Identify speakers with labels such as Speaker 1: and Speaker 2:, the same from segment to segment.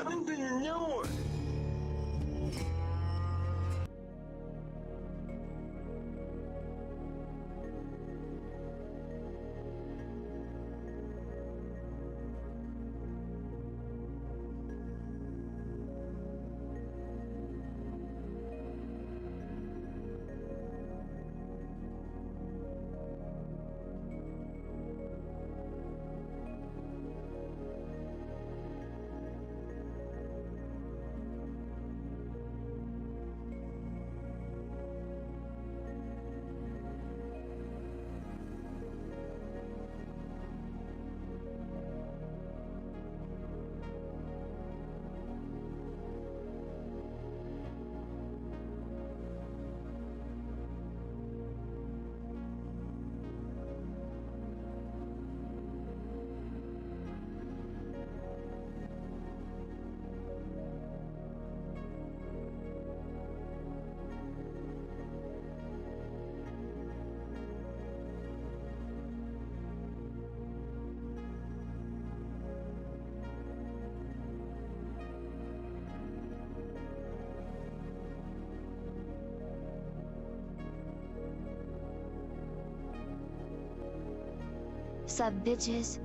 Speaker 1: I'm gonna know it.
Speaker 2: Sup, bitches?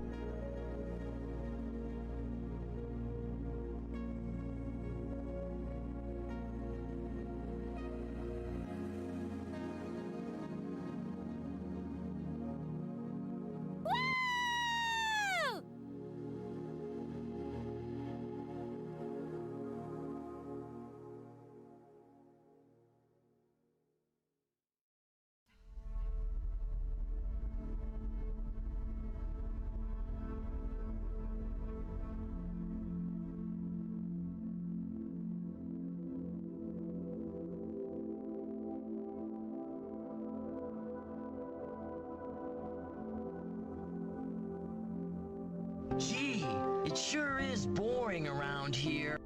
Speaker 3: Gee, it sure is boring around here.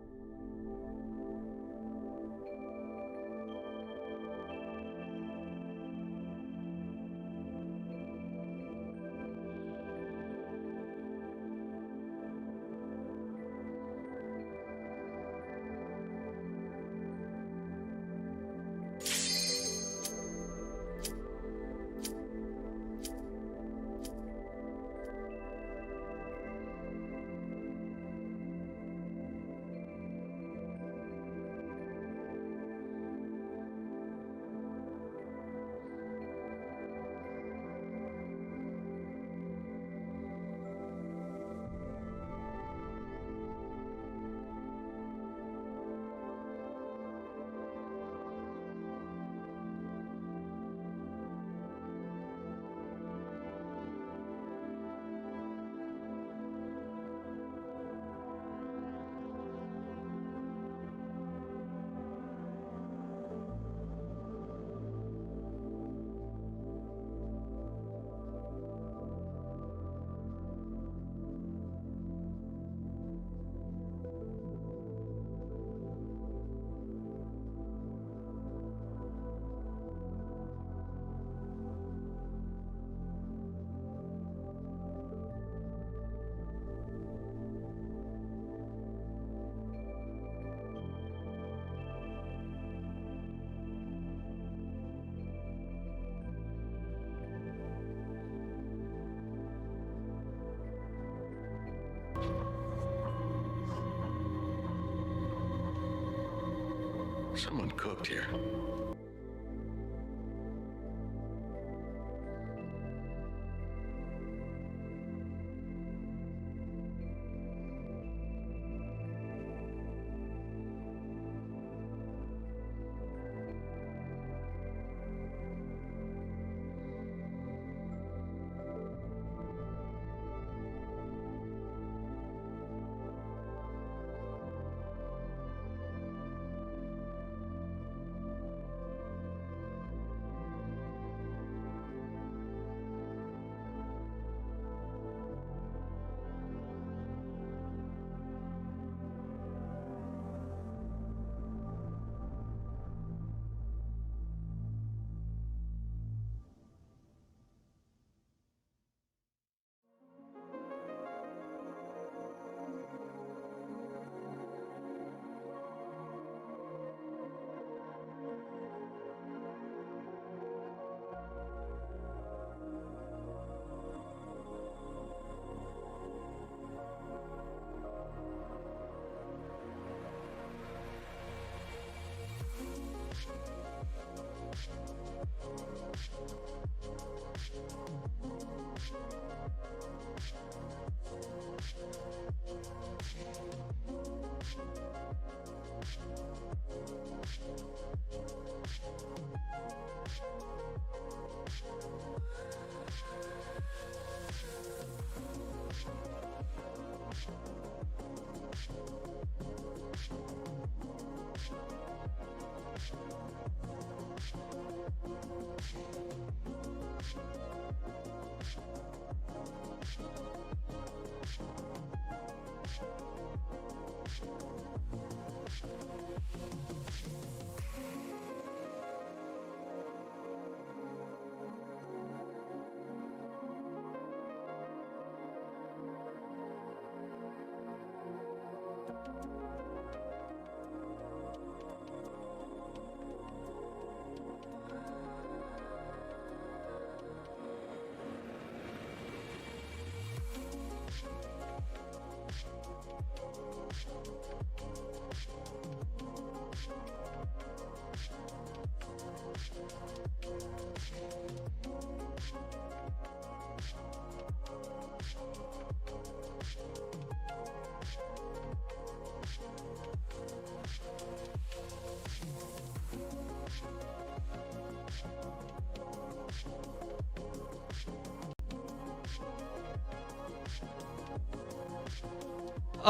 Speaker 1: Someone cooked here.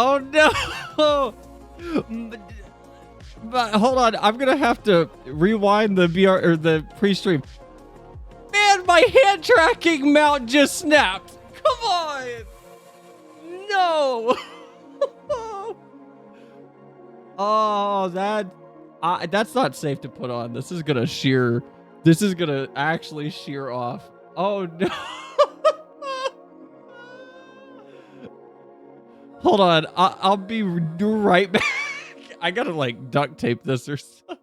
Speaker 2: Oh no! But hold on, I'm gonna have to rewind the BR or the pre-stream. Man, my hand tracking mount just snapped. Come on! No! Oh, that's not safe to put on. This is gonna shear. This is gonna actually shear off. Oh no! Hold on, I'll be right back. I gotta like duct tape this or something.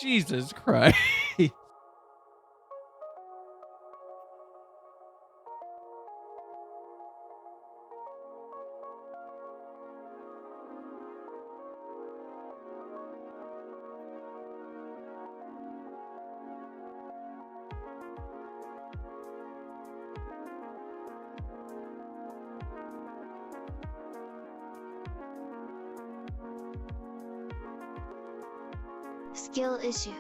Speaker 2: Jesus Christ.
Speaker 4: Skill issue.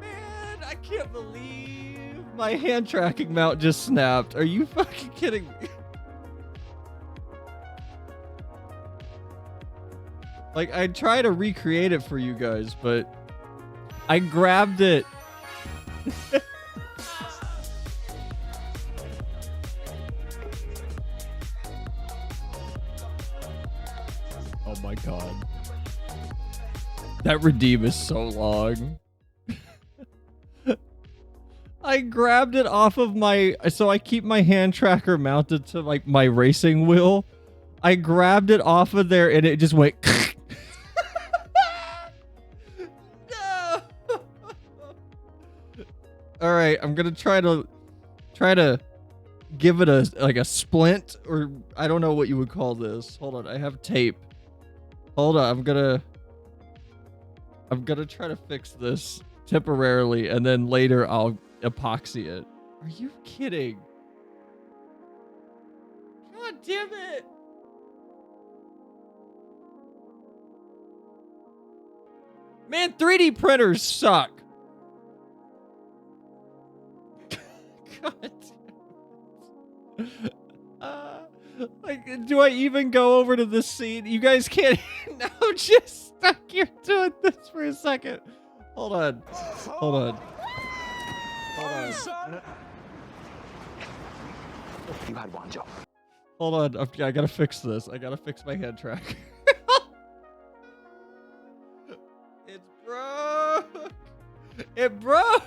Speaker 2: Man, I can't believe my hand tracking mount just snapped. Are you fucking kidding me? Like, I try to recreate it for you guys, but I grabbed it. Oh my god. That redeem is so long. I grabbed it off of my, so I keep my hand tracker mounted to like my racing wheel. I grabbed it off of there and it just went. No. All right, I'm gonna try to give it a splint, or I don't know what you would call this. Hold on, I have tape. Hold on, I'm gonna try to fix this temporarily, and then later I'll epoxy it. Are you kidding? God damn it! Man, 3D printers suck. God. Like, do I even go over to the scene? You guys can't. No, just stuck here doing this for a second. Hold on. Hold on. Hold on.
Speaker 5: You had one job.
Speaker 2: Hold on. I gotta fix this. I gotta fix my hand track. It's broke. It broke.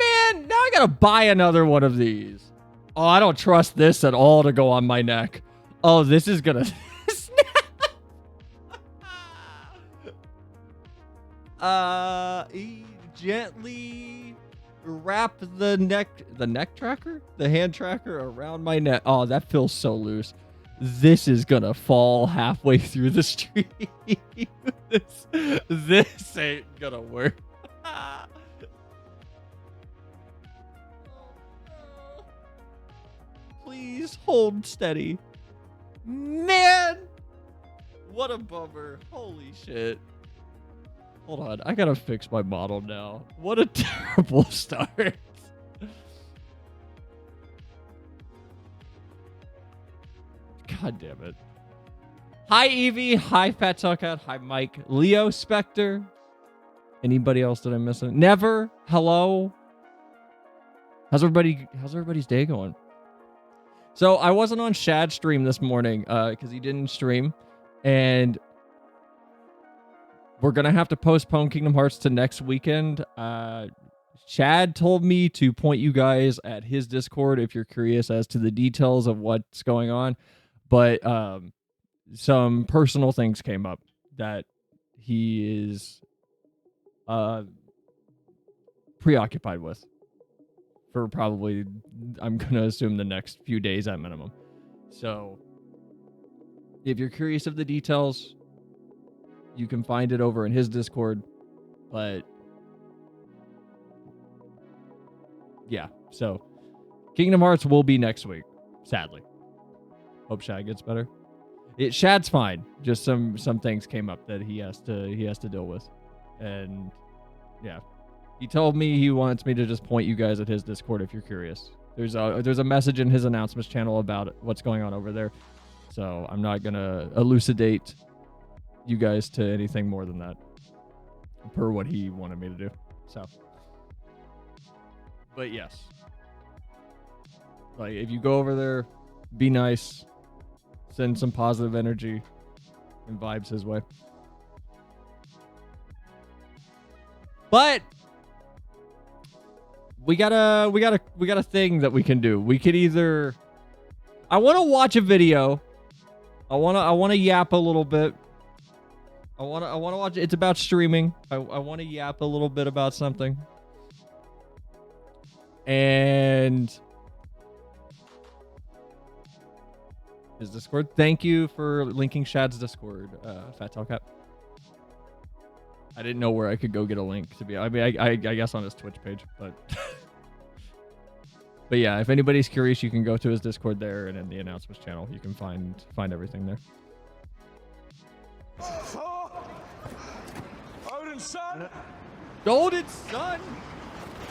Speaker 2: Man, now I gotta buy another one of these. Oh, I don't trust this at all to go on my neck. Oh, this is gonna gently wrap the neck tracker, the hand tracker around my neck. Oh, that feels so loose. This is gonna fall halfway through the stream. this ain't gonna work. Please hold steady. Man, what a bummer. Holy shit. Hold on, I gotta fix my model now. What a terrible start. God damn it. Hi, Evie. Hi, Fat Talkat. Hi, Mike. Leo Spectre. Anybody else that I'm missing? Never. Hello. How's everybody's day going? So I wasn't on Shad's stream this morning because he didn't stream, and we're gonna have to postpone Kingdom Hearts to next weekend. Shad told me to point you guys at his Discord if you're curious as to the details of what's going on, but some personal things came up that he is preoccupied with for probably, I'm gonna assume, the next few days at minimum. So if you're curious of the details, you can find it over in his Discord. But yeah, so Kingdom Hearts will be next week, sadly. Hope Shad gets better. Shad's fine. Just some things came up that he has to deal with. And yeah. He told me he wants me to just point you guys at his Discord if you're curious. There's a message in his announcements channel about what's going on over there. So I'm not going to elucidate you guys to anything more than that per what he wanted me to do. So, but yes, like if you go over there, be nice, send some positive energy and vibes his way. But we got a thing that we can do. We could either, I want to watch a video. I want to yap a little bit. I want to watch. It's about streaming. I want to yap a little bit about something. And his Discord. Thank you for linking Shad's Discord, Fat Talkat. I didn't know where I could go get a link to be. I mean, I guess on his Twitch page, but but yeah, if anybody's curious, you can go to his Discord there, and in the announcements channel, you can find everything there.
Speaker 1: Odin's son.
Speaker 2: Golden Sun.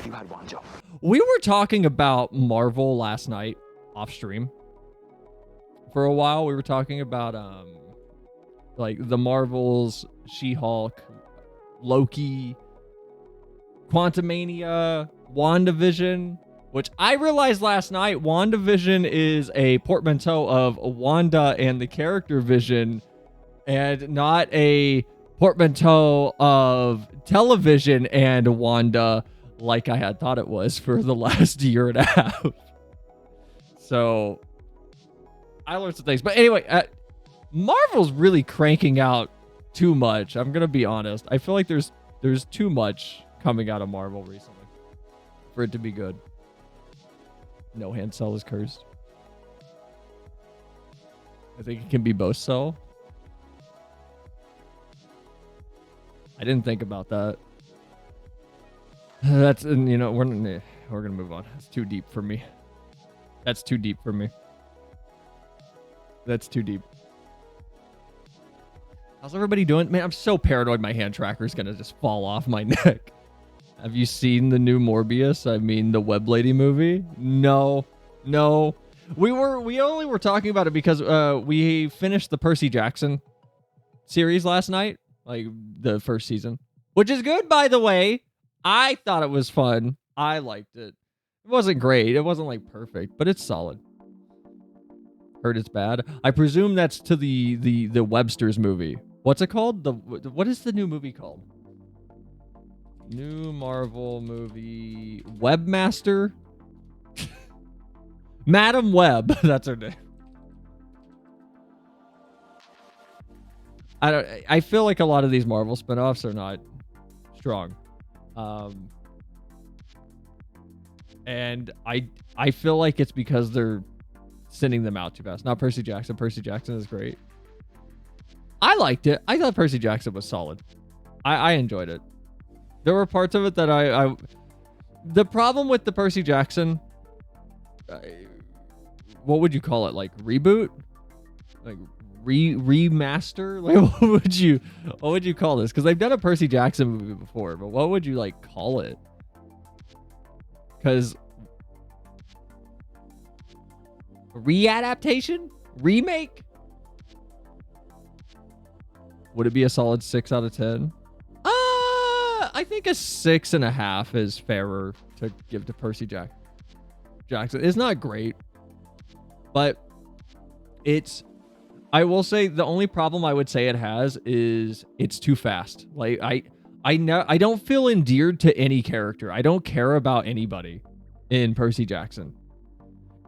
Speaker 4: You had one job.
Speaker 2: We were talking about Marvel last night off stream. For a while, we were talking about like the Marvels, She-Hulk, Loki, Quantumania, WandaVision, which I realized last night, WandaVision is a portmanteau of Wanda and the character Vision, and not a portmanteau of television and Wanda like I had thought it was for the last year and a half. So I learned some things. But anyway, Marvel's really cranking out too much. I'm going to be honest. I feel like there's too much coming out of Marvel recently for it to be good. No hand cell is cursed. I think it can be both cell. I didn't think about that. That's, and you know, we're gonna move on. It's too deep for me. That's too deep for me. That's too deep. How's everybody doing? Man, I'm so paranoid my hand tracker's gonna just fall off my neck. Have you seen the new Morbius? I mean, the Web Lady movie? No. We only were talking about it because we finished the Percy Jackson series last night, like the first season, which is good, by the way. I thought it was fun. I liked it. It wasn't great. It wasn't like perfect, but it's solid. Heard it's bad. I presume that's to the Webster's movie. What's it called? What is the new movie called? New Marvel movie. Webmaster? Madam Web. That's her name. I feel like a lot of these Marvel spinoffs are not strong. And I feel like it's because they're sending them out too fast. Not Percy Jackson. Percy Jackson is great. I liked it. I thought Percy Jackson was solid. I enjoyed it. There were parts of it that I the problem with the Percy Jackson, what would you call it? Like reboot? Like remaster? Like what would you call this? Because they've done a Percy Jackson movie before, but what would you like call it? Because readaptation? Remake? Would it be a solid 6 out of 10? I think a 6.5 is fairer to give to Percy Jackson. It's not great, but I will say the only problem I would say it has is it's too fast. Like I don't feel endeared to any character. I don't care about anybody in Percy Jackson.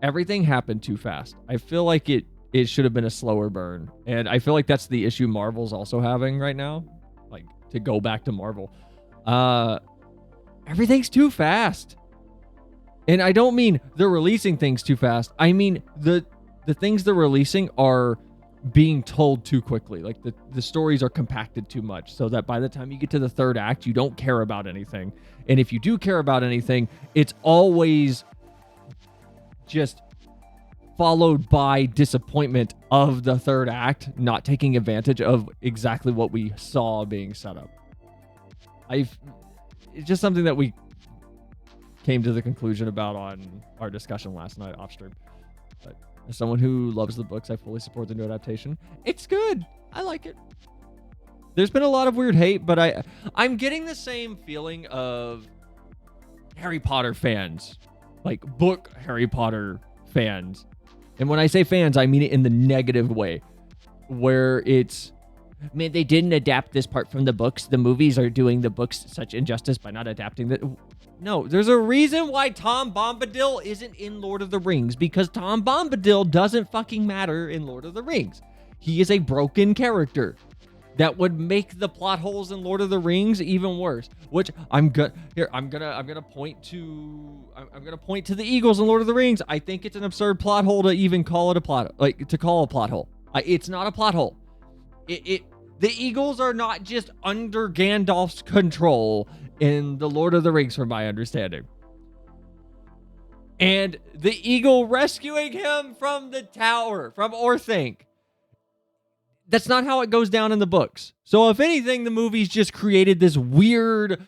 Speaker 2: Everything happened too fast. I feel like it should have been a slower burn. And I feel like that's the issue Marvel's also having right now. Like, to go back to Marvel. Everything's too fast. And I don't mean they're releasing things too fast. I mean the things they're releasing are being told too quickly. Like the stories are compacted too much so that by the time you get to the third act, you don't care about anything. And if you do care about anything, it's always just followed by disappointment of the third act not taking advantage of exactly what we saw being set up. It's just something that we came to the conclusion about on our discussion last night off stream. But as someone who loves the books, I fully support the new adaptation. It's good. I like it. There's been a lot of weird hate, but I'm getting the same feeling of Harry Potter fans, like book Harry Potter fans. And when I say fans, I mean it in the negative way, where it's, man, they didn't adapt this part from the books. The movies are doing the books such injustice by not adapting the... No, there's a reason why Tom Bombadil isn't in Lord of the Rings, because Tom Bombadil doesn't fucking matter in Lord of the Rings. He is a broken character that would make the plot holes in Lord of the Rings even worse. Which I'm gonna point to the Eagles in Lord of the Rings. I think it's an absurd plot hole to even call it a plot, like to call a plot hole. It's not a plot hole. The Eagles are not just under Gandalf's control in the Lord of the Rings, from my understanding. And the eagle rescuing him from the tower, from Orthanc. That's not how it goes down in the books. So if anything, the movies just created this weird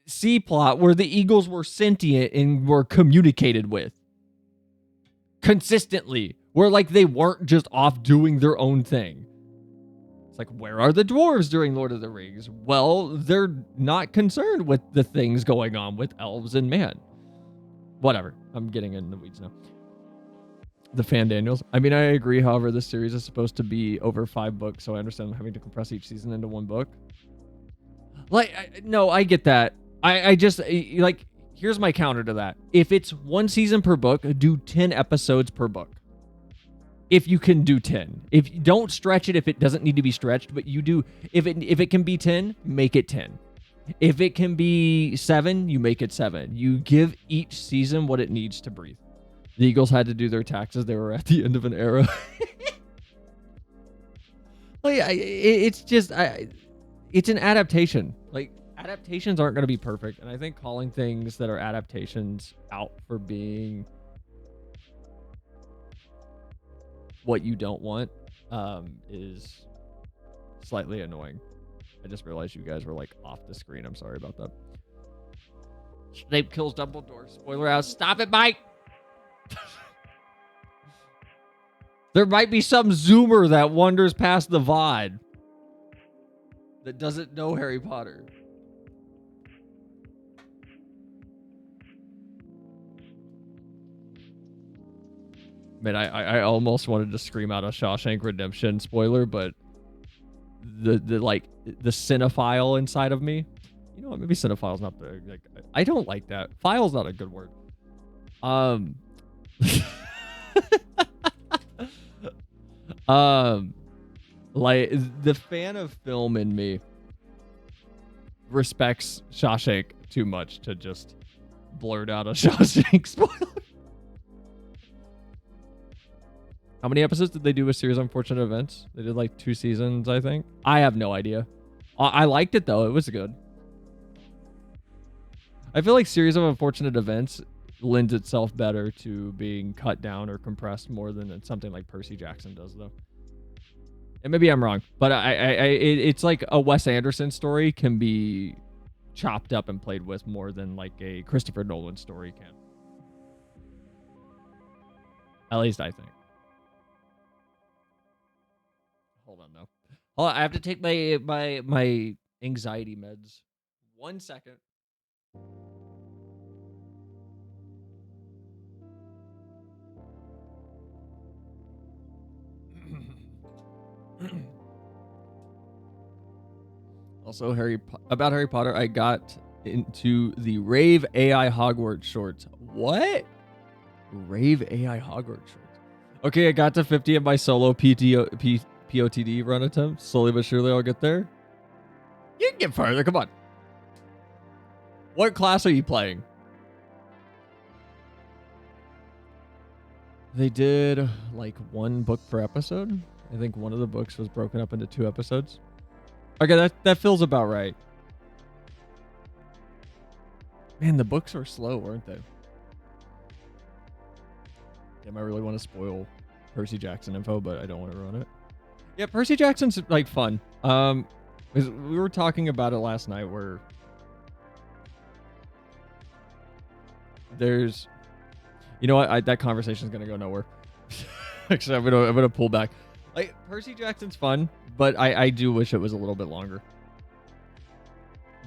Speaker 2: C plot where the Eagles were sentient and were communicated with consistently, where like they weren't just off doing their own thing. It's like, where are the dwarves during Lord of the Rings? Well, they're not concerned with the things going on with elves and man. Whatever. I'm getting in the weeds now. The Fan Daniels. I mean, I agree. However, this series is supposed to be over 5 books, so I understand having to compress each season into 1 book. Like, no, I get that. I just, like, here's my counter to that. If it's 1 season per book, do 10 episodes per book. If you can do 10. If you don't stretch it if it doesn't need to be stretched, but you do, if it can be 10, make it 10. If it can be 7, you make it 7. You give each season what it needs to breathe. The Eagles had to do their taxes. They were at the end of an era. Like, it's just, it's an adaptation. Like, adaptations aren't going to be perfect. And I think calling things that are adaptations out for being what you don't want is slightly annoying. I just realized you guys were like off the screen. I'm sorry about that. Snape kills Dumbledore. Spoiler out. Stop it, Mike. There might be some Zoomer that wanders past the VOD that doesn't know Harry Potter. Man, I almost wanted to scream out a Shawshank Redemption spoiler, but the cinephile inside of me, you know what? Maybe cinephile's not the, like, I don't like that. File's not a good word. Like the fan of film in me respects Shawshank too much to just blurt out a Shawshank spoiler. How many episodes did they do with Series of Unfortunate Events? They did like 2 seasons, I think. I have no idea. I liked it though. It was good. I feel like Series of Unfortunate Events lends itself better to being cut down or compressed more than something like Percy Jackson does, though. And maybe I'm wrong, but it's like a Wes Anderson story can be chopped up and played with more than like a Christopher Nolan story can. At least I think. Hold on though. Hold on, I have to take my anxiety meds. 1 second. Also, about Harry Potter, I got into the Rave AI Hogwarts shorts. What? Rave AI Hogwarts shorts. Okay, I got to 50 of my solo POTD run attempt. Slowly but surely, I'll get there. You can get farther. Come on. What class are you playing? They did like 1 book per episode. I think one of the books was broken up into 2 episodes. Okay, that feels about right. Man, the books were slow, weren't they? Damn, I really want to spoil Percy Jackson info, but I don't want to ruin it. Yeah, Percy Jackson's like fun. We were talking about it last night where there's, you know what? That conversation's gonna go nowhere. Actually, I'm gonna pull back. Like Percy Jackson's fun, but I do wish it was a little bit longer.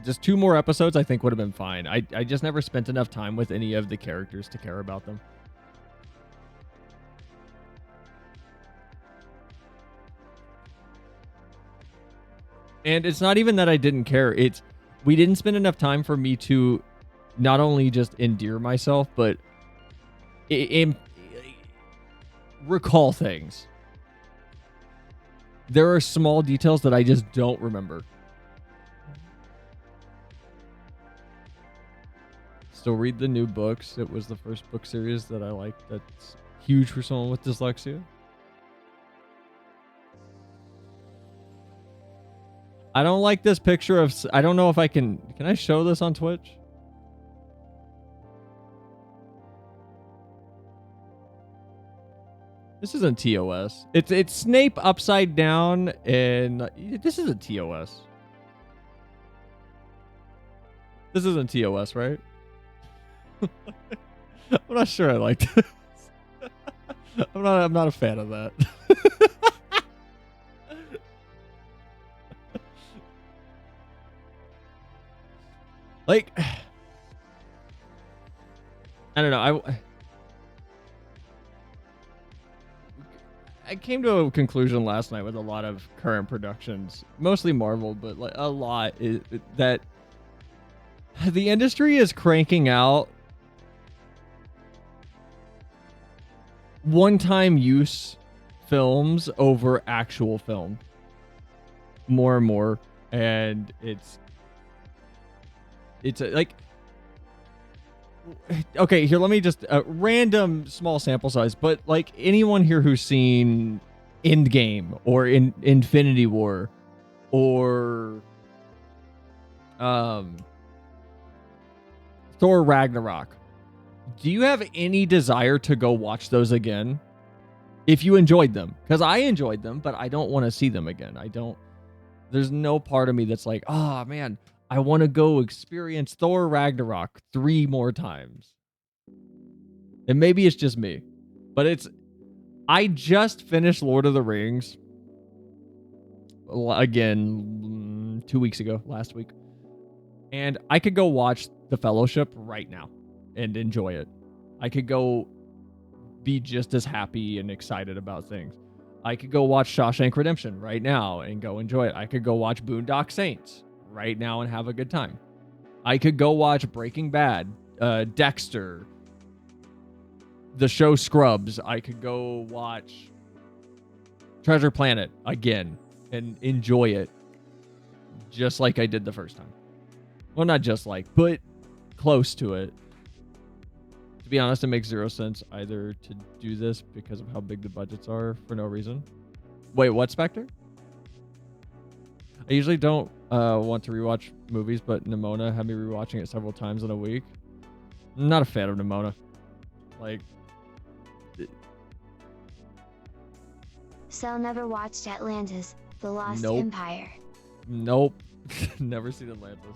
Speaker 2: Just 2 more episodes, I think, would have been fine. I just never spent enough time with any of the characters to care about them. And it's not even that I didn't care. It's we didn't spend enough time for me to not only just endear myself, but recall things. There are small details that I just don't remember. Still read the new books. It was the first book series that I liked. That's huge for someone with dyslexia. I don't like this picture of... I don't know if I can... Can I show this on Twitch? This isn't TOS. It's Snape upside down, and this isn't TOS. This isn't TOS, right? I'm not sure I like this. I'm not a fan of that. Like, I don't know. I came to a conclusion last night with a lot of current productions, mostly Marvel, but like a lot is that the industry is cranking out one-time use films over actual film more and more, and it's like, okay, here, let me just a random small sample size, but like anyone here who's seen Endgame or Infinity War or Thor Ragnarok, do you have any desire to go watch those again if you enjoyed them? Because I enjoyed them, but I don't want to see them again. There's no part of me that's like, oh man, I want to go experience Thor Ragnarok 3 more times. And maybe it's just me, but I just finished Lord of the Rings again 2 weeks ago, last week. And I could go watch The Fellowship right now and enjoy it. I could go be just as happy and excited about things. I could go watch Shawshank Redemption right now and go enjoy it. I could go watch Boondock Saints right now and have a good time. I could go watch Breaking Bad, Dexter, the show Scrubs, I could go watch Treasure Planet again and enjoy it just like I did the first time. Well, not just like, but close to it. To be honest, it makes zero sense either to do this because of how big the budgets are for no reason. Wait, what, Spectre? I usually don't want to rewatch movies, but Nimona had me rewatching it several times in a week. I'm not a fan of Nimona. Like...
Speaker 5: Cell never watched Atlantis, The Lost
Speaker 2: Nope.
Speaker 5: Empire.
Speaker 2: Nope. Never seen Atlantis.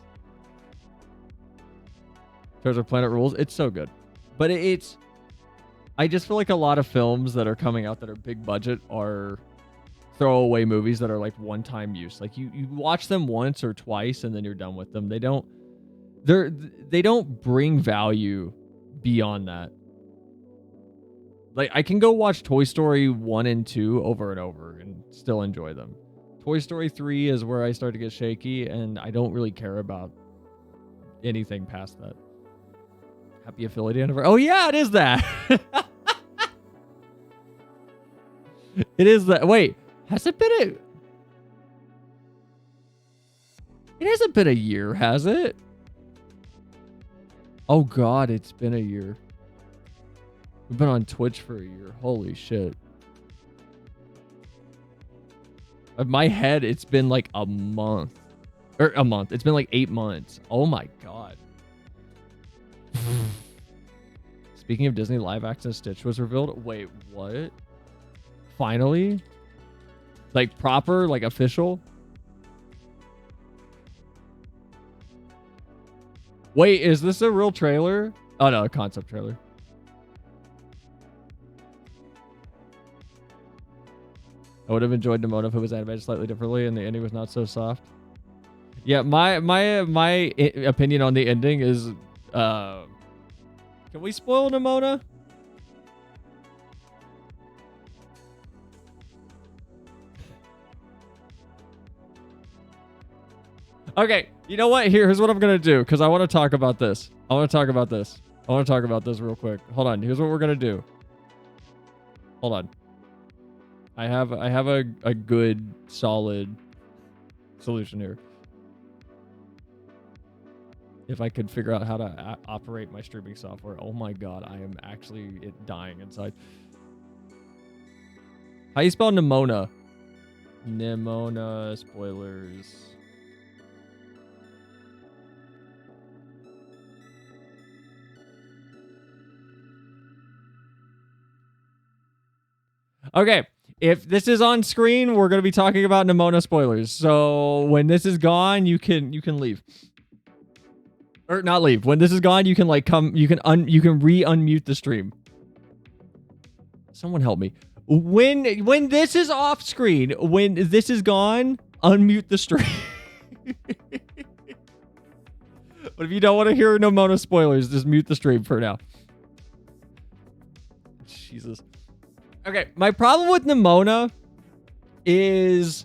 Speaker 2: Treasure Planet rules. It's so good. But it's... I just feel like a lot of films that are coming out that are big budget are throwaway movies that are like one-time use. Like you watch them once or twice and then you're done with them. They don't bring value beyond that. Like I can go watch Toy Story 1 and 2 over and over and still enjoy them. Toy Story 3 is where I start to get shaky and I don't really care about anything past that. Happy affiliate anniversary. Oh yeah, it is that. It is that. Wait, has it been a... It hasn't been a year, has it? Oh God, it's been a year. We've been on Twitch for a year. Holy shit. In my head, it's been like a month. Or a month. It's been like 8 months. Oh my God. Speaking of Disney, live action Stitch was revealed. Wait, what? Finally? Like proper, like official? Wait, is this a real trailer? Oh no, a concept trailer. I would have enjoyed Nimona if it was animated slightly differently and the ending was not so soft. Yeah, my opinion on the ending is, can we spoil Nimona? Okay, you know what? Here's what I'm gonna do because I want to talk about this. I want to talk about this real quick. Hold on. Here's what we're gonna do. Hold on. I have a good solid solution here. If I could figure out how to operate my streaming software. Oh my God, I am actually dying inside. How you spell Nimona? Nimona spoilers. Okay, if this is on screen, we're going to be talking about Nimona spoilers. So when this is gone, you can leave. Or not leave. When this is gone, you can like come, you can re-unmute the stream. Someone help me. When this is off screen, when this is gone, unmute the stream. But if you don't want to hear Nimona spoilers, just mute the stream for now. Jesus. Okay, my problem with Nimona is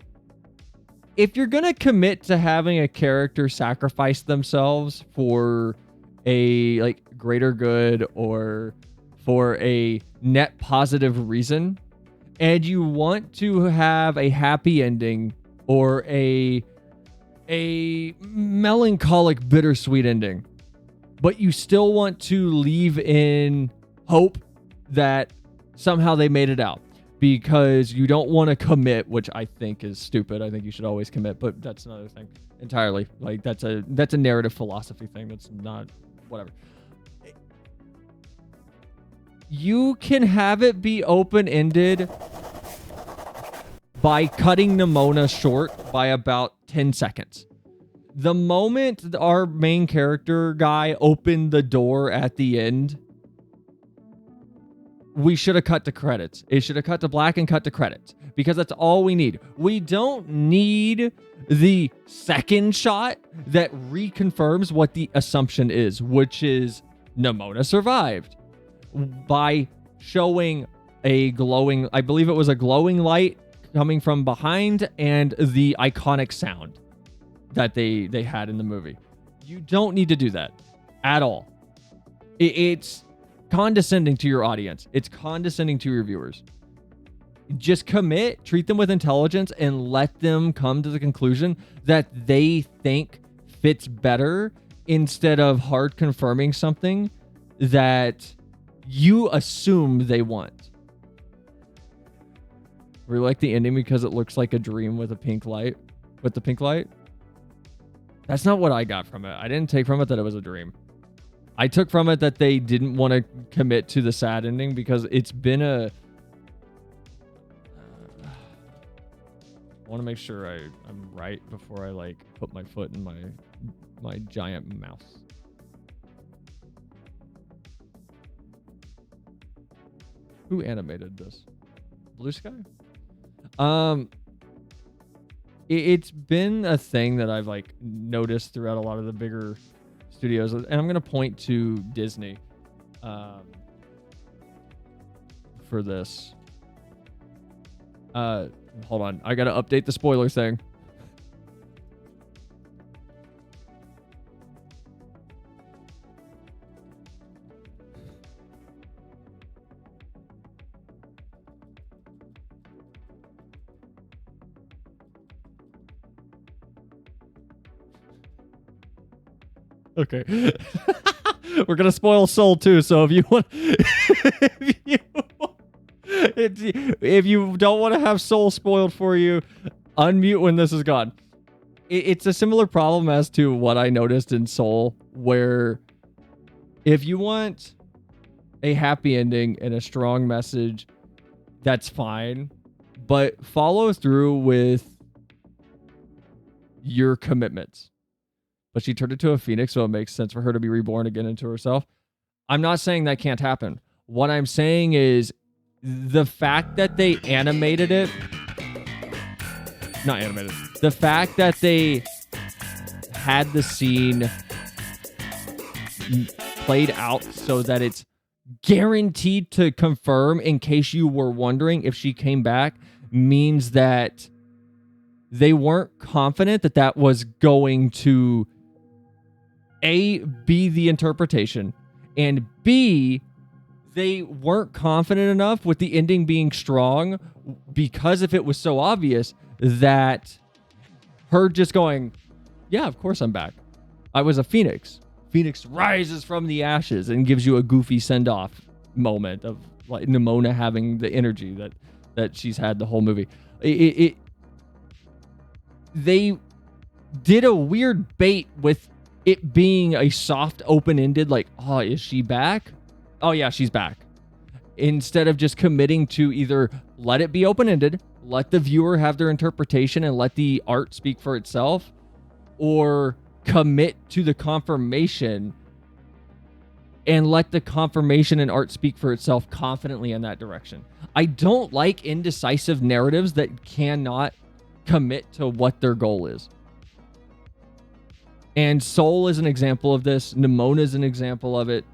Speaker 2: if you're going to commit to having a character sacrifice themselves for a like greater good or for a net positive reason, and you want to have a happy ending or a melancholic bittersweet ending, but you still want to leave in hope that somehow they made it out because you don't want to commit, which I think is stupid. I think you should always commit, but that's another thing entirely. Like that's a narrative philosophy thing. That's not whatever. You can have it be open-ended by cutting Nimona short by about 10 seconds. The moment our main character guy opened the door at the end, we should have cut to credits. It should have cut to black and cut to credits because that's all we need. We don't need the second shot that reconfirms what the assumption is, which is Nimona survived by showing a glowing, I believe it was a glowing light coming from behind and the iconic sound that they had in the movie. You don't need to do that at all. It's condescending to your audience. It's condescending to your viewers. Just commit, treat them with intelligence, and let them come to the conclusion that they think fits better instead of hard confirming something that you assume they want. We like the ending because it looks like a dream with a pink light. With the pink light? That's not what I got from it. I didn't take from it that it was a dream. I took from it that they didn't want to commit to the sad ending because it's been a... I want to make sure I'm right before I like put my foot in my giant mouse. Who animated this? Blue Sky? It's been a thing that I've like noticed throughout a lot of the bigger studios, and I'm gonna point to Disney for this. Hold on, I gotta update the spoiler thing. Okay. We're gonna spoil Soul too, so if you want if you don't want to have Soul spoiled for you, unmute when this is gone. It's a similar problem as to what I noticed in Soul, where if you want a happy ending and a strong message, that's fine, but follow through with your commitments. But she turned into a phoenix, so it makes sense for her to be reborn again into herself. I'm not saying that can't happen. What I'm saying is the fact that they animated it... Not animated. The fact that they had the scene played out so that it's guaranteed to confirm, in case you were wondering if she came back, means that they weren't confident that that was going to... A, be the interpretation, and B, they weren't confident enough with the ending being strong because if it was so obvious that her just going, yeah, of course I'm back. I was a phoenix. Phoenix rises from the ashes and gives you a goofy send-off moment of like Nimona having the energy that she's had the whole movie. They did a weird bait with it being a soft, open-ended, like, oh, is she back? Oh, yeah, she's back. Instead of just committing to either let it be open-ended, let the viewer have their interpretation and let the art speak for itself, or commit to the confirmation and let the confirmation and art speak for itself confidently in that direction. I don't like indecisive narratives that cannot commit to what their goal is. And Soul is an example of this. Nimona is an example of it.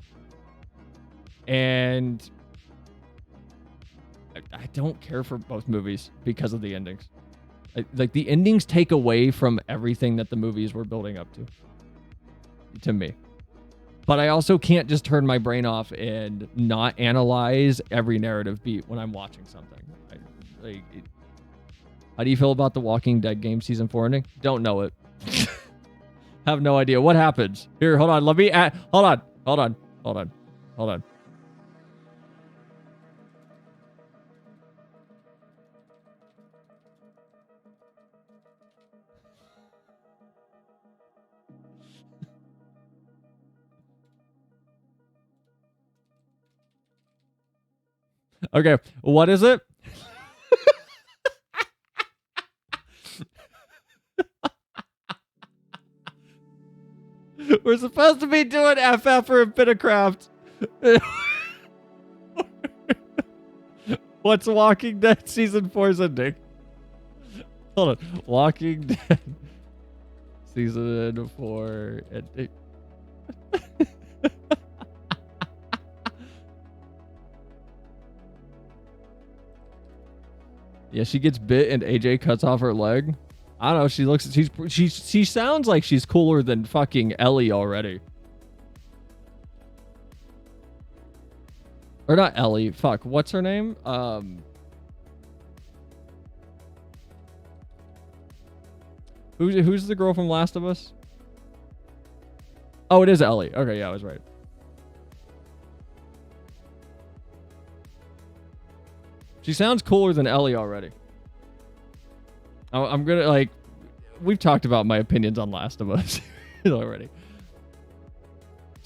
Speaker 2: And I don't care for both movies because of the endings. Like, the endings take away from everything that the movies were building up to me. But I also can't just turn my brain off and not analyze every narrative beat when I'm watching something. How do you feel about the Walking Dead game season 4 ending? Don't know it. Have no idea what happens. Here, hold on. Let me hold on. Okay, what is it? We're supposed to be doing FF or Infinitecraft. What's Walking Dead season 4's ending? Hold on. Walking Dead season 4 ending. Yeah, she gets bit and AJ cuts off her leg. I don't know. She sounds like she's cooler than fucking Ellie already. Or not Ellie. Fuck. What's her name? Who's the girl from Last of Us? Oh, it is Ellie. Okay, yeah, I was right. She sounds cooler than Ellie already. I'm gonna, like, we've talked about my opinions on Last of Us already.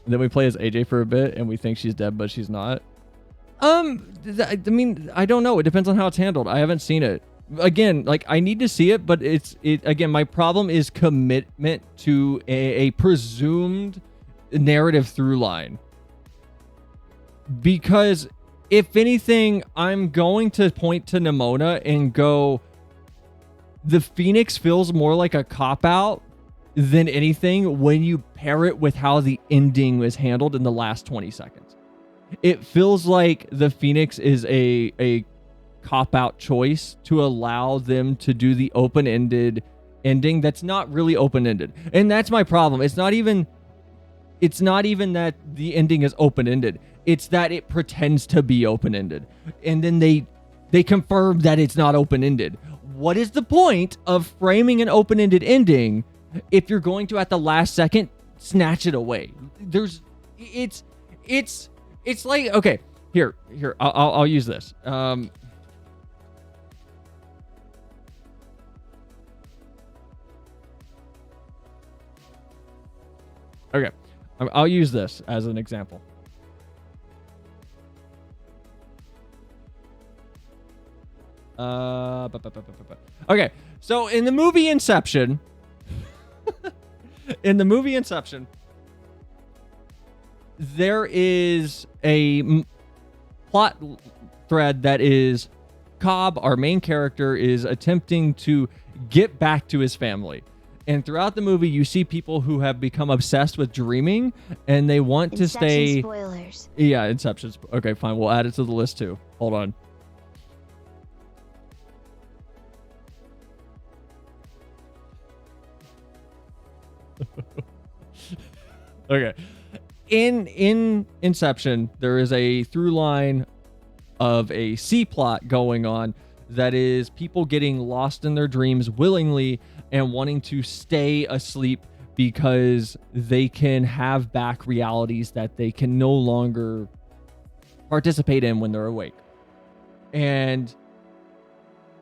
Speaker 2: And then we play as AJ for a bit, and we think she's dead, but she's not. I mean, I don't know. It depends on how it's handled. I haven't seen it. Again, like, I need to see it, but again, my problem is commitment to a presumed narrative through line. Because if anything, I'm going to point to Nimona and go, the Phoenix feels more like a cop-out than anything when you pair it with how the ending was handled in the last 20 seconds. It feels like the Phoenix is a cop-out choice to allow them to do the open-ended ending that's not really open-ended. And that's my problem. It's not even that the ending is open-ended. It's that it pretends to be open-ended. And then they confirm that it's not open-ended. What is the point of framing an open-ended ending if you're going to, at the last second, snatch it away? It's like, okay, here, I'll use this. Okay, I'll use this as an example. Okay, so in the movie Inception, there is a plot thread that is Cobb, our main character, is attempting to get back to his family. And throughout the movie, you see people who have become obsessed with dreaming, and they want to stay...
Speaker 5: Spoilers.
Speaker 2: Yeah, Inception. Okay, fine. We'll add it to the list, too. Hold on. Okay. In Inception, there is a through line of a C plot going on that is people getting lost in their dreams willingly and wanting to stay asleep because they can have back realities that they can no longer participate in when they're awake. And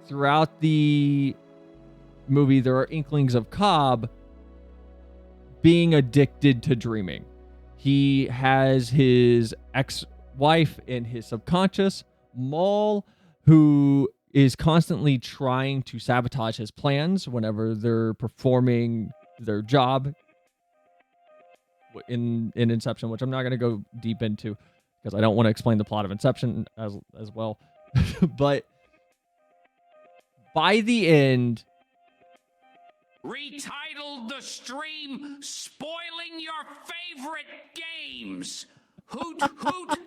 Speaker 2: throughout the movie, there are inklings of Cobb being addicted to dreaming. He has his ex-wife in his subconscious, Maul, who is constantly trying to sabotage his plans whenever they're performing their job in Inception, which I'm not going to go deep into because I don't want to explain the plot of Inception as well. But by the end...
Speaker 6: Retitled the stream Spoiling Your Favorite Games. Hoot hoot.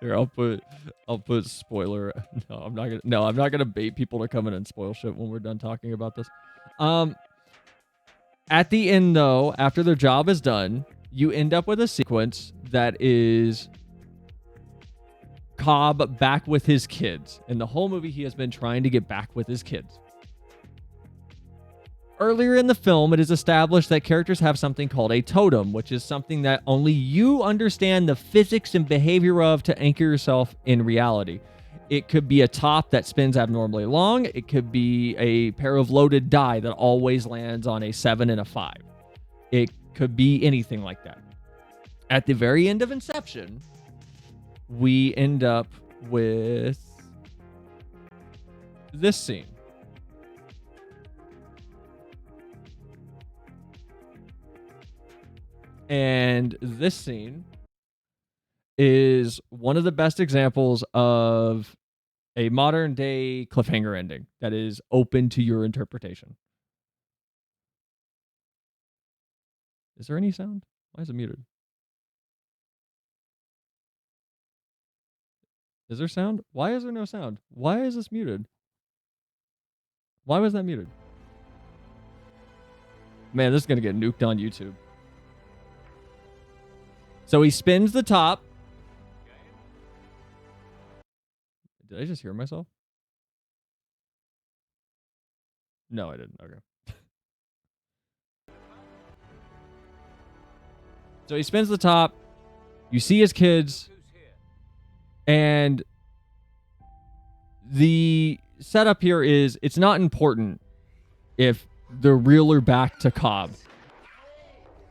Speaker 2: Here, I'll put spoiler. I'm not gonna bait people to come in and spoil shit when we're done talking about this. At the end though, after their job is done, you end up with a sequence that is Cobb back with his kids. In the whole movie, he has been trying to get back with his kids. Earlier in the film, it is established that characters have something called a totem, which is something that only you understand the physics and behavior of to anchor yourself in reality. It could be a top that spins abnormally long. It could be a pair of loaded die that always lands on a 7 and a 5. It could be anything like that. At the very end of Inception, we end up with this scene. And this scene is one of the best examples of a modern day cliffhanger ending that is open to your interpretation. Is there any sound? Why is it muted? Is there sound? Why is there no sound? Why is this muted? Why was that muted? Man, this is going to get nuked on YouTube. So he spins the top. Did I just hear myself? No, I didn't. Okay. So he spins the top. You see his kids. And the setup here is it's not important if they're real or back to Cobb.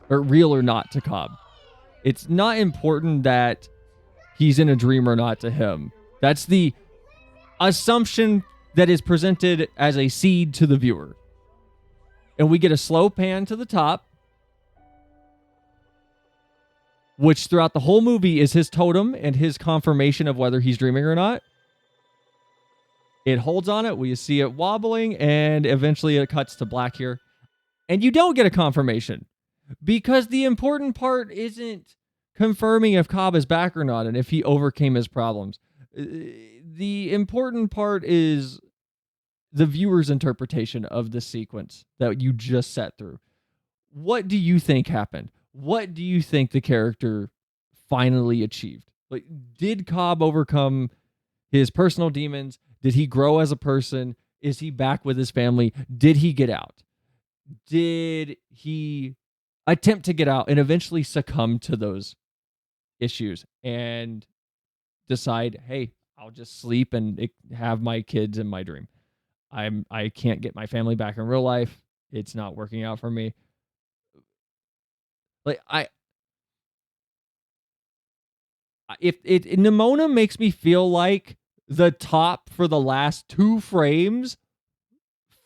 Speaker 2: Or real or not to Cobb. It's not important that he's in a dream or not to him. That's the assumption that is presented as a seed to the viewer. And we get a slow pan to the top, which throughout the whole movie is his totem and his confirmation of whether he's dreaming or not. It holds on it. We see it wobbling, and eventually it cuts to black here. And you don't get a confirmation because the important part isn't confirming if Cobb is back or not and if he overcame his problems. The important part is the viewer's interpretation of the sequence that you just sat through. What do you think happened? What do you think the character finally achieved? Like, did Cobb overcome his personal demons? Did he grow as a person? Is he back with his family? Did he get out? Did he attempt to get out and eventually succumb to those issues and decide, hey, I'll just sleep and have my kids in my dream? I can't get my family back in real life. It's not working out for me. Like if Nimona makes me feel like the top for the last 2 frames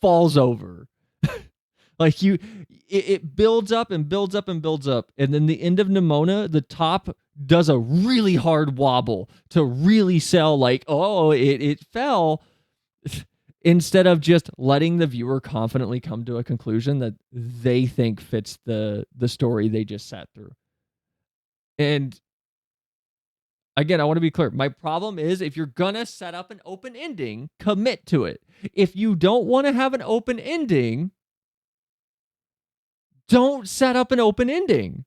Speaker 2: falls over. Like it builds up and builds up and builds up, and then the end of Nimona, the top does a really hard wobble to really sell like, oh, it fell, instead of just letting the viewer confidently come to a conclusion that they think fits the story they just sat through. And again, I want to be clear. My problem is if you're going to set up an open ending, commit to it. If you don't want to have an open ending, don't set up an open ending.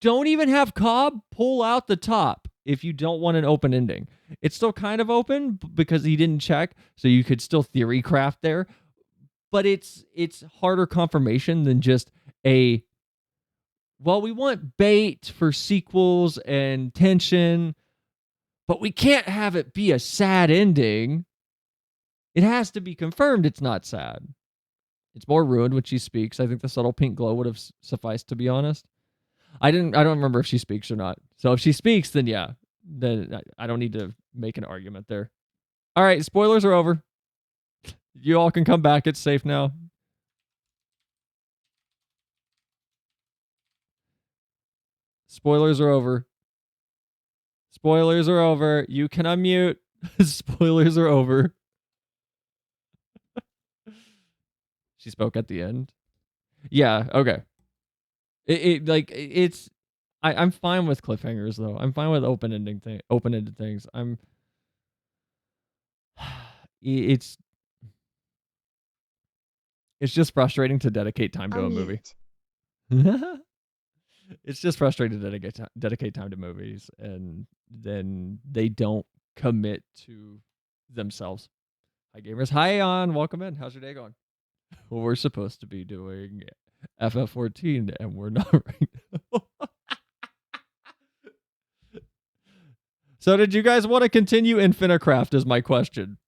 Speaker 2: Don't even have Cobb pull out the top if you don't want an open ending. It's still kind of open because he didn't check, so you could still theory craft there. But it's harder confirmation than just a, well, we want bait for sequels and tension, but we can't have it be a sad ending. It has to be confirmed it's not sad. It's more ruined when she speaks. I think the subtle pink glow would have sufficed, to be honest. I don't remember if she speaks or not. So if she speaks, then yeah. Then I don't need to make an argument there. All right, spoilers are over. You all can come back. It's safe now. Spoilers are over. Spoilers are over. You can unmute. Spoilers are over. She spoke at the end. Yeah, okay. I'm fine with cliffhangers though. I'm fine with open-ended things. It's just frustrating to dedicate time to a movie. It's just frustrating to dedicate time to movies and then they don't commit to themselves. Hi gamers. Hi on. Welcome in. How's your day going? Well, we're supposed to be doing FF14 and we're not right now. So did you guys want to continue Infinicraft is my question.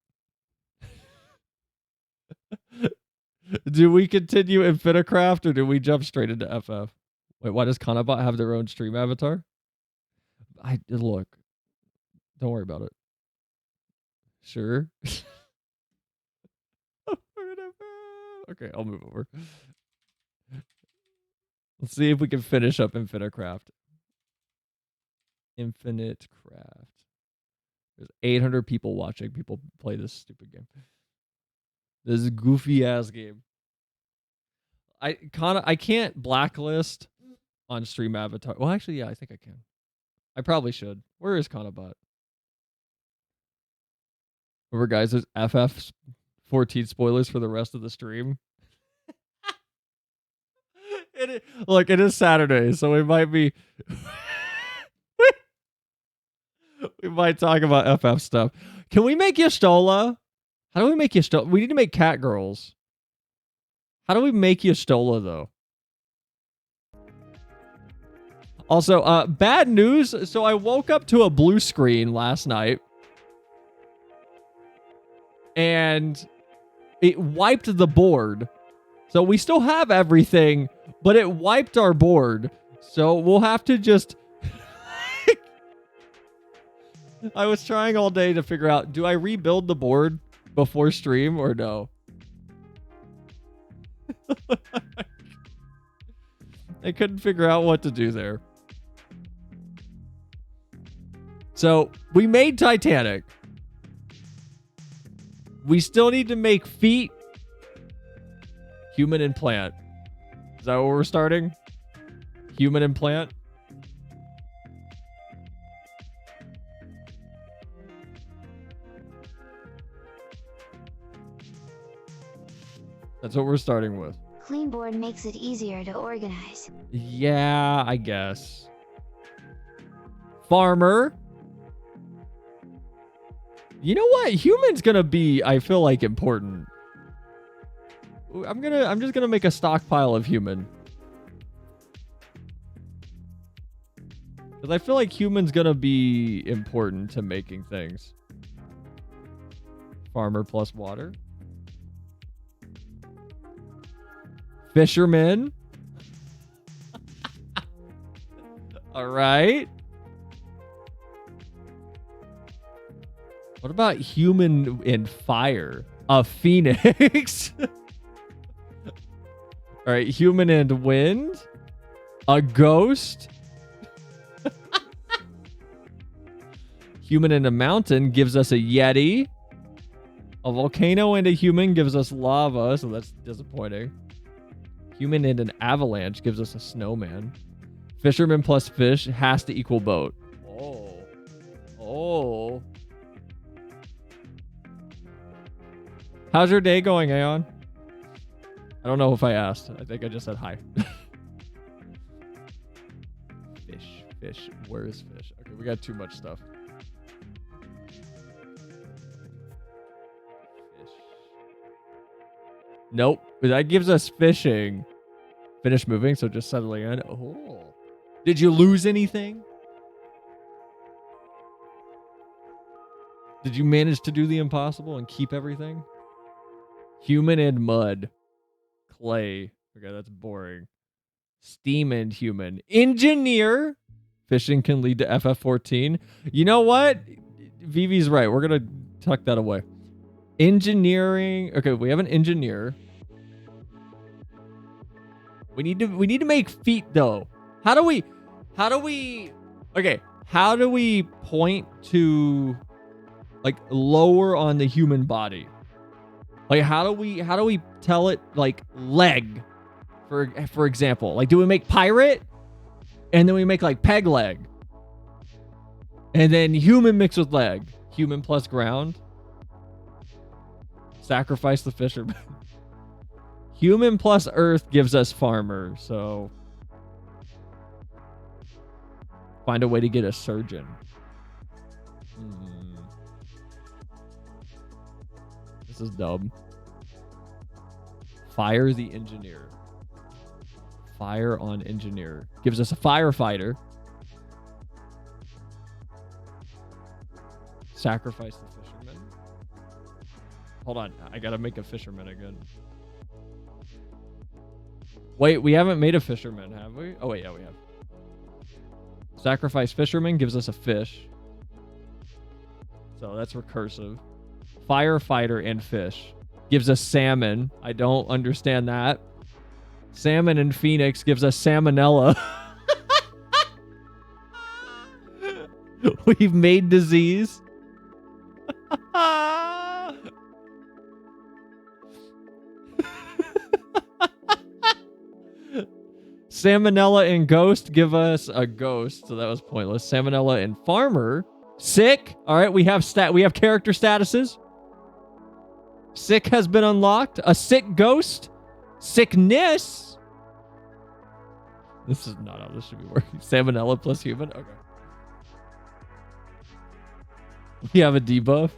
Speaker 2: Do we continue Infinicraft or do we jump straight into FF? Wait, why does Kanabot have their own stream avatar? Look. Don't worry about it. Sure. Okay, I'll move over. Let's see if we can finish up Infinicraft. Infinite Craft. There's 800 people watching people play this stupid game. This goofy ass game. I can't blacklist on stream avatar. Well, actually, yeah, I think I can. I probably should. Where is Kanabot? Remember, guys, there's FF14 spoilers for the rest of the stream. Look, it is Saturday, so we might be we might talk about FF stuff. Can we make Yestola? How do we make Yestola? We need to make cat girls. How do we make Yestola though? Also, bad news. So I woke up to a blue screen last night. And it wiped the board. So we still have everything, but it wiped our board. So we'll have to just... I was trying all day to figure out, do I rebuild the board before stream or no? I couldn't figure out what to do there. So we made Titanic. We still need to make feet, human and plant. Is that what we're starting? Human and plant? That's what we're starting with.
Speaker 5: Clean board makes it easier to organize.
Speaker 2: Yeah, I guess. Farmer. You know what? Human's gonna be, I feel like, important. I'm just gonna make a stockpile of human. Because I feel like human's gonna be important to making things. Farmer plus water. Fisherman. All right. What about human and fire? A phoenix. All right, human and wind. A ghost. Human and a mountain gives us a yeti. A volcano and a human gives us lava, so that's disappointing. Human and an avalanche gives us a snowman. Fisherman plus fish has to equal boat. Oh. Oh. How's your day going, Aeon? I don't know if I asked. I think I just said hi. Fish. Where is fish? Okay, we got too much stuff. Fish. Nope. But that gives us fishing. Finish moving, so just settling in. Oh. Did you lose anything? Did you manage to do the impossible and keep everything? Human and mud. Clay. Okay, that's boring. Steam and human. Engineer. Fishing can lead to FF14. You know what? Vivi's right. We're going to tuck that away. Engineering. Okay, we have an engineer. We need to make feet though. How do we point to like lower on the human body? Like how do we tell it like leg for example? Like do we make pirate and then we make like peg leg? And then human mixed with leg. Human plus ground. Sacrifice the fisherman. Human plus earth gives us farmer, so find a way to get a surgeon. This is dumb. Fire the engineer. Fire on engineer. Gives us a firefighter. Sacrifice the fisherman. Hold on. I gotta make a fisherman again. Wait, we haven't made a fisherman, have we? Oh, wait, yeah, we have. Sacrifice fisherman gives us a fish. So that's recursive. Firefighter and fish gives us salmon. I don't understand that. Salmon and phoenix gives us salmonella. We've made disease. Salmonella and ghost give us a ghost, so that was pointless. Salmonella and farmer. Sick. All right, we have character statuses. Sick has been unlocked. A sick ghost. Sickness. This is not how this should be working. Salmonella plus human? Okay. We have a debuff.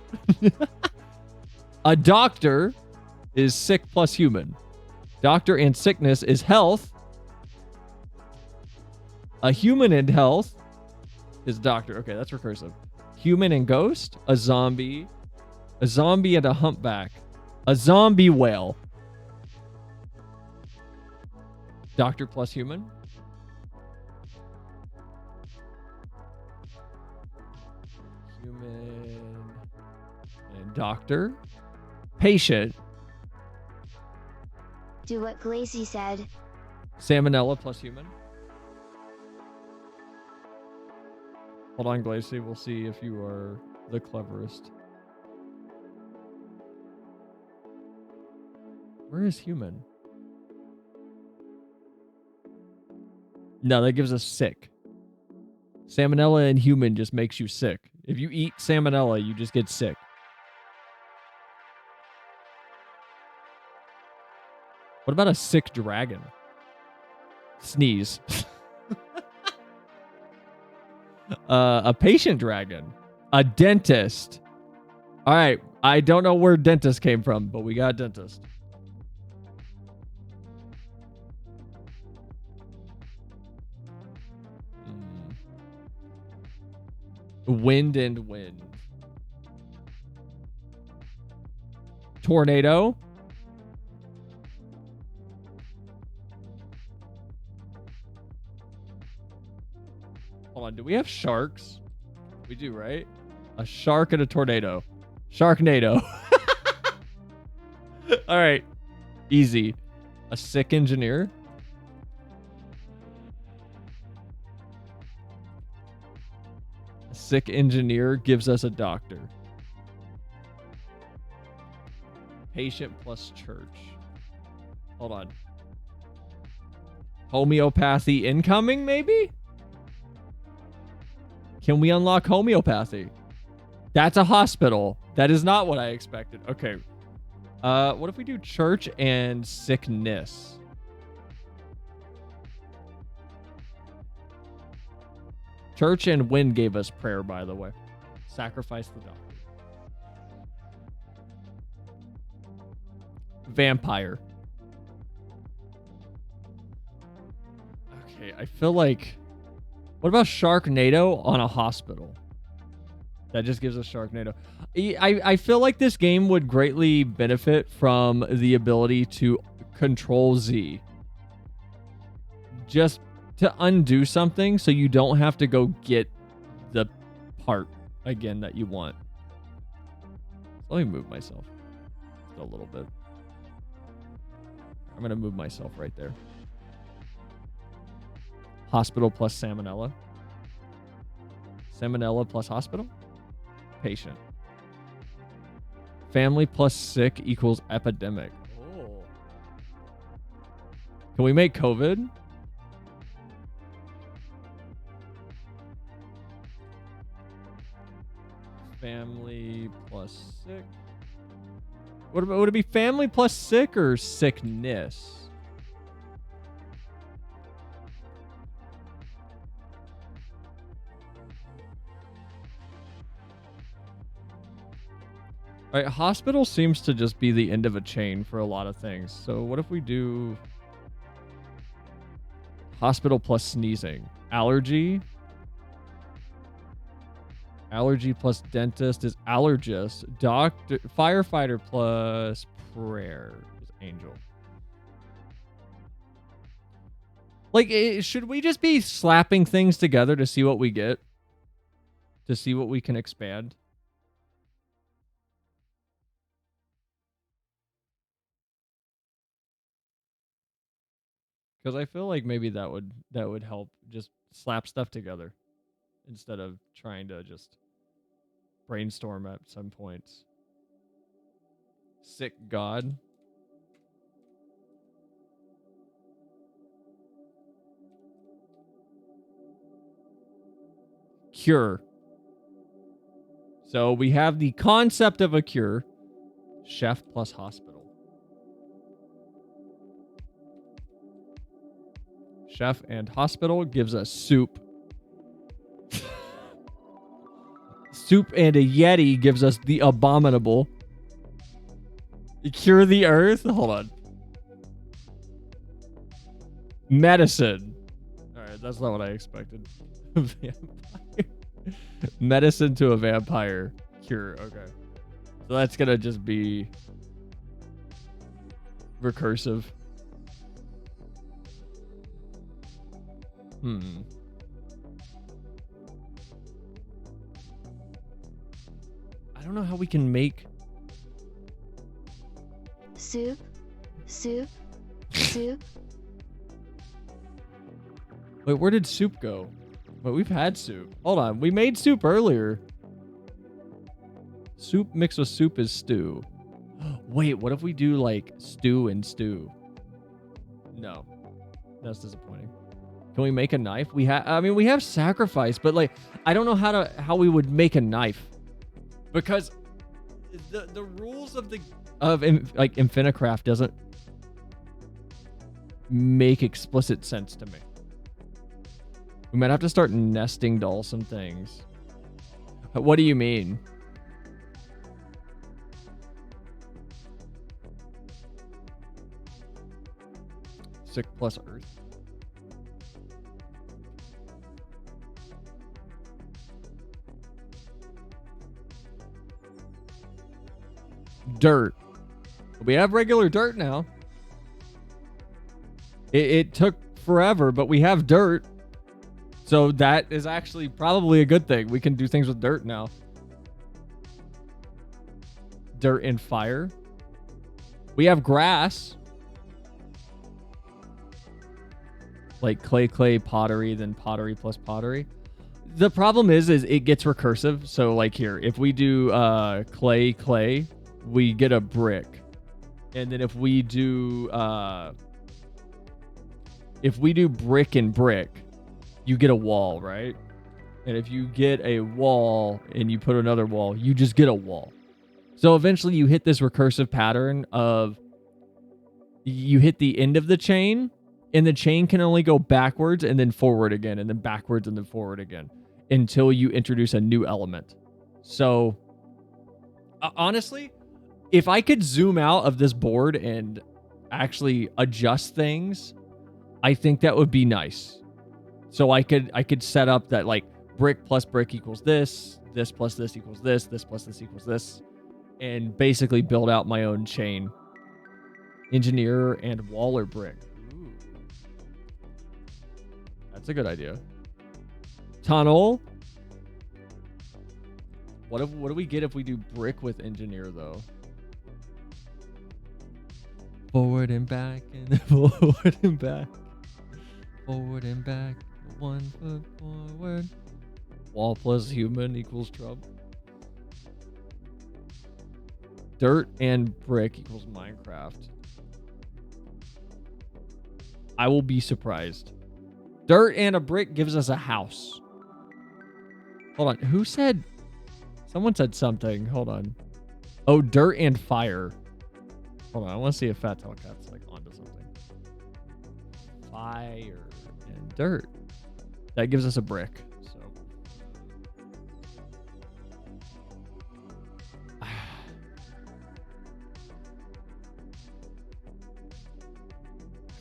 Speaker 2: A doctor is sick plus human. Doctor and sickness is health. A human and health is doctor. Okay, that's recursive. Human and ghost. A zombie. A zombie and a humpback. A zombie whale. Doctor plus human. Human and doctor. Patient.
Speaker 5: Do what Glacy said.
Speaker 2: Salmonella plus human. Hold on, Glacy. We'll see if you are the cleverest. Where is human? No, that gives us sick. Salmonella and human just makes you sick. If you eat salmonella, you just get sick. What about a sick dragon? Sneeze. A patient dragon. A dentist. All right. I don't know where dentist came from, but we got dentist. Wind and wind. Tornado. Hold on, do we have sharks? We do, right? A shark and a tornado. Sharknado. All right. Easy. A sick engineer. A sick engineer gives us a doctor. Patient plus church. Hold on. Homeopathy incoming, maybe? Can we unlock homeopathy? That's a hospital. That is not what I expected. Okay. What if we do church and sickness? Church and wind gave us prayer, by the way. Sacrifice the doctor. Vampire. Okay, I feel like... What about Sharknado on a hospital? That just gives us Sharknado. I feel like this game would greatly benefit from the ability to control Z. Just to undo something so you don't have to go get the part again that you want. Let me move myself just a little bit. I'm going to move myself right there. Hospital plus salmonella. Salmonella plus hospital. Patient. Family plus sick equals epidemic. Oh. Can we make COVID? Family plus sick. What about, would it be family plus sick or sickness? All right, hospital seems to just be the end of a chain for a lot of things. So what if we do hospital plus sneezing? Allergy? Allergy plus dentist is allergist. Doctor, firefighter plus prayer is angel. Like, should we just be slapping things together to see what we get? To see what we can expand? Because I feel like maybe that would help just slap stuff together instead of trying to just brainstorm at some points. Sick God. Cure. So we have the concept of a cure. Chef plus hospital. Chef and hospital gives us soup. Soup and a Yeti gives us the abominable. Cure the earth? Hold on. Medicine. Alright, that's not what I expected. Vampire. Medicine to a vampire. Cure. Okay. So that's gonna just be recursive. I don't know how we can make
Speaker 5: Soup. Soup.
Speaker 2: Wait, where did soup go? But we've had soup. Hold on, we made soup earlier. Soup mixed with soup is stew. Wait, what if we do like stew and stew? No, that's disappointing. Can we make a knife? We have. I mean, we have sacrifice, but like, I don't know how we would make a knife, because the rules of like Infinicraft doesn't make explicit sense to me. We might have to start nesting doll some things. What do you mean? Sick plus earth. Dirt. We have regular dirt now. It took forever, but we have dirt. So that is actually probably a good thing. We can do things with dirt now. Dirt and fire. We have grass. Like clay, pottery, then pottery plus pottery. The problem is it gets recursive. So like here, if we do clay, we get a brick. And then if we do brick and brick, you get a wall, right? And if you get a wall and you put another wall, you just get a wall. So eventually you hit this recursive pattern of you hit the end of the chain, and the chain can only go backwards and then forward again, and then backwards and then forward again until you introduce a new element. So honestly, if I could zoom out of this board and actually adjust things, I think that would be nice. So I could set up that like brick plus brick equals this plus this equals this plus this equals this, and basically build out my own chain. Engineer and wall or brick. Ooh. That's a good idea. Tunnel. What do we get if we do brick with engineer though? Forward and back and forward and back. Forward and back. 1 foot forward. Wall plus human equals Trump. Dirt and brick equals Minecraft. I will be surprised. Dirt and a brick gives us a house. Hold on. Who said? Someone said something. Hold on. Oh, dirt and fire. Hold on. I want to see if Fat Tail Cat's like onto something. Fire and dirt. That gives us a brick. So I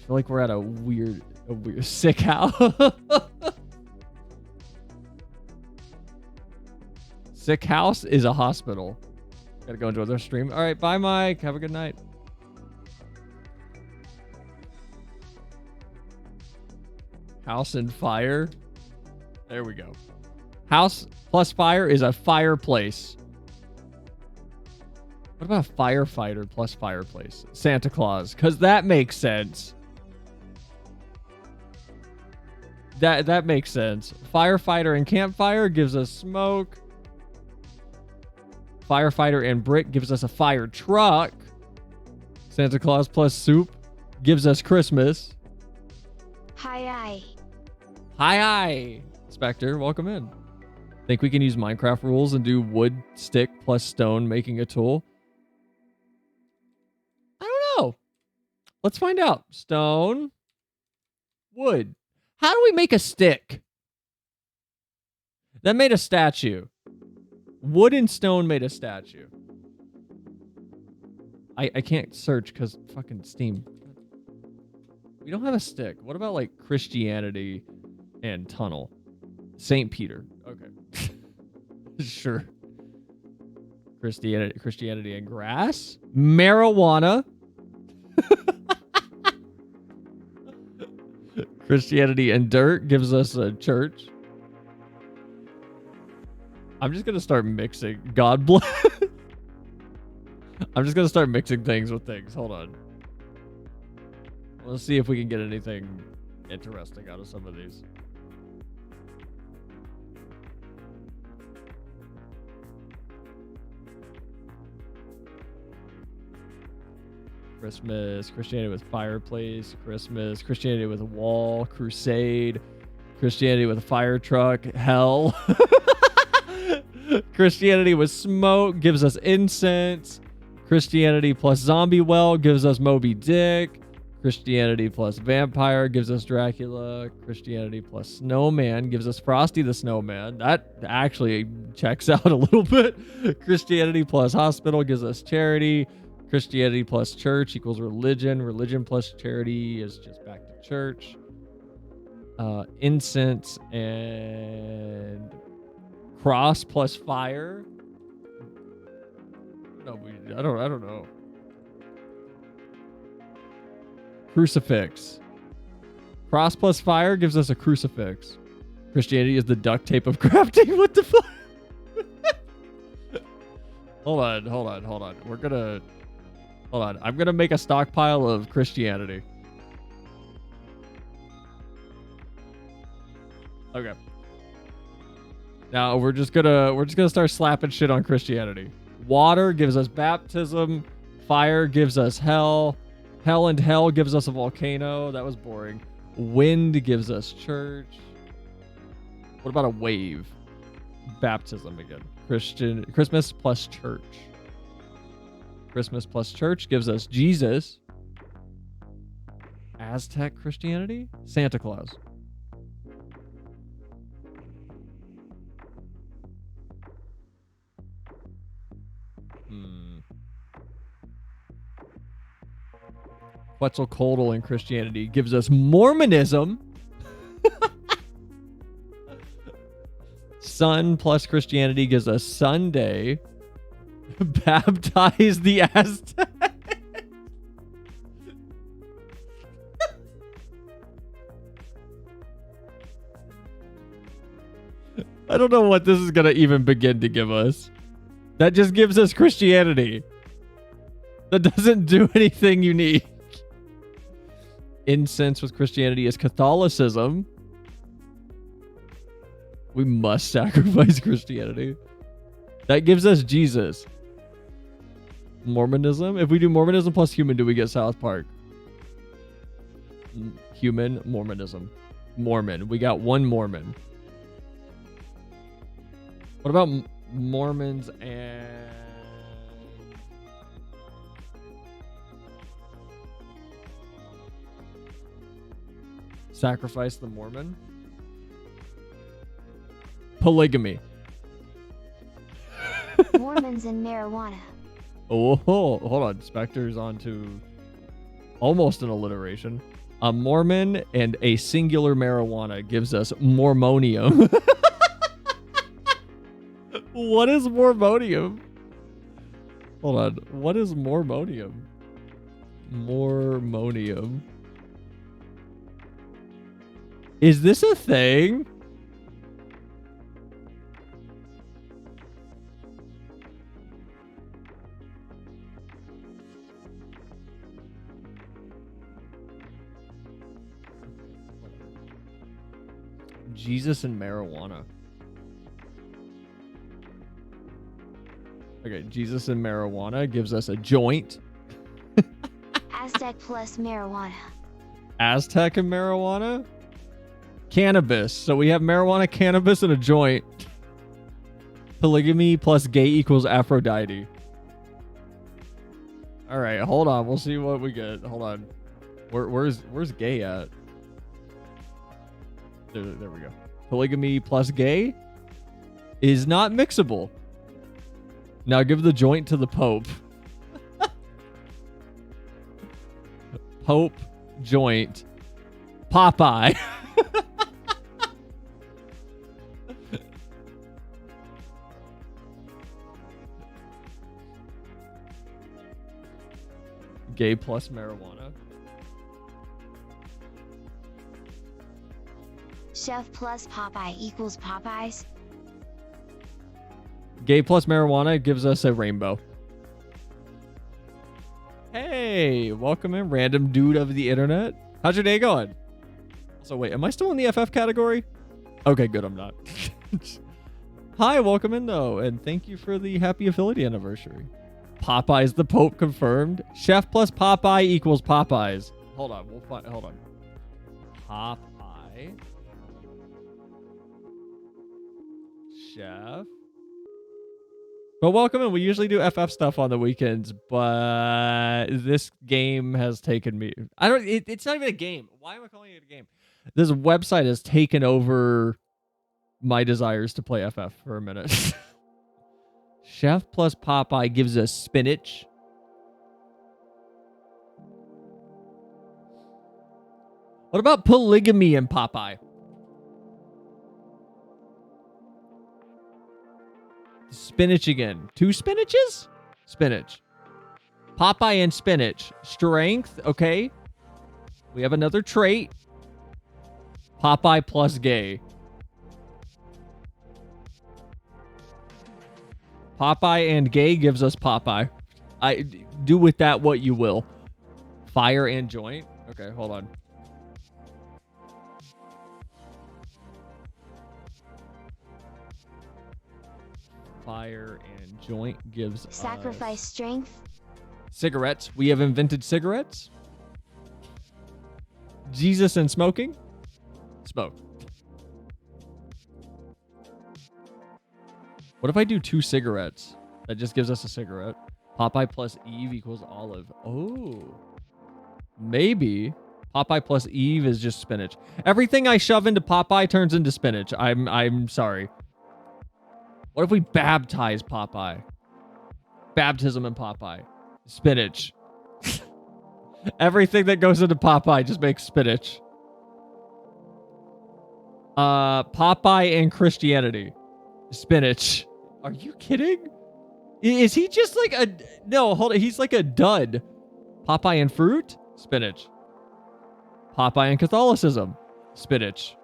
Speaker 2: feel like we're at a weird sick house. Sick house is a hospital. Gotta go enjoy their stream. All right, bye, Mike. Have a good night. House and fire. There we go. House plus fire is a fireplace. What about a firefighter plus fireplace? Santa Claus, because that makes sense. That makes sense. Firefighter and campfire gives us smoke. Firefighter and brick gives us a fire truck. Santa Claus plus soup gives us Christmas.
Speaker 5: Hi.
Speaker 2: Hi. Spectre, welcome in. Think we can use Minecraft rules and do wood, stick, plus stone making a tool? I don't know. Let's find out. Stone. Wood. How do we make a stick? That made a statue. Wood and stone made a statue. I can't search because fucking Steam. We don't have a stick. What about like Christianity and tunnel? St. Peter. Okay. Sure. Christianity and grass. Marijuana. Christianity and dirt gives us a church. I'm just gonna start mixing. God bless. I'm just gonna start mixing things with things. Hold on. Let's see if we can get anything interesting out of some of these. Christmas, Christianity with fireplace, Christmas, Christianity with a wall, crusade, Christianity with a fire truck, hell. Christianity with smoke gives us incense. Christianity plus zombie well gives us Moby Dick. Christianity plus vampire gives us Dracula. Christianity plus snowman gives us Frosty the Snowman. That actually checks out a little bit. Christianity plus hospital gives us charity. Christianity plus church equals religion. Religion plus charity is just back to church. Incense and cross plus fire. No, I don't know. Crucifix. Cross plus fire gives us a crucifix. Christianity is the duct tape of crafting. What the fuck? Hold on. Hold on. I'm gonna make a stockpile of Christianity. Okay. Now we're just gonna start slapping shit on Christianity. Water gives us baptism. Fire gives us hell. Hell and hell gives us a volcano. That was boring. Wind gives us church. What about a wave? Baptism again. Christmas plus church. Christmas plus church gives us Jesus. Aztec Christianity? Santa Claus. Quetzalcoatl in Christianity gives us Mormonism. Sun plus Christianity gives us Sunday. Baptize the Aztec. I don't know what this is going to even begin to give us. That just gives us Christianity. That doesn't do anything unique. Incense with Christianity is Catholicism. We must sacrifice Christianity. That gives us Jesus. Mormonism. If we do Mormonism plus human, do we get South Park? Human, Mormonism. Mormon. We got one Mormon. What about Mormons and... Sacrifice the Mormon? Polygamy.
Speaker 5: Mormons and marijuana.
Speaker 2: Oh, hold on. Spectre's on to almost an alliteration. A Mormon and a singular marijuana gives us Mormonium. What is Mormonium? Hold on. What is Mormonium? Mormonium. Is this a thing? Jesus and marijuana. Okay, Jesus and marijuana gives us a joint.
Speaker 5: Aztec plus marijuana.
Speaker 2: Aztec and marijuana? Cannabis. So we have marijuana, cannabis, and a joint. Polygamy plus gay equals Aphrodite. All right, hold on. We'll see what we get. Hold on. Where's gay at? There we go. Polygamy plus gay is not mixable. Now give the joint to the Pope. Pope, joint, Popeye. Gay plus marijuana.
Speaker 5: Chef plus Popeye equals Popeyes.
Speaker 2: Gay plus marijuana gives us a rainbow. Hey, welcome in, random dude of the internet. How's your day going? So wait, am I still in the FF category? Okay, good, I'm not. Hi, welcome in though, and thank you for the happy affiliate anniversary. Popeye's the Pope confirmed. Chef plus Popeye equals Popeyes. Hold on, we'll find. Hold on. Popeye. Chef. But welcome in. We usually do FF stuff on the weekends, but this game has taken me. I don't. It's not even a game. Why am I calling it a game? This website has taken over my desires to play FF for a minute. Chef plus Popeye gives us spinach. What about polygamy and Popeye? Spinach again. 2 spinaches? Spinach. Popeye and spinach. Strength. Okay. We have another trait. Popeye plus gay. Popeye and gay gives us Popeye. I do with that what you will. Fire and joint. Okay, hold on. Fire and joint gives
Speaker 5: Sacrifice strength.
Speaker 2: Cigarettes. We have invented cigarettes. Jesus and smoking. Smoke. What if I do 2 cigarettes? That just gives us a cigarette. Popeye plus Eve equals olive. Oh. Maybe. Popeye plus Eve is just spinach. Everything I shove into Popeye turns into spinach. I'm sorry. What if we baptize Popeye? Baptism in Popeye. Spinach. Everything that goes into Popeye just makes spinach. Popeye and Christianity. Spinach. Are you kidding? Is he just like a... No, hold on. He's like a dud. Popeye and fruit? Spinach. Popeye and Catholicism? Spinach.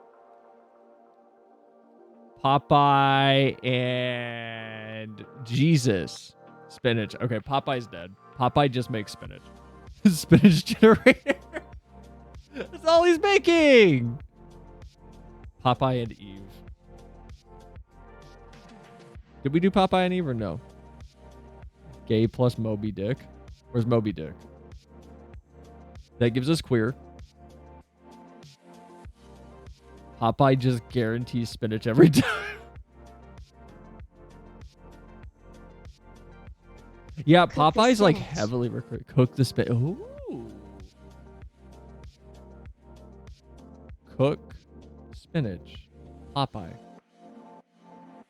Speaker 2: Popeye and Jesus? Spinach. Okay, Popeye's dead. Popeye just makes spinach. Spinach generator. That's all he's making. Popeye and Eve. Did we do Popeye and Eve or no? Gay plus Moby Dick. Where's Moby Dick? That gives us queer. Popeye just guarantees spinach every time. Yeah, Popeye's like heavily cook the spinach. Ooh. Cook spinach. Popeye.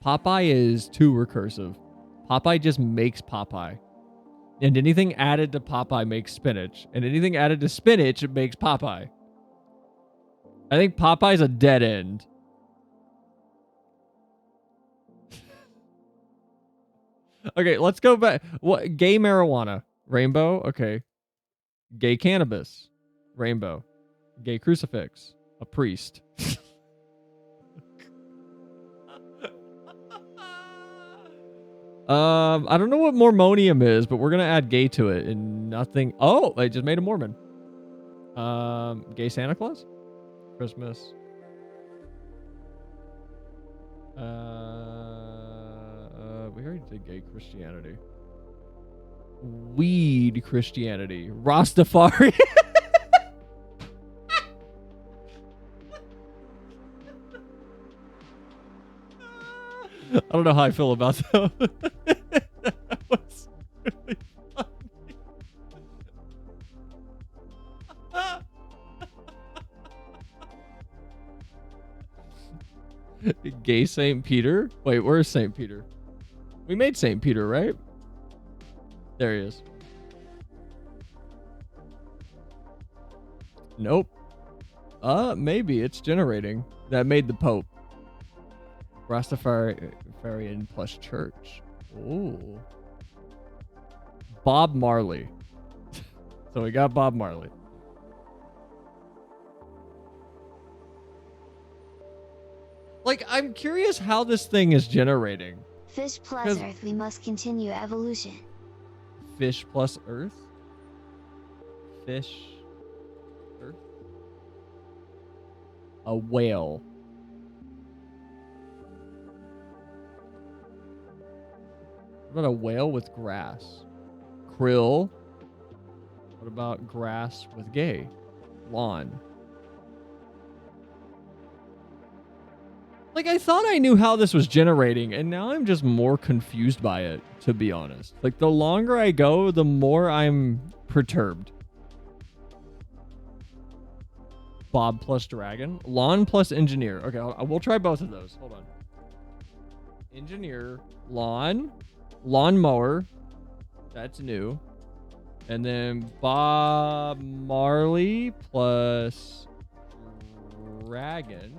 Speaker 2: Popeye is too recursive. Popeye just makes Popeye. And anything added to Popeye makes spinach. And anything added to spinach makes Popeye. I think Popeye's a dead end. Okay, let's go back. What? Gay marijuana. Rainbow. Okay. Gay cannabis. Rainbow. Gay crucifix. A priest. I don't know what Mormonium is, but we're gonna add gay to it and nothing. Oh, I just made a Mormon. Gay Santa Claus? Christmas. We already did gay Christianity. Weed Christianity. Rastafari. I don't know how I feel about that. That was really funny. Gay St. Peter? Wait, where's St. Peter? We made St. Peter, right? There he is. Nope. Maybe it's generating. That made the Pope. Rastafarian plus church. Ooh. Bob Marley. So we got Bob Marley. Like, I'm curious how this thing is generating.
Speaker 5: Fish plus Earth, we must continue evolution.
Speaker 2: Fish plus Earth? Fish. Earth? A whale. What about a whale with grass? Krill. What about grass with gay? Lawn. Like, I thought I knew how this was generating, and now I'm just more confused by it, to be honest. Like, the longer I go, the more I'm perturbed. Bob plus dragon. Lawn plus engineer. Okay, we'll try both of those. Hold on. Engineer. Lawn. Lawnmower. That's new. And then Bob Marley plus dragon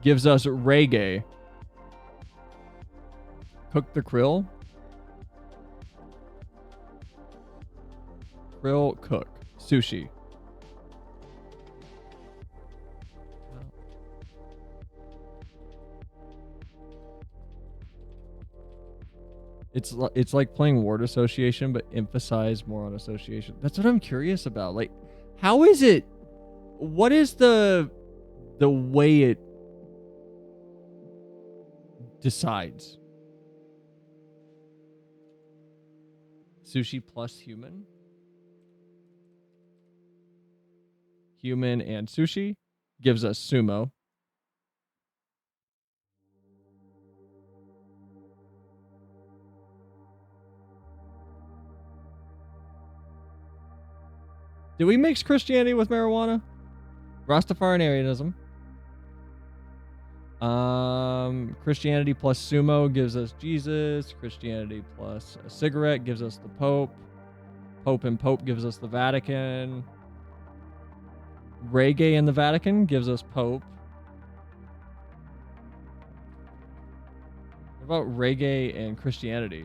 Speaker 2: gives us reggae. Cook the krill. Krill cook. Sushi. It's like playing word association, but emphasize more on association. That's what I'm curious about. Like, how is it? What is the way it decides? Sushi plus human. Human and sushi gives us sumo. Did we mix Christianity with marijuana? Rastafarianism. Christianity plus sumo gives us Jesus. Christianity plus a cigarette gives us the Pope. Pope and Pope gives us the Vatican. Reggae and the Vatican gives us Pope. What about reggae and Christianity?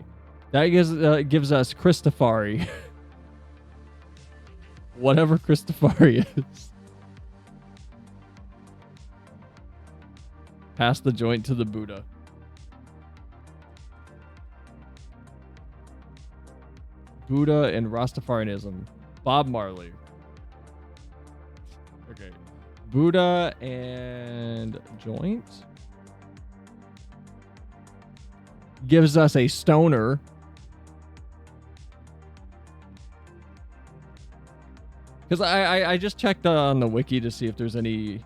Speaker 2: That gives us Christafari. Whatever Christafari is. Pass the joint to the Buddha. Buddha and Rastafarianism. Bob Marley. Okay. Buddha and joint gives us a stoner. Because I just checked on the wiki to see if there's any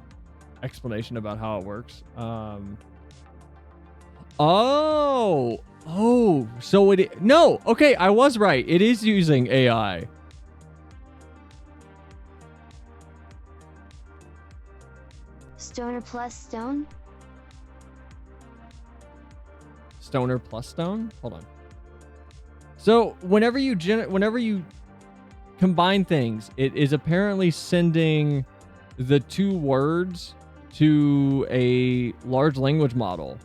Speaker 2: explanation about how it works. So no, okay, I was right. It is using AI.
Speaker 5: Stoner plus stone?
Speaker 2: Stoner plus stone? Hold on. So whenever you combine things, it is apparently sending the two words to a large language model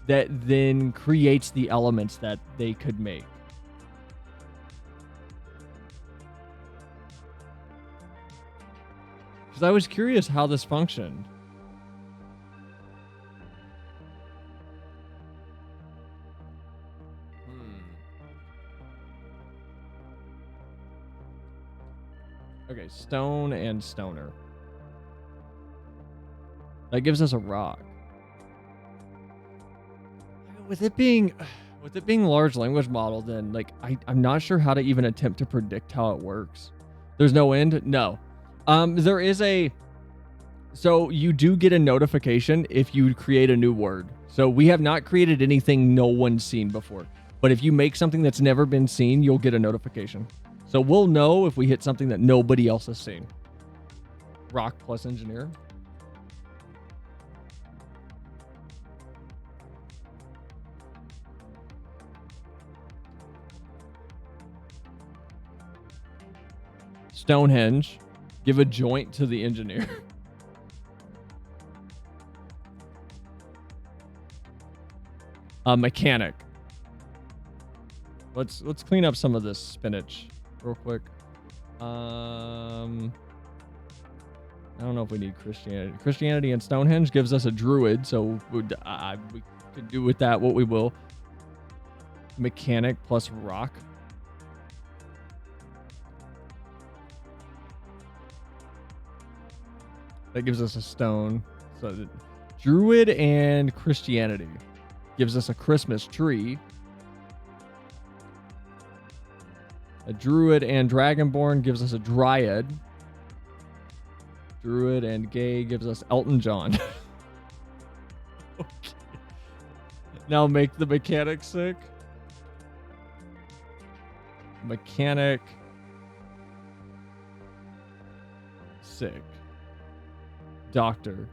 Speaker 2: that then creates the elements that they could make. Because I was curious how this functioned. Okay, stone and stoner. That gives us a rock. With it being large language model, then like I'm not sure how to even attempt to predict how it works. There's no end? No. There is so you do get a notification if you create a new word. So we have not created anything no one's seen before. But if you make something that's never been seen, you'll get a notification. So we'll know if we hit something that nobody else has seen. Rock plus engineer. Stonehenge. Give a joint to the engineer. A mechanic. Let's clean up some of this spinach real quick. I don't know if we need Christianity. Christianity and Stonehenge gives us a druid, so we could do with that what we will. Mechanic plus rock. That gives us a stone. So druid and Christianity gives us a Christmas tree. A druid and dragonborn gives us a dryad. Druid and gay gives us Elton John. Okay. Now make the mechanic sick. Mechanic sick. Doctor.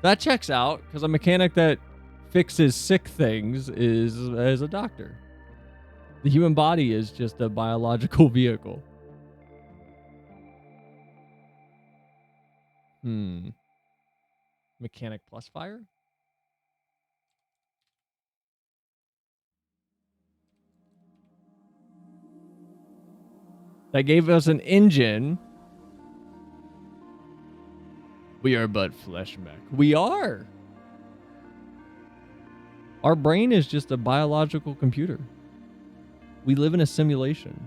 Speaker 2: That checks out because a mechanic that fixes sick things is a doctor. The human body is just a biological vehicle. Mechanic plus fire? That gave us an engine. We are but flesh mech. We are. Our brain is just a biological computer. We live in a simulation.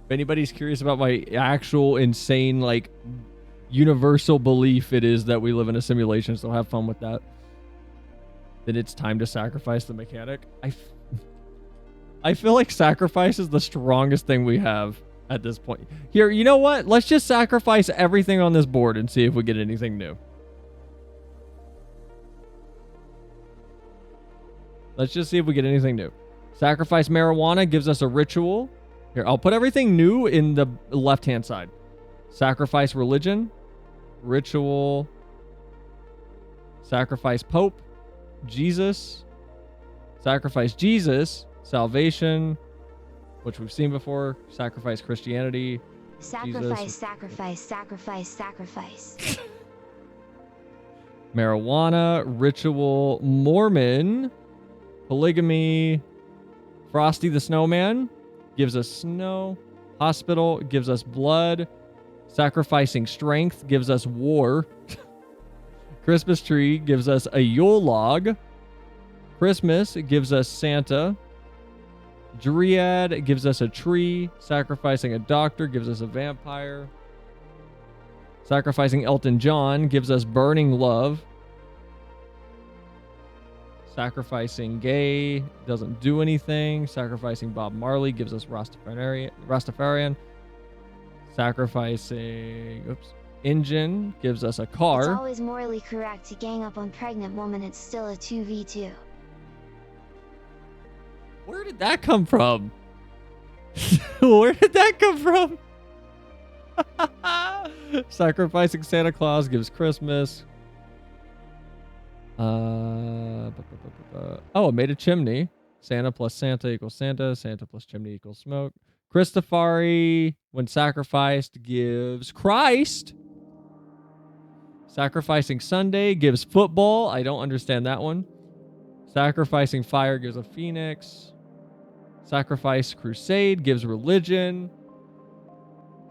Speaker 2: If anybody's curious about my actual insane, like, universal belief it is that we live in a simulation, so have fun with that. Then it's time to sacrifice the mechanic. I feel like sacrifice is the strongest thing we have at this point. Here, you know what? Let's just sacrifice everything on this board and see if we get anything new. Let's just see if we get anything new. Sacrifice marijuana gives us a ritual. Here, I'll put everything new in the left-hand side. Sacrifice religion. Ritual. Sacrifice Pope. Jesus. Sacrifice Jesus. Salvation, which we've seen before. Sacrifice Christianity.
Speaker 5: Sacrifice,
Speaker 2: Jesus.
Speaker 5: sacrifice.
Speaker 2: Marijuana, ritual, Mormon, polygamy, Frosty the Snowman gives us snow. Hospital gives us blood. Sacrificing strength gives us war. Christmas tree gives us a Yule log. Christmas gives us Santa. Dryad gives us a tree. Sacrificing a doctor gives us a vampire. Sacrificing Elton John gives us burning love. Sacrificing gay doesn't do anything. Sacrificing Bob Marley gives us Rastafarian. Sacrificing engine gives us a car.
Speaker 5: It's always morally correct to gang up on pregnant woman. It's still a 2v2.
Speaker 2: Where did that come from? Where did that come from? Sacrificing Santa Claus gives Christmas. Oh, it made a chimney. Santa plus Santa equals Santa. Santa plus chimney equals smoke. Christafari, when sacrificed, gives Christ. Sacrificing Sunday gives football. I don't understand that one. Sacrificing fire gives a phoenix. Sacrifice crusade gives religion.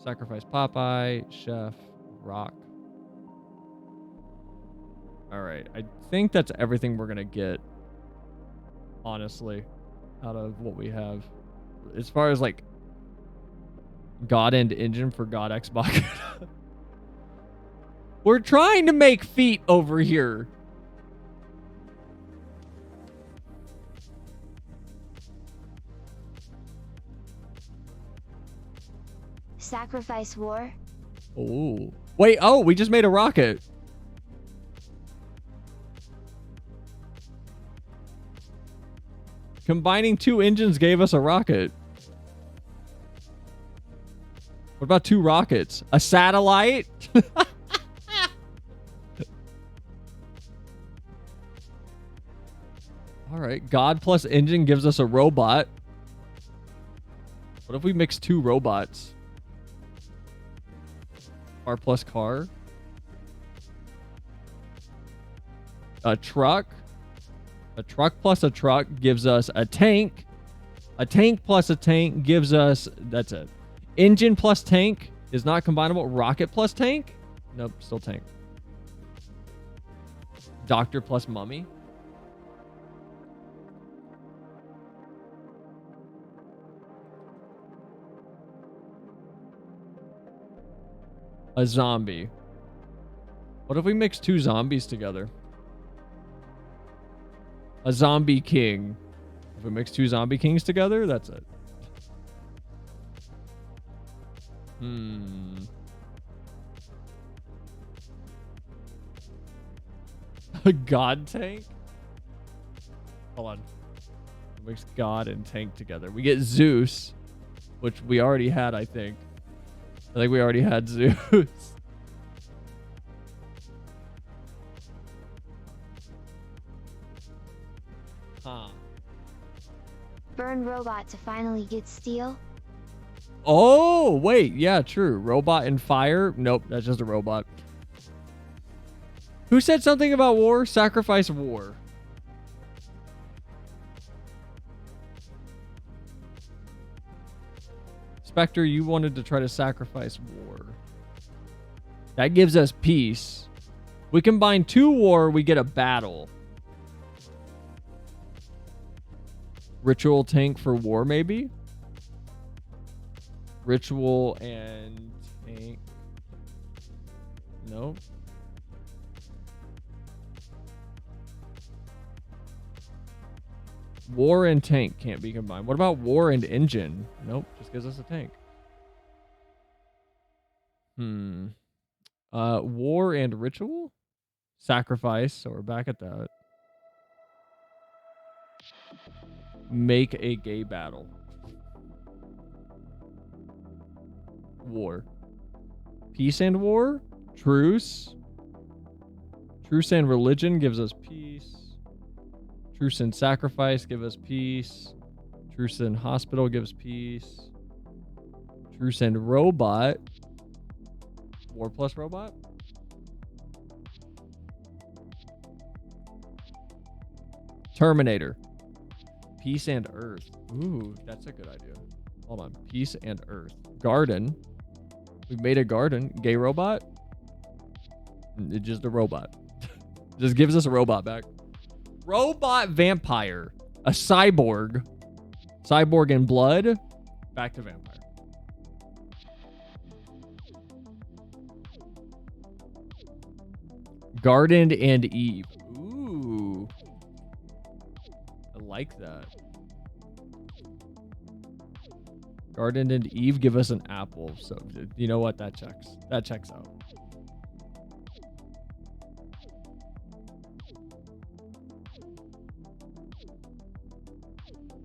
Speaker 2: Sacrifice Popeye, chef, rock. All right, I think that's everything we're gonna get, honestly, out of what we have. As far as like God End Engine for God Xbox. We're trying to make feet over here.
Speaker 5: Sacrifice war.
Speaker 2: Oh. Wait, oh, we just made a rocket. Combining two engines gave us a rocket. What about two rockets? A satellite? All right. God plus engine gives us a robot. What if we mix 2 robots? Car plus car. A truck. A truck plus a truck gives us a tank. A tank plus a tank gives us... That's it. Engine plus tank is not combinable. Rocket plus tank? Nope, still tank. Doctor plus mummy. A zombie. What if we mix 2 zombies together? A zombie king. If we mix 2 zombie kings together, that's it. A god tank? Hold on. Mix god and tank together. We get Zeus, which we already had, I think. I think we already had Zeus. Huh.
Speaker 5: Burn robot to finally get steel.
Speaker 2: Oh, wait. Yeah, true. Robot and fire? Nope, that's just a robot. Who said something about war? Sacrifice war. Spectre, you wanted to try to sacrifice war. That gives us peace. We combine 2 war, we get a battle. Ritual tank for war, maybe? Ritual and tank. Nope. War and tank can't be combined. What about war and engine? Nope, just gives us a tank. War and ritual? Sacrifice, so we're back at that. Make a gay battle. War. Peace and war? Truce. Truce and religion gives us peace. Truce and sacrifice give us peace. Truce and hospital gives peace. Truce and robot. War plus robot? Terminator. Peace and earth. Ooh, that's a good idea. Hold on. Peace and earth. Garden. We've made a garden. Gay robot? It's just a robot. Just gives us a robot back. Robot vampire. A cyborg. Cyborg and blood. Back to vampire. Garden and Eve. Ooh. I like that. Garden and Eve give us an apple. So, you know what? That checks. That checks out.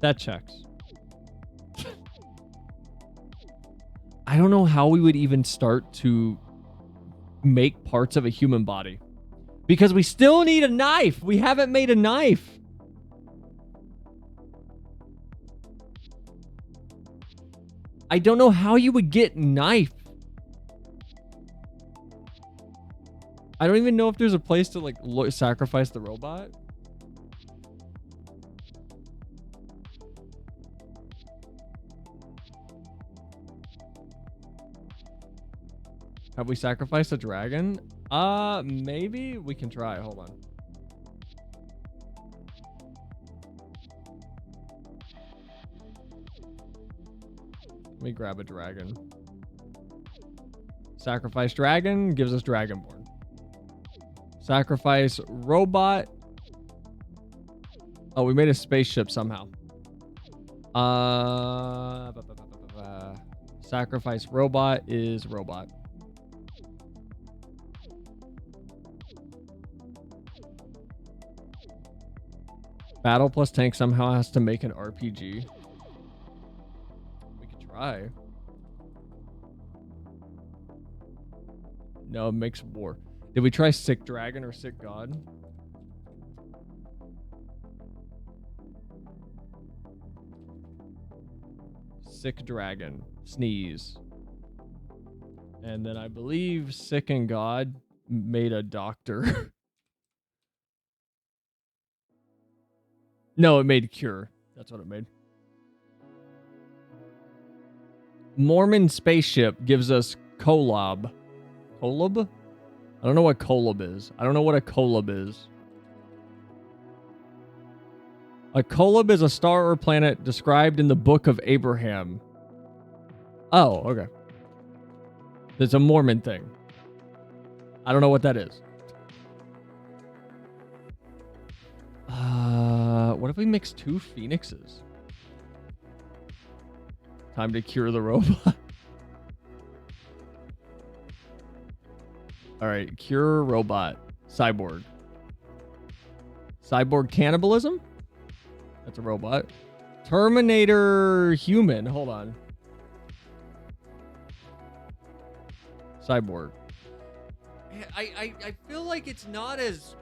Speaker 2: That checks. I don't know how we would even start to make parts of a human body. Because we still need a knife. We haven't made a knife. I don't know how you would get knife. I don't even know if there's a place to like sacrifice the robot. Have we sacrificed a dragon? Maybe we can try. Hold on. Let me grab a dragon. Sacrifice dragon gives us dragonborn. Sacrifice robot. Oh, we made a spaceship somehow. Sacrifice robot is robot. Battle plus tank somehow has to make an RPG. We could try. No, it makes war. Did we try sick dragon or sick god? Sick dragon. Sneeze. And then I believe Sick and God made a doctor. No, it made cure. That's what it made. Mormon spaceship gives us Kolob. Kolob? I don't know what Kolob is. I don't know what a Kolob is. A Kolob is a star or planet described in the Book of Abraham. Oh, okay. It's a Mormon thing. I don't know what that is. What if we mix 2 phoenixes? Time to cure the robot. All right, cure robot. Cyborg. Cyborg cannibalism? That's a robot. Terminator human. Hold on. Cyborg. I feel like it's not as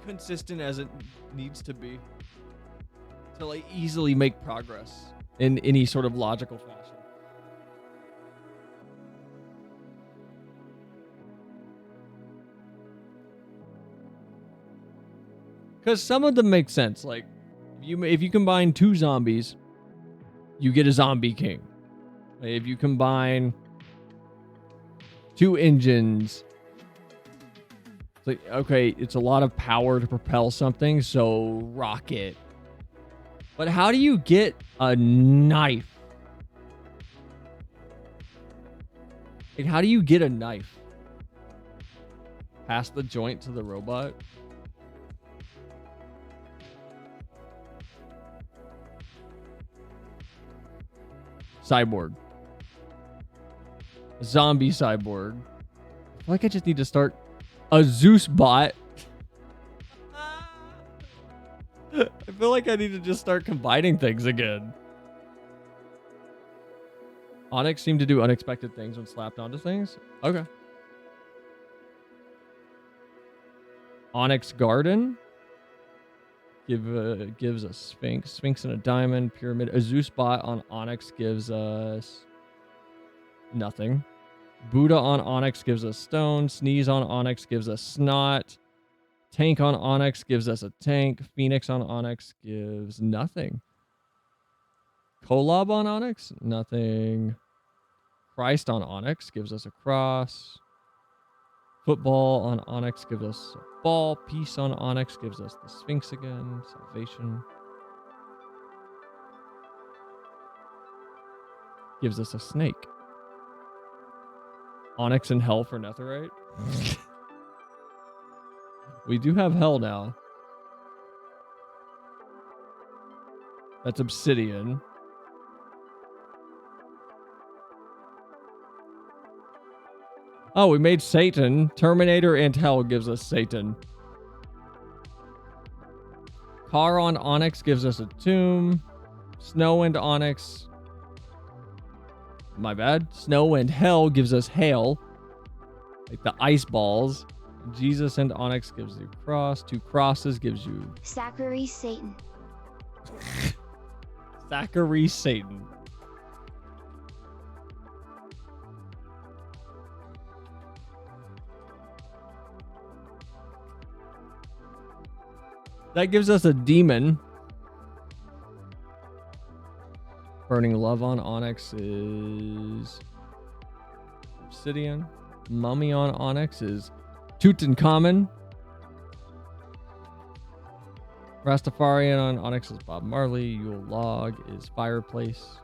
Speaker 2: consistent as it needs to be to like easily make progress in any sort of logical fashion. Because some of them make sense. Like, if you combine 2 zombies, you get a zombie king. If you combine 2 engines, it's like, okay, it's a lot of power to propel something, so rocket. But how do you get a knife? Like, how do you get a knife? Pass the joint to the robot? Cyborg. Zombie cyborg. I feel like I just need to start a Zeus bot. I feel like I need to just start combining things again. Onyx seemed to do unexpected things when slapped onto things. Okay. Onyx Garden. Gives a Sphinx. Sphinx and a diamond. Pyramid. A Zeus bot on Onyx gives us nothing. Buddha on Onyx gives us stone. Sneeze on Onyx gives us snot. Tank on Onyx gives us a tank. Phoenix on Onyx gives nothing. Kolob on Onyx? Nothing. Christ on Onyx gives us a cross. Football on Onyx gives us a ball. Peace on Onyx gives us the Sphinx again. Salvation. Gives us a snake. Onyx and hell for netherite. We do have hell now. That's obsidian. Oh, we made Satan. Terminator and hell gives us Satan. Car on Onyx gives us a tomb. Snow and Onyx. My bad. Snow and hell gives us hail. Like the ice balls. Jesus and Onyx gives you cross. 2 crosses gives you...
Speaker 5: Zachary Satan.
Speaker 2: Zachary Satan. That gives us a demon. Burning love on Onyx is obsidian. Mummy on Onyx is Tutankhamun. Rastafarian on Onyx is Bob Marley. Yule log is fireplace.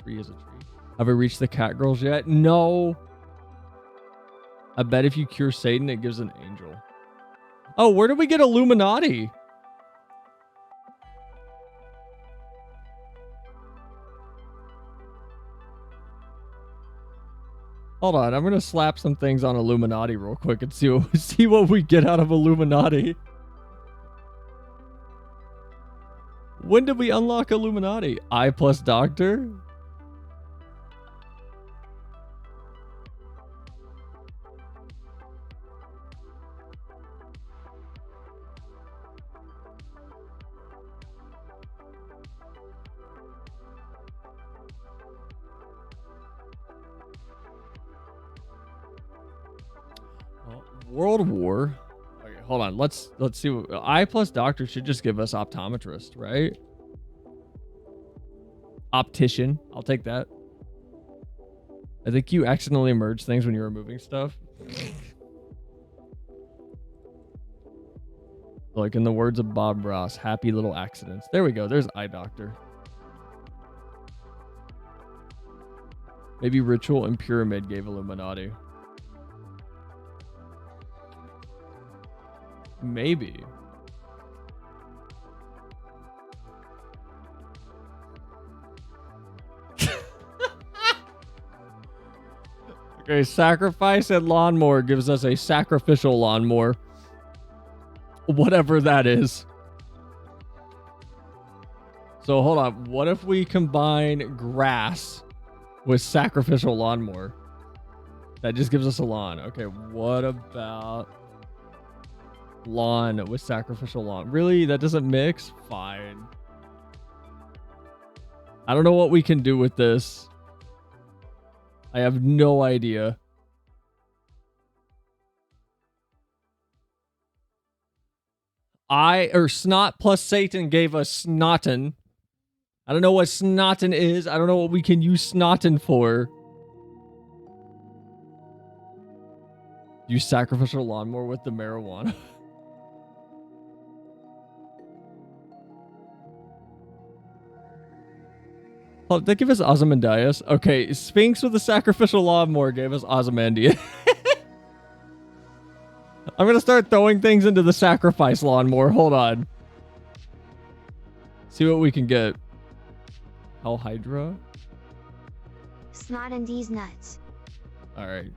Speaker 2: Tree is a tree. Have we reached the cat girls yet? No. I bet if you cure Satan, it gives an angel. Oh, where did we get Illuminati? Hold on, I'm gonna slap some things on Illuminati real quick and see what we get out of Illuminati. When did we unlock Illuminati? I plus Doctor? World War. Okay, hold on. Let's see. I plus doctor should just give us optometrist, right? Optician. I'll take that. I think you accidentally merge things when you're removing stuff. Like in the words of Bob Ross, happy little accidents. There we go. There's eye doctor. Maybe ritual and pyramid gave Illuminati. Maybe. Okay, sacrifice and lawnmower gives us a sacrificial lawnmower. Whatever that is. So hold on. What if we combine grass with sacrificial lawnmower? That just gives us a lawn. Okay, what about lawn with sacrificial lawn? Really? That doesn't mix? Fine. I don't know what we can do with this. I have no idea. Snot plus Satan gave us Snotten. I don't know what Snotten is. I don't know what we can use Snotten for. Use sacrificial lawnmower with the marijuana. Oh, they give us Ozymandias. Okay, Sphinx with the sacrificial lawnmower gave us Ozymandias. I'm gonna start throwing things into the sacrifice lawnmower. Hold on. See what we can get. Hell Hydra.
Speaker 5: Snot and these nuts.
Speaker 2: All right.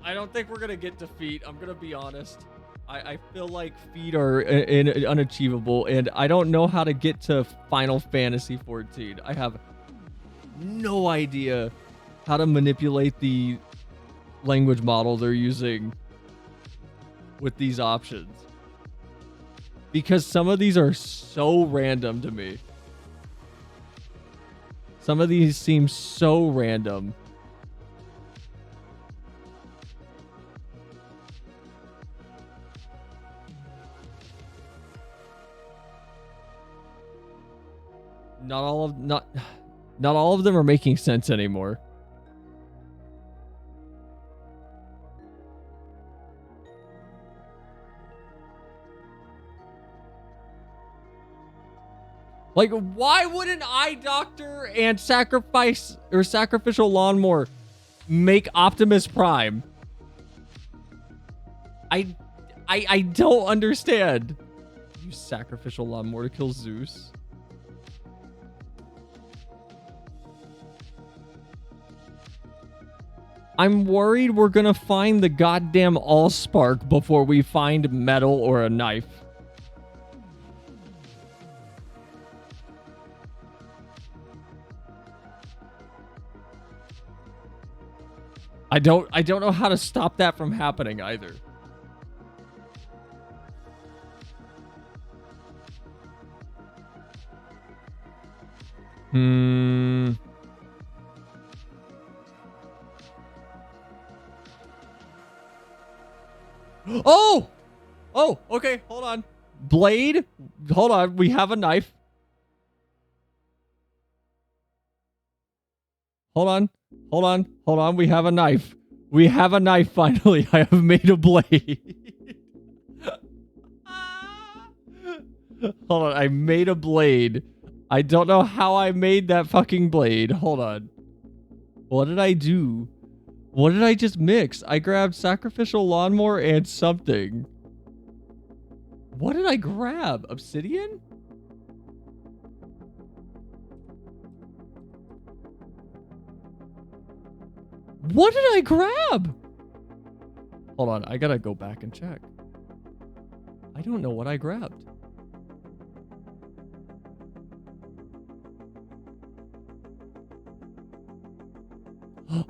Speaker 2: I don't think we're gonna get to feet. I'm gonna be honest. I feel like feet are unachievable, and I don't know how to get to Final Fantasy 14. I have no idea how to manipulate the language model they're using with these options, because some of these are so random to me. Some of these seem so random. Not all of them are making sense anymore. Like, why would an eye doctor and sacrifice or sacrificial lawnmower make Optimus Prime? I don't understand. Use sacrificial lawnmower to kill Zeus. I'm worried we're gonna find the goddamn Allspark before we find metal or a knife. I don't know how to stop that from happening either. Oh, okay, hold on. Blade? Hold on, we have a knife. Hold on, we have a knife. We have a knife, finally. I have made a blade. Hold on, I made a blade. I don't know how I made that fucking blade. Hold on. What did I do? What did I just mix? I grabbed sacrificial lawnmower and something. What did I grab? Obsidian? What did I grab? Hold on, I gotta go back and check. I don't know what I grabbed.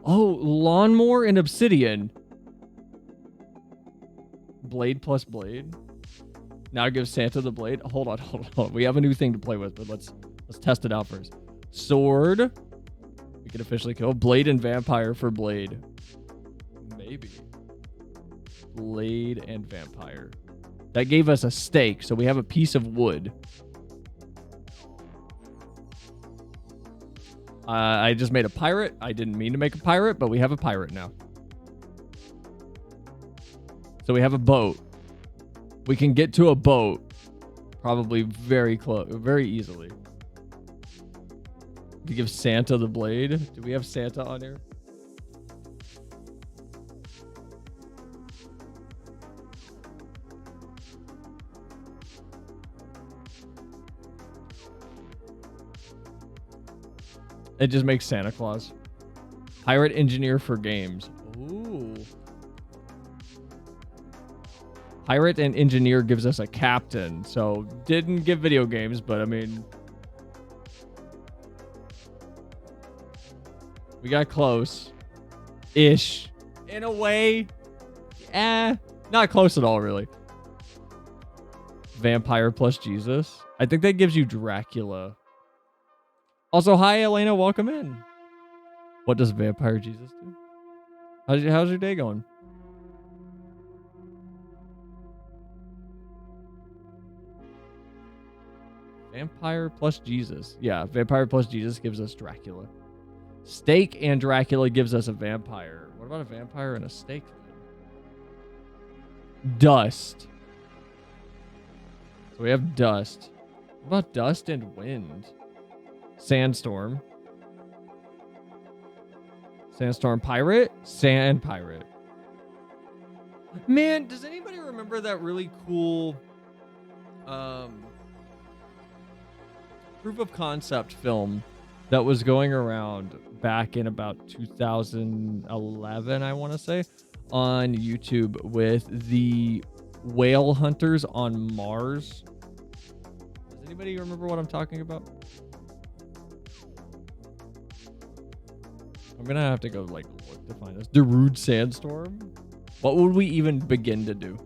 Speaker 2: Oh, lawnmower and obsidian. Blade plus blade. Now give Santa the blade. Hold on. We have a new thing to play with, but let's test it out first. Sword. We can officially kill blade and vampire for blade. Maybe. blade, and vampire. That gave us a stake, so we have a piece of wood. I just made a pirate. I didn't mean to make a pirate, but we have a pirate now. So we have a boat. We can get to a boat probably very close, very easily. To give Santa the blade. Do we have Santa on here? It just makes Santa Claus. Pirate engineer for games. Ooh. Pirate and engineer gives us a captain. So didn't give video games, but I mean, we got close. Ish. In a way. Not close at all, really. Vampire plus Jesus. I think that gives you Dracula. Also, hi, Elena. Welcome in. What does Vampire Jesus do? How's your day going? Vampire plus Jesus. Yeah, Vampire plus Jesus gives us Dracula. Steak and Dracula gives us a vampire. What about a vampire and a steak? Dust. So we have dust. What about dust and wind? Sandstorm. Sandstorm pirate? Sand pirate. Man, does anybody remember that really cool proof of concept film that was going around back in about 2011, I want to say, on YouTube with the whale hunters on Mars? Does anybody remember what I'm talking about? I'm gonna have to go like look to find this. Darude Sandstorm? What would we even begin to do?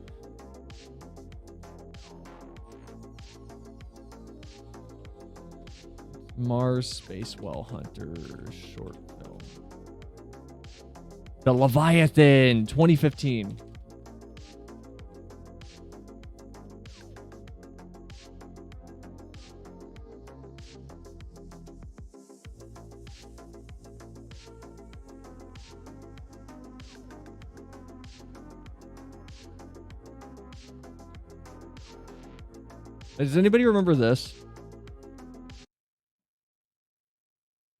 Speaker 2: Mars Space Whale Hunter short film. The Leviathan, 2015. Does anybody remember this?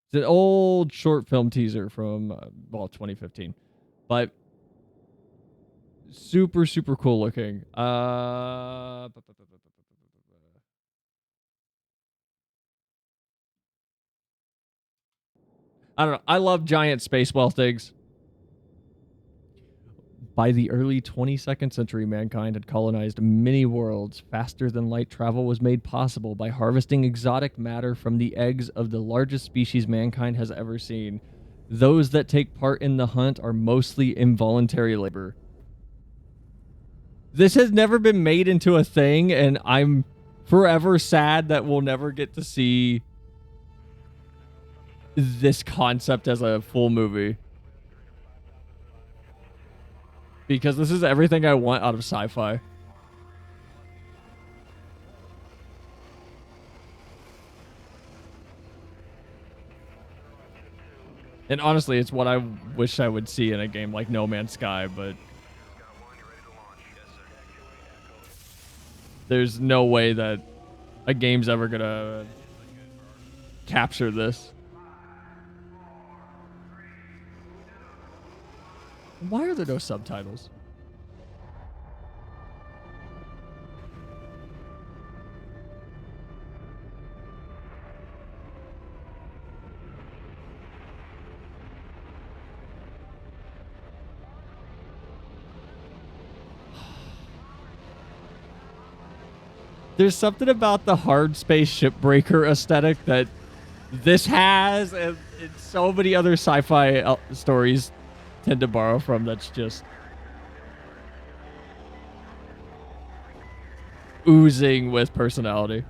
Speaker 2: It's an old short film teaser from, 2015. But super, super cool looking. I don't know. I love giant space whale things. By the early 22nd century, mankind had colonized many worlds. Faster than light travel was made possible by harvesting exotic matter from the eggs of the largest species mankind has ever seen. Those that take part in the hunt are mostly involuntary labor. This has never been made into a thing, and I'm forever sad that we'll never get to see this concept as a full movie. Because this is everything I want out of sci-fi. And honestly, it's what I wish I would see in a game like No Man's Sky, but there's no way that a game's ever gonna capture this. Why are there no subtitles? There's something about the hard space shipbreaker aesthetic that this has, and so many other sci-fi stories tend to borrow from, that's just oozing with personality.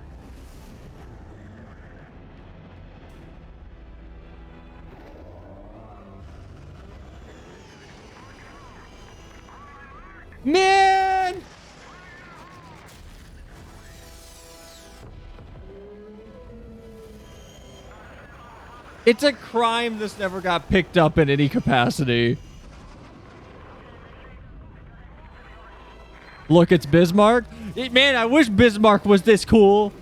Speaker 2: It's a crime this never got picked up in any capacity. Look, it's Bismarck. Man, I wish Bismarck was this cool.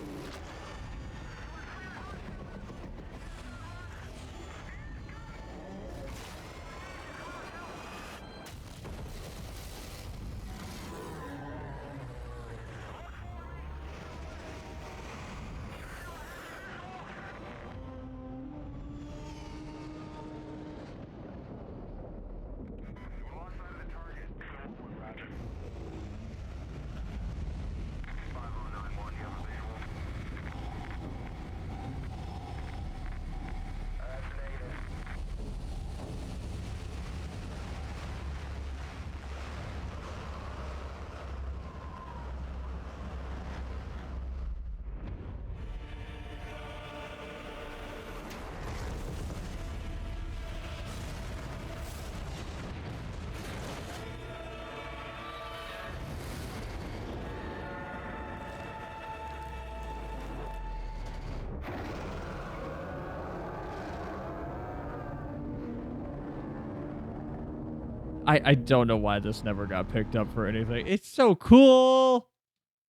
Speaker 2: I don't know why this never got picked up for anything. It's so cool.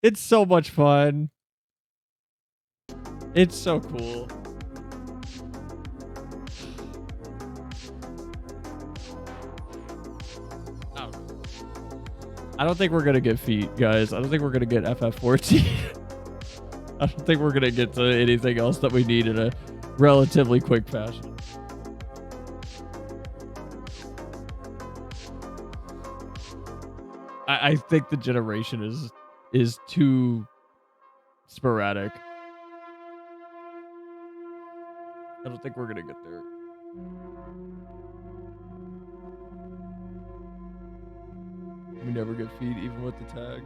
Speaker 2: It's so much fun. It's so cool. I don't think we're gonna get feet, guys. I don't think we're gonna get FF14. I don't think we're gonna get to anything else that we need in a relatively quick fashion. I think the generation is too sporadic. I don't think we're gonna get there. We never get feed even with the tag.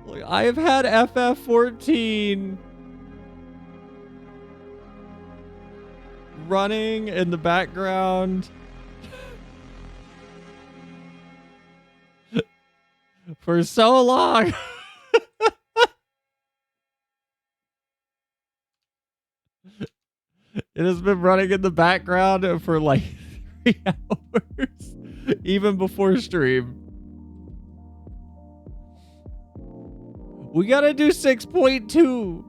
Speaker 2: Look, I have had FF14 running in the background for so long. It has been running in the background for like 3 hours, even before stream. We gotta do 6.2.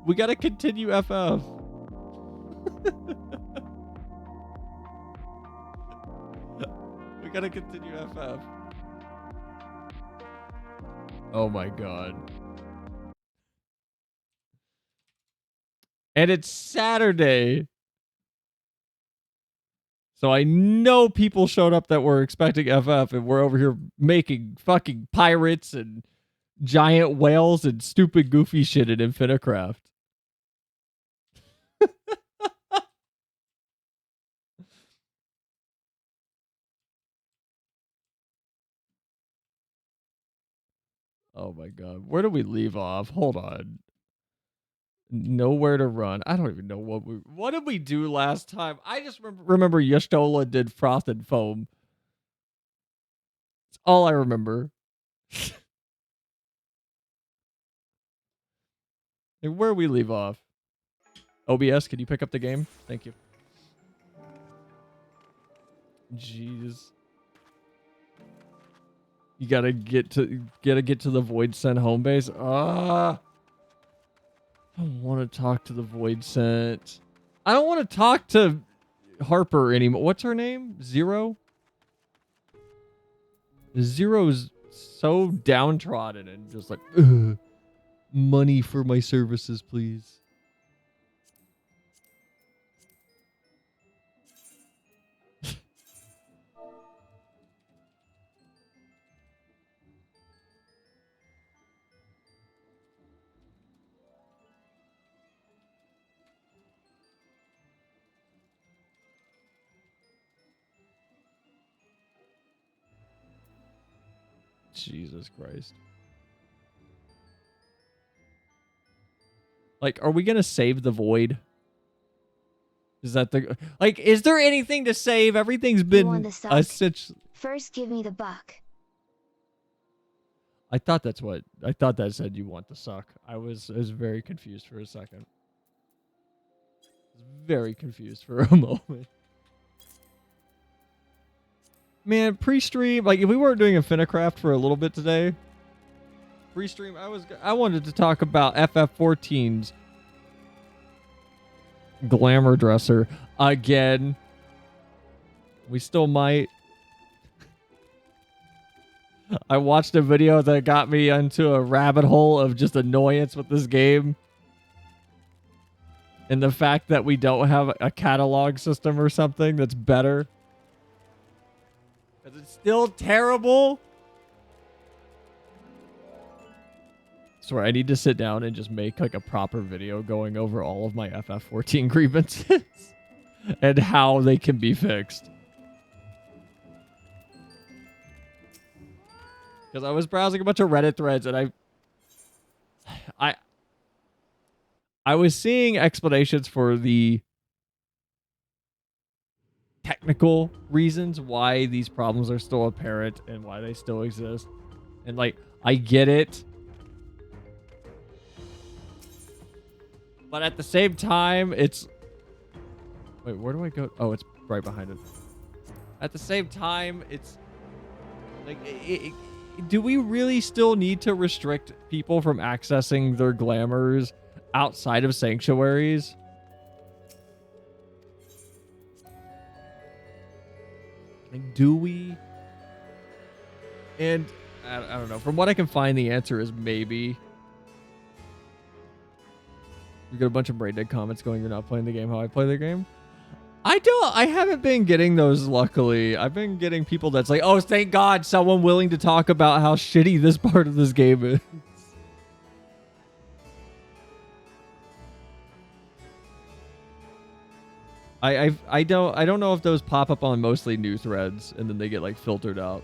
Speaker 2: We gotta continue FF. We gotta continue FF. Oh my god. And it's Saturday. So I know people showed up that were expecting FF, and we're over here making fucking pirates and giant whales and stupid goofy shit in Infinitecraft. Oh my god. Where do we leave off? Hold on. Nowhere to run. I don't even know what did we do last time? I just remember Yashtola did froth and foam. That's all I remember. And where we leave off? OBS, can you pick up the game? Thank you. Jeez. You gotta get to the Void Sent home base. I don't want to talk to the Void Sent. I don't want to talk to Harper anymore. What's her name? Zero? Zero's so downtrodden and just like, ugh, money for my services, please. Jesus Christ. Like, are we gonna save the void? Is that the like? Is there anything to save? Everything's
Speaker 5: You want
Speaker 2: been
Speaker 5: the stock?
Speaker 2: such.
Speaker 5: First, give me the buck.
Speaker 2: I thought that said you want to suck. I was very confused for a second. Very confused for a moment. Man, pre-stream, like if we weren't doing Infinicraft for a little bit today, pre-stream, I wanted to talk about FF14's glamour dresser again. We still might. I watched a video that got me into a rabbit hole of just annoyance with this game. And the fact that we don't have a catalog system or something that's better. Because it's still terrible. I swear, I need to sit down and just make like a proper video going over all of my FF14 grievances. And how they can be fixed. Because I was browsing a bunch of Reddit threads and I was seeing explanations for the technical reasons why these problems are still apparent and why they still exist. And like, I get it. But at the same time, it's... Wait, where do I go? Oh, it's right behind it. At the same time, it's... Like, do we really still need to restrict people from accessing their glamours outside of sanctuaries? Like, do we? And I don't know. From what I can find, the answer is maybe. You got a bunch of brain dead comments going, you're not playing the game how I play the game. I haven't been getting those, luckily. I've been getting people that's like, oh, thank God, someone willing to talk about how shitty this part of this game is. I don't know if those pop up on mostly new threads and then they get like filtered out.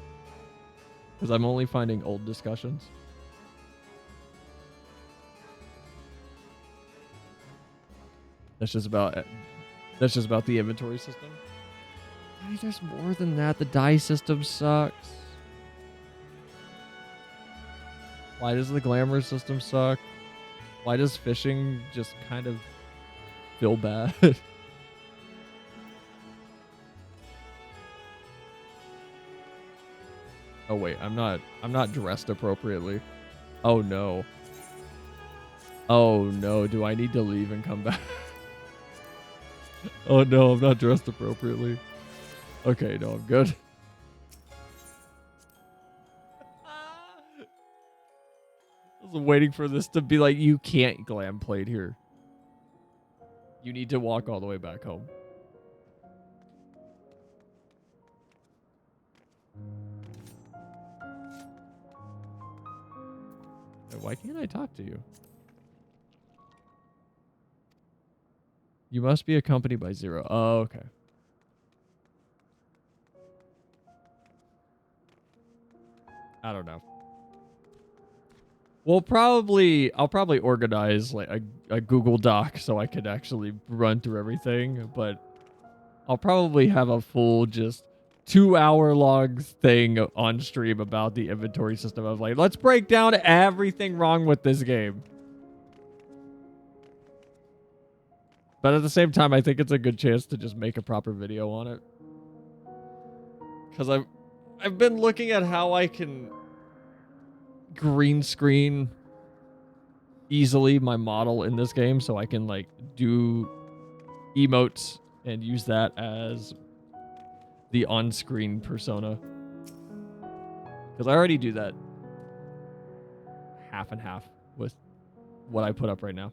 Speaker 2: Because I'm only finding old discussions. That's just about the inventory system. I mean, there's more than that. The die system sucks. Why does the glamour system suck? Why does fishing just kind of feel bad? Oh wait, I'm not dressed appropriately. Oh no. Oh no, do I need to leave and come back? Oh no, I'm not dressed appropriately. Okay, no, I'm good. I was waiting for this to be like, you can't glam plate here. You need to walk all the way back home. Why can't I talk to you? You must be accompanied by 0. Oh, okay. I don't know. I'll probably organize like a Google Doc so I could actually run through everything, but I'll probably have a full just 2-hour long thing on stream about the inventory system of like, let's break down everything wrong with this game. But at the same time, I think it's a good chance to just make a proper video on it. Because I've been looking at how I can green screen easily my model in this game so I can like do emotes and use that as the on-screen persona. Because I already do that half and half with what I put up right now.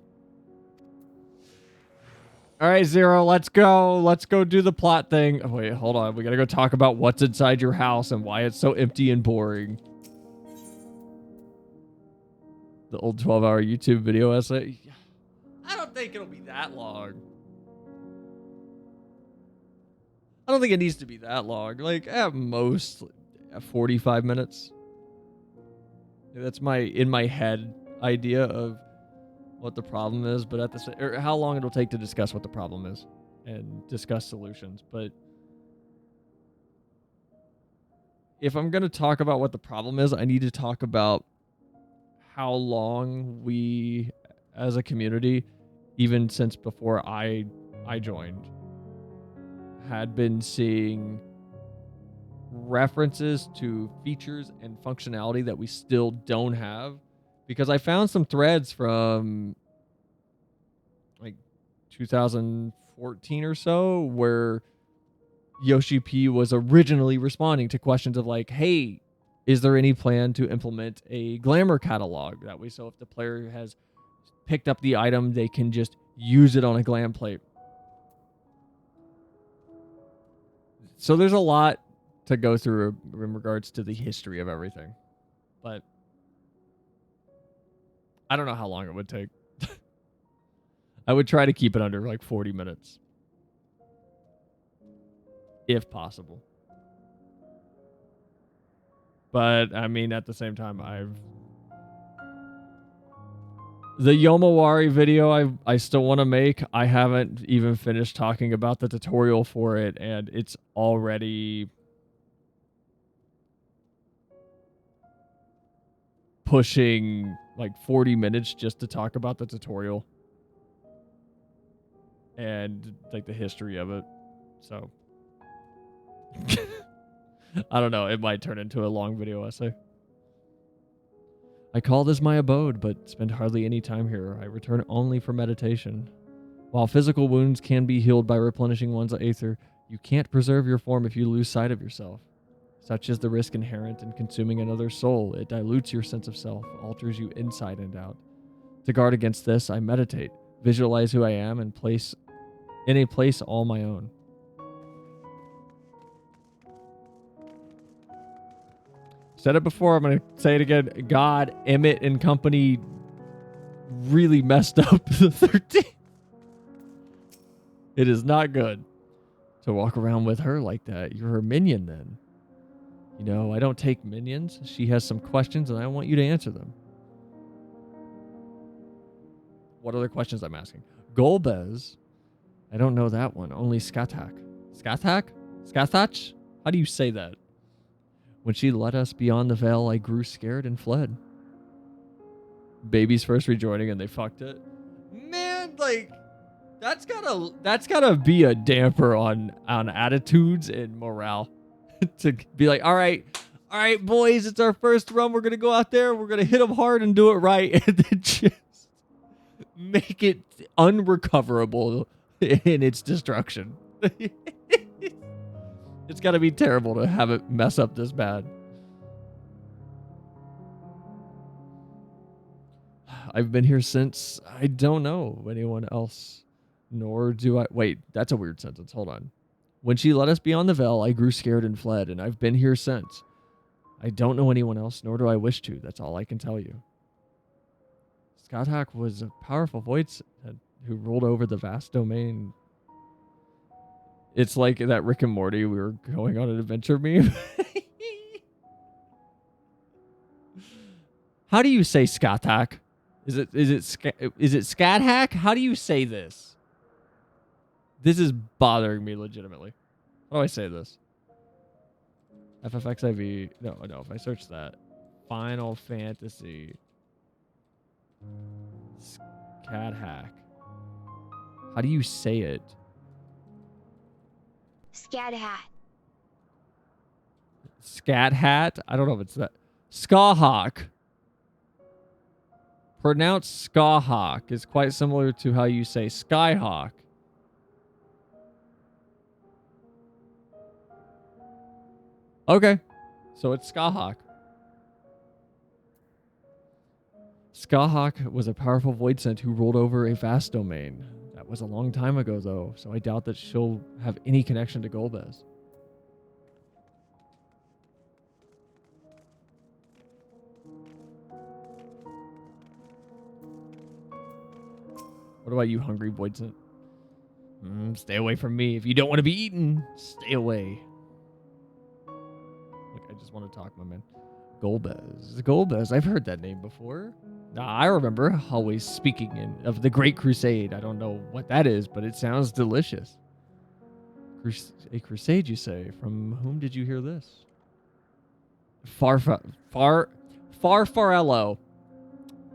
Speaker 2: All right, 0, let's go. Let's go do the plot thing. Oh, wait, hold on. We got to go talk about what's inside your house and why it's so empty and boring. The old 12-hour YouTube video essay. I don't think it'll be that long. I don't think it needs to be that long. Like, at most, 45 minutes. That's my, in my head, idea of what the problem is, but at the or how long it'll take to discuss what the problem is and discuss solutions. But if I'm going to talk about what the problem is, I need to talk about how long we, as a community, even since before I joined, had been seeing references to features and functionality that we still don't have. Because I found some threads from like 2014 or so where Yoshi P was originally responding to questions of like, hey, is there any plan to implement a glamour catalog? That way, so if the player has picked up the item, they can just use it on a glam plate. So there's a lot to go through in regards to the history of everything. But I don't know how long it would take. I would try to keep it under like 40 minutes. If possible. But, I mean, at the same time, the Yomawari video I still want to make. I haven't even finished talking about the tutorial for it, and it's already pushing like 40 minutes just to talk about the tutorial and like the history of it. So I don't know, it might turn into a long video essay. I call this my abode, but spend hardly any time here. I return only for meditation. While physical wounds can be healed by replenishing one's aether, you can't preserve your form if you lose sight of yourself. Such is the risk inherent in consuming another's soul. It dilutes your sense of self, alters you inside and out. To guard against this, I meditate, visualize who I am, and place in a place all my own. Said it before, I'm going to say it again. God, Emmett, and company really messed up the 13th. It is not good to walk around with her like that. You're her minion then. You know, I don't take minions. She has some questions and I want you to answer them. What other questions I'm asking? Golbez. I don't know that one. Only Skatak. Skatak? Skathach? How do you say that? When she led us beyond the veil, I grew scared and fled. Baby's first rejoining and they fucked it. Man, like, that's gotta be a damper on attitudes and morale. To be like, all right, boys, it's our first run. We're gonna go out there. We're gonna hit them hard and do it right, and then just make it unrecoverable in its destruction. It's gotta be terrible to have it mess up this bad. I've been here since. I don't know anyone else, nor do I. Wait, that's a weird sentence. Hold on. When she led us beyond the veil, I grew scared and fled, and I've been here since. I don't know anyone else, nor do I wish to. That's all I can tell you. Skathak was a powerful voice who ruled over the vast domain. It's like that Rick and Morty, we were going on an adventure meme. How do you say Skathak? Is it Skathak? How do you say this? This is bothering me legitimately. How do I say this? FFXIV. No. If I search that, Final Fantasy Skathak. How do you say it?
Speaker 5: Scat hat.
Speaker 2: Scat hat? I don't know if it's that. Skahawk. Pronounced Skahawk is quite similar to how you say Skyhawk. Okay. So it's Skahawk. Skahawk was a powerful voidsent who ruled over a vast domain. That was a long time ago, though, so I doubt that she'll have any connection to Golbez. What about you, hungry voidsent? Stay away from me. If you don't want to be eaten, stay away. Look, I just want to talk, my man. Golbez. I've heard that name before. I remember always speaking of the Great Crusade. I don't know what that is, but it sounds delicious. A crusade, you say? From whom did you hear this? Farfarello.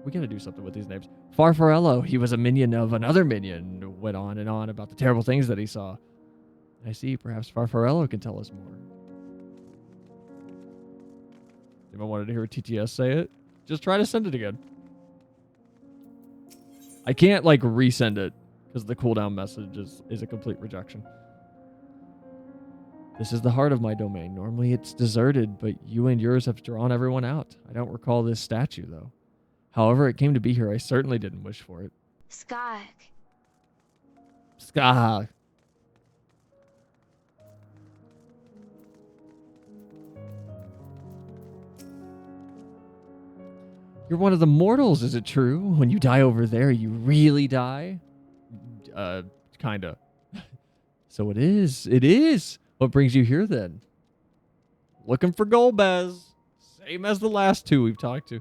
Speaker 2: We gotta do something with these names. Farfarello, he was a minion of another minion. Went on and on about the terrible things that he saw. I see, perhaps Farfarello can tell us more. Anyone wanted to hear TTS say it? Just try to send it again. I can't, like, resend it, because the cooldown message is a complete rejection. This is the heart of my domain. Normally it's deserted, but you and yours have drawn everyone out. I don't recall this statue, though. However it came to be here, I certainly didn't wish for it.
Speaker 5: Skak.
Speaker 2: Ska. You're one of the mortals, is it true? When you die over there, you really die? Kinda. So it is. It is. What brings you here, then? Looking for Golbez. Same as the last two we've talked to.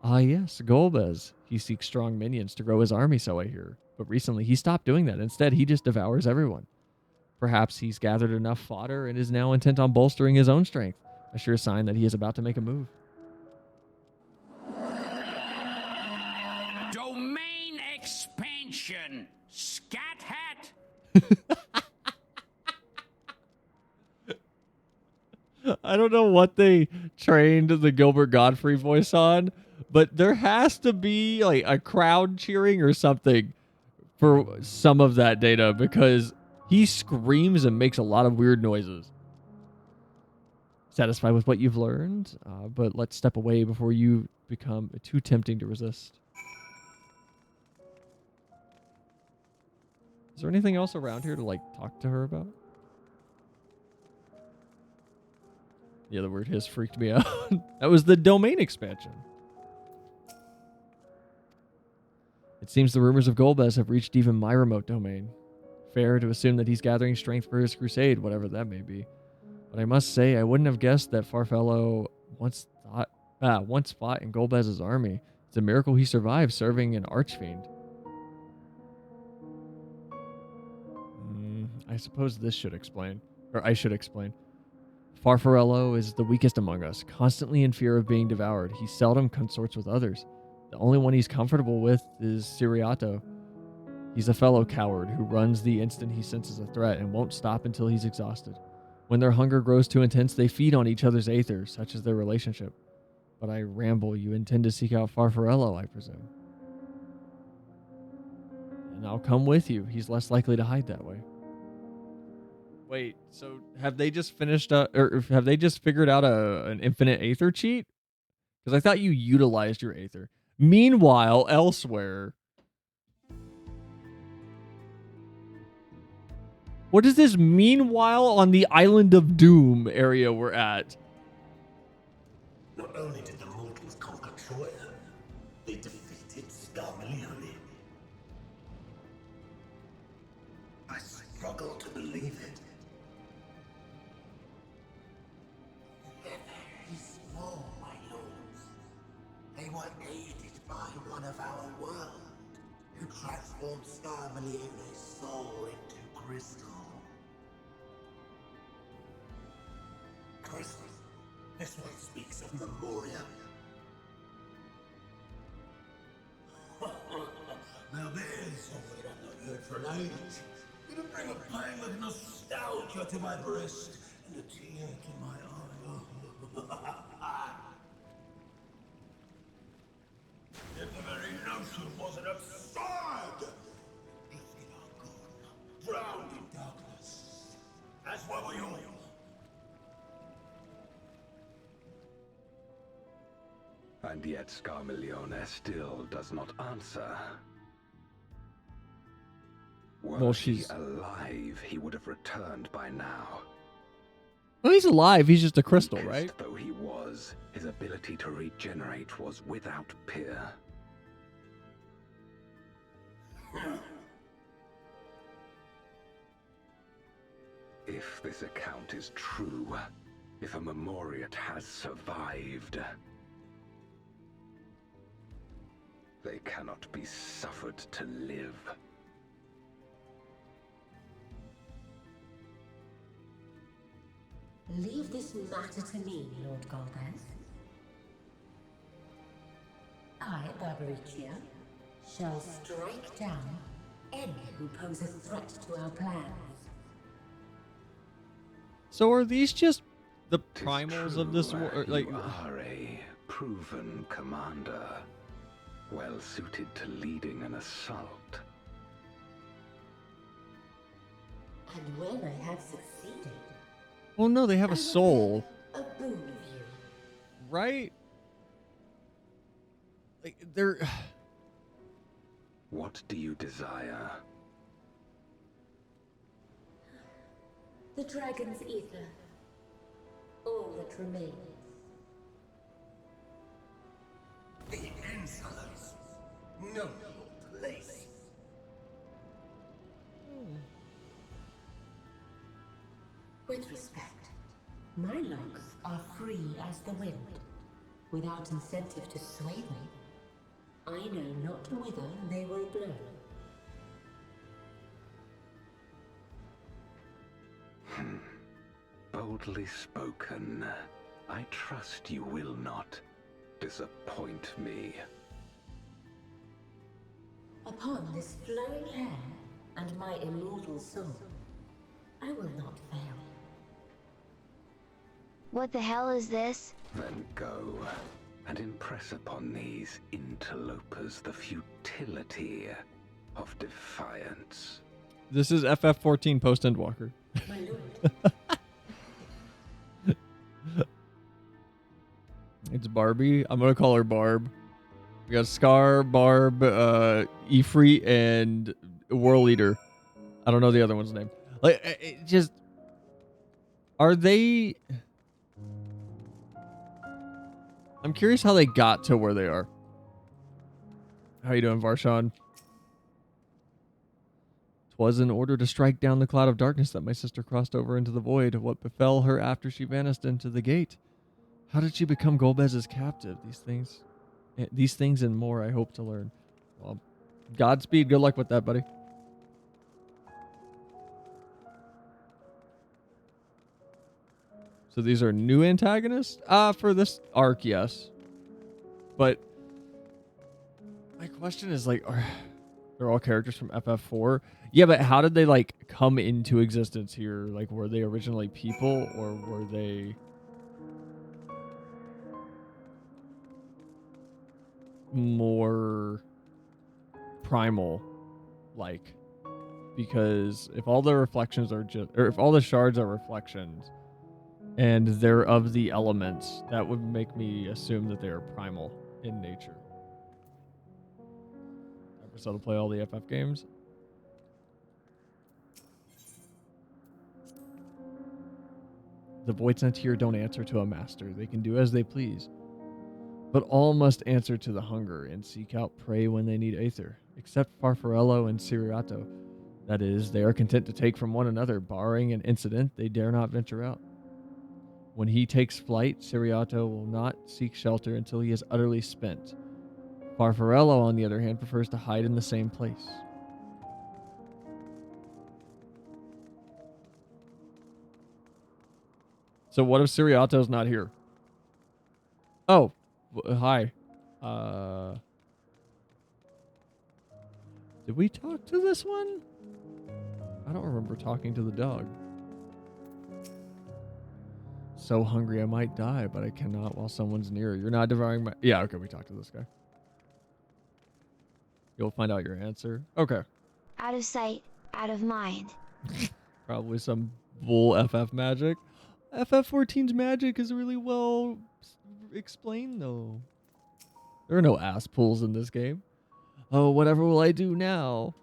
Speaker 2: Ah, yes, Golbez. He seeks strong minions to grow his army, so I hear. But recently, he stopped doing that. Instead, he just devours everyone. Perhaps he's gathered enough fodder and is now intent on bolstering his own strength. A sure sign that he is about to make a move.
Speaker 6: Domain expansion. Scat hat.
Speaker 2: I don't know what they trained the Gilbert Godfrey voice on, but there has to be like a crowd cheering or something for some of that data, because he screams and makes a lot of weird noises. Satisfied with what you've learned, but let's step away before you become too tempting to resist. Is there anything else around here to like talk to her about? The other word has freaked me out. That was the domain expansion. It seems the rumors of Golbez have reached even my remote domain. Fair to assume that he's gathering strength for his crusade, whatever that may be. But I must say, I wouldn't have guessed that Farfellow once fought in Golbez's army. It's a miracle he survived serving an archfiend. I suppose this should explain. Or I should explain. Farfarello is the weakest among us, constantly in fear of being devoured. He seldom consorts with others. The only one he's comfortable with is Siriato. He's a fellow coward who runs the instant he senses a threat and won't stop until he's exhausted. When their hunger grows too intense, they feed on each other's aether, such is their relationship. But I ramble. You intend to seek out Farfarello, I presume. And I'll come with you. He's less likely to hide that way. Wait, so have they just finished or have they just figured out an infinite aether cheat? Because I thought you utilized your aether. Meanwhile, elsewhere. What is this meanwhile on the Island of Doom area we're at?
Speaker 1: Not only did the mortals conquer Troya, they defeated Scarmalione. I struggle to believe it. They're very small, my lords. They were aided by one of our world, who transformed Scarmalione's soul into crystal. Crystal? This one speaks of Memoria. Now there's something I've not heard for an age. It'll bring a pang of nostalgia to my breast and a tear to my eye. If the very notion wasn't absurd! Drifting ungone, drowned in darkness. That's what we all.
Speaker 4: And yet Scarmalione still does not answer. Were he alive, he would have returned by now.
Speaker 2: Well, he's alive. He's just a crystal,
Speaker 4: Pissed
Speaker 2: right?
Speaker 4: though he was, his ability to regenerate was without peer. If this account is true, if a Memoriat has survived, they cannot be suffered to live.
Speaker 7: Leave this matter to me, Lord Golbez. I, Barbaricia, shall strike down any who pose a threat to our plans.
Speaker 2: So are these just the
Speaker 4: 'Tis
Speaker 2: primals
Speaker 4: true,
Speaker 2: of this war? Like,
Speaker 4: you are a proven commander, well suited to leading an assault.
Speaker 7: And when I have succeeded,
Speaker 2: oh no, they have
Speaker 7: I
Speaker 2: a
Speaker 7: will
Speaker 2: soul,
Speaker 7: have a boon of you.
Speaker 2: right? Like they're.
Speaker 4: What do you desire?
Speaker 7: The dragon's ether. All that remains.
Speaker 1: The insolence know your place.
Speaker 7: With respect, my locks are free as the wind, without incentive to sway me. I know not whither they will blow.
Speaker 4: Boldly spoken. I trust you will not disappoint me.
Speaker 7: Upon this flowing hair and my immortal soul, I will not fail.
Speaker 5: What the hell is this?
Speaker 4: Then go and impress upon these interlopers the futility of defiance.
Speaker 2: This is FF14 post Endwalker.
Speaker 7: My lord.
Speaker 2: It's Barbie. I'm gonna call her Barb. We got Scar, Barb, Ifrit, and World Leader. I don't know the other one's name. Like, it just are they? I'm curious how they got to where they are. How you doing, Varshan? 'Twas in order to strike down the cloud of darkness that my sister crossed over into the void. What befell her after she vanished into the gate? How did she become Golbez's captive? These things and more I hope to learn. Well, Godspeed. Good luck with that, buddy. So these are new antagonists? For this arc, yes. But my question is like, they're all characters from FF4? Yeah, but how did they like come into existence here? Like, were they originally people or were they more primal like? Because if all the reflections are just, or if all the shards are reflections and they're of the elements, that would make me assume that they are primal in nature. Ever to play all the FF games? The void sent here don't answer to a master. They can do as they please. But all must answer to the hunger and seek out prey when they need aether, except Farfarello and Siriato. That is, they are content to take from one another, barring an incident they dare not venture out. When he takes flight, Siriato will not seek shelter until he is utterly spent. Farfarello, on the other hand, prefers to hide in the same place. So what if Siriato's not here? Oh, hi. Did we talk to this one? I don't remember talking to the dog. So hungry I might die, but I cannot while someone's near. You're not devouring my... Yeah, okay, we talked to this guy. You'll find out your answer. Okay.
Speaker 5: Out of sight, out of mind.
Speaker 2: Probably some bull FF magic. FF14's magic is really well explained, though. There are no ass pulls in this game. Oh, whatever will I do now?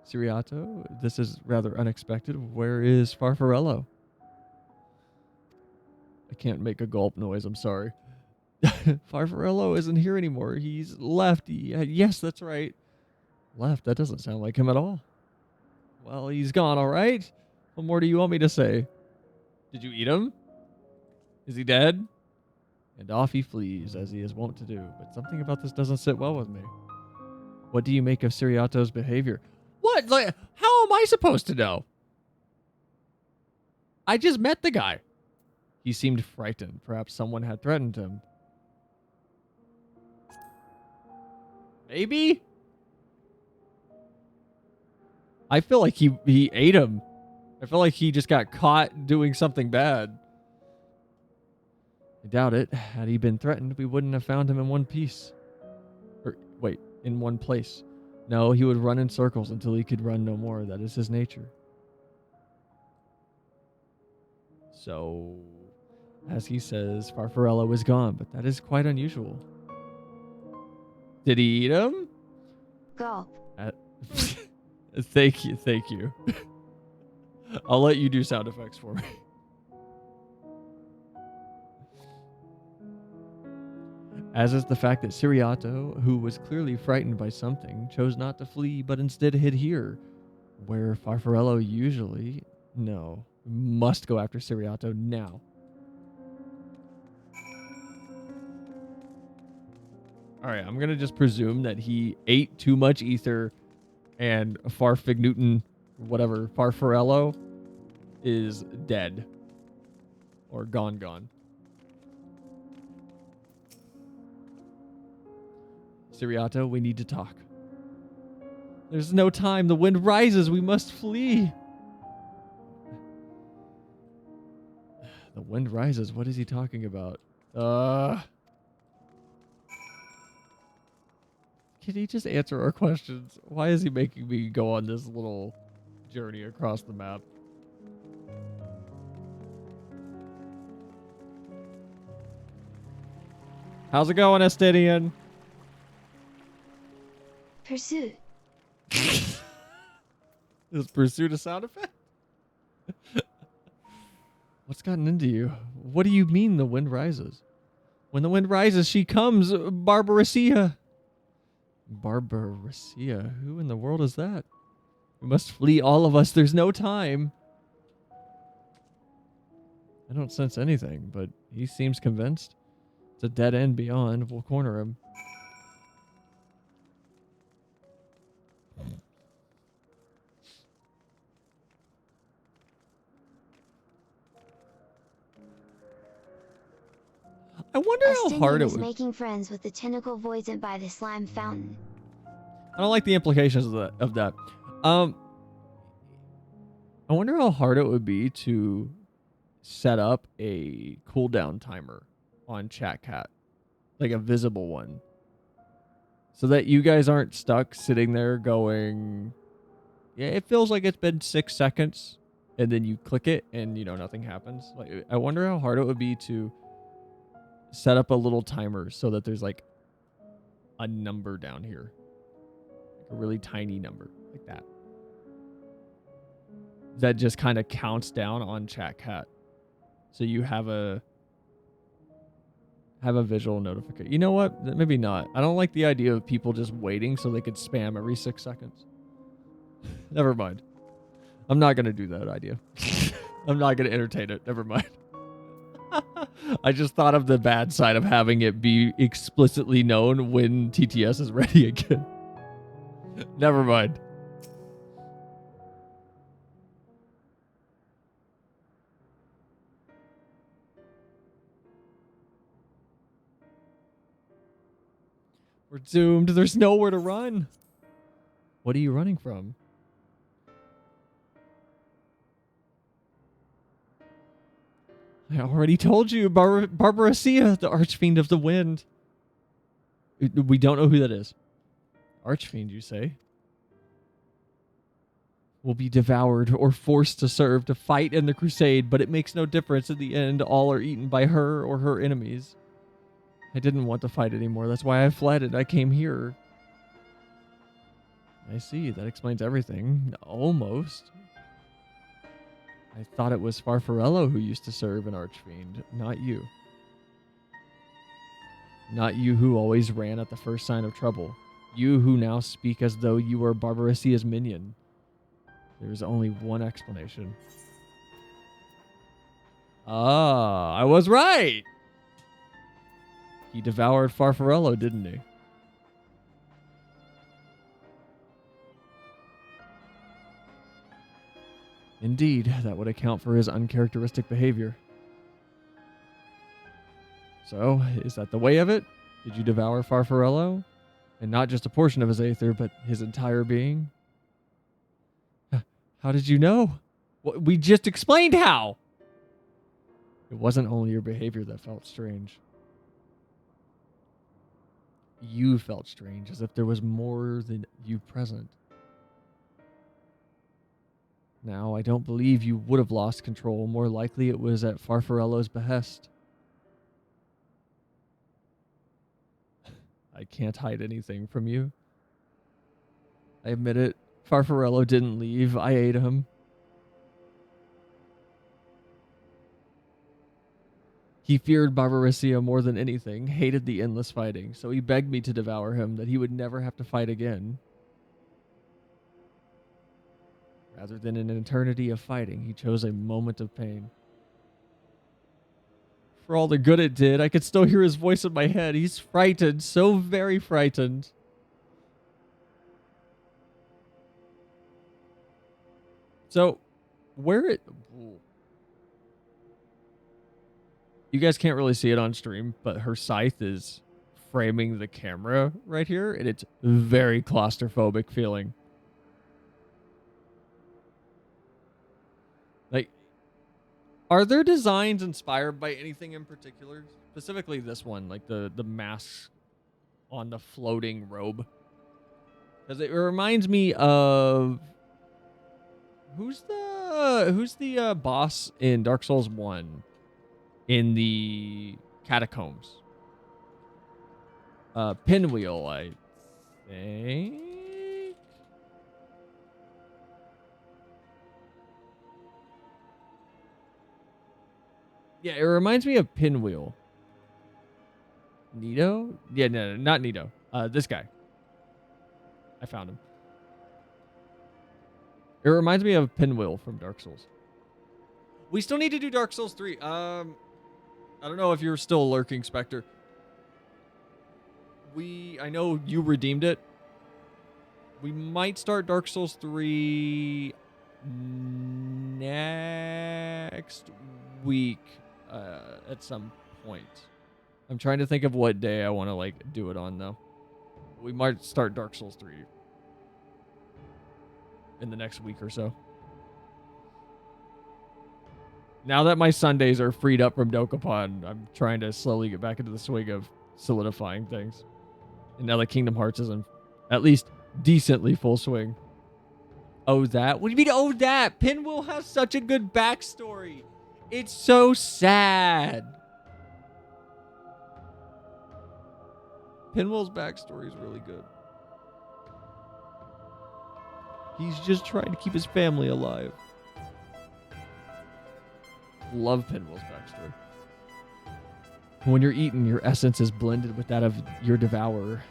Speaker 2: Siriato, this is rather unexpected. Where is Farfarello? I can't make a gulp noise, I'm sorry. Farfarello isn't here anymore. He's left. Yes, that's right. Left? That doesn't sound like him at all. Well, he's gone, all right? What more do you want me to say? Did you eat him? Is he dead? And off he flees, as he is wont to do. But something about this doesn't sit well with me. What do you make of Siriato's behavior? What? Like, how am I supposed to know? I just met the guy. He seemed frightened. Perhaps someone had threatened him. Maybe? I feel like he ate him. I feel like he just got caught doing something bad. I doubt it. Had he been threatened, we wouldn't have found him in one piece. Or, wait, in one place. No, he would run in circles until he could run no more. That is his nature. So, as he says, Farfarello is gone, but that is quite unusual. Did he eat him?
Speaker 5: Gulp.
Speaker 2: Thank you. I'll let you do sound effects for me. As is the fact that Siriato, who was clearly frightened by something, chose not to flee, but instead hid here, where Farfarello usually... No, must go after Siriato now. Alright, I'm gonna just presume that he ate too much ether and Farfignutin, whatever, Farfarello is dead. Or gone. Siriato, we need to talk. There's no time. The wind rises. We must flee. The wind rises. What is he talking about? Can he just answer our questions? Why is he making me go on this little journey across the map? How's it going, Estidian?
Speaker 5: Pursuit.
Speaker 2: Is pursuit a sound effect? What's gotten into you? What do you mean the wind rises? When the wind rises, she comes, Barbaressia. Barbaressia? Who in the world is that? We must flee, all of us. There's no time. I don't sense anything, but he seems convinced. It's a dead end beyond. We'll corner him. I wonder how hard it
Speaker 5: is
Speaker 2: would...
Speaker 5: making friends with the tentacle voided by the slime fountain.
Speaker 2: I don't like the implications of that. I wonder how hard it would be to set up a cooldown timer on ChatCat. Like a visible one. So that you guys aren't stuck sitting there going... Yeah, it feels like it's been 6 seconds. And then you click it and, you know, nothing happens. Like, I wonder how hard it would be to set up a little timer so that there's like a number down here. Like a really tiny number like that. That just kind of counts down on ChatCat. So you have a visual notification. You know what? Maybe not. I don't like the idea of people just waiting so they could spam every 6 seconds. Never mind. I'm not going to do that idea. I'm not going to entertain it. Never mind. I just thought of the bad side of having it be explicitly known when TTS is ready again. Never mind. We're doomed. There's nowhere to run. What are you running from? I already told you, Barbaressia, the Archfiend of the Wind. We don't know who that is. Archfiend, you say? Will be devoured or forced to serve to fight in the crusade, but it makes no difference. In the end, all are eaten by her or her enemies. I didn't want to fight anymore. That's why I fled and I came here. I see. That explains everything. Almost. I thought it was Farfarello who used to serve an Archfiend, not you. Not you who always ran at the first sign of trouble. You who now speak as though you were Barbaressia's minion. There's only one explanation. Ah, I was right! He devoured Farfarello, didn't he? Indeed, that would account for his uncharacteristic behavior. So, is that the way of it? Did you devour Farfarello? And not just a portion of his aether, but his entire being? How did you know? We just explained how! It wasn't only your behavior that felt strange. You felt strange, as if there was more than you present. Now, I don't believe you would have lost control. More likely it was at Farfarello's behest. I can't hide anything from you. I admit it. Farfarello didn't leave. I ate him. He feared Barbarissia more than anything, hated the endless fighting, so he begged me to devour him, that he would never have to fight again. Rather than an eternity of fighting, he chose a moment of pain. For all the good it did, I could still hear his voice in my head. He's frightened, so very frightened. So, you guys can't really see it on stream, but her scythe is framing the camera right here, and it's very claustrophobic feeling. Like, are their designs inspired by anything in particular? Specifically this one, like the mask on the floating robe. Because it reminds me of... Who's the boss in Dark Souls 1 in the catacombs? Pinwheel, I think. Yeah, it reminds me of Pinwheel. Nito? Yeah, no, not Nito. This guy. I found him. It reminds me of Pinwheel from Dark Souls. We still need to do Dark Souls 3. I don't know if you're still lurking, Spectre. I know you redeemed it. We might start Dark Souls 3 next week at some point. I'm trying to think of what day I want to like do it on though. We might start Dark Souls 3 in the next week or so. Now that my Sundays are freed up from Dokapon, I'm trying to slowly get back into the swing of solidifying things. And now that Kingdom Hearts is in at least decently full swing. Oh, that? What do you mean, oh, that? Pinwheel has such a good backstory. It's so sad. Pinwheel's backstory is really good. He's just trying to keep his family alive. Love Pinwheel's backstory. When you're eaten, your essence is blended with that of your devourer.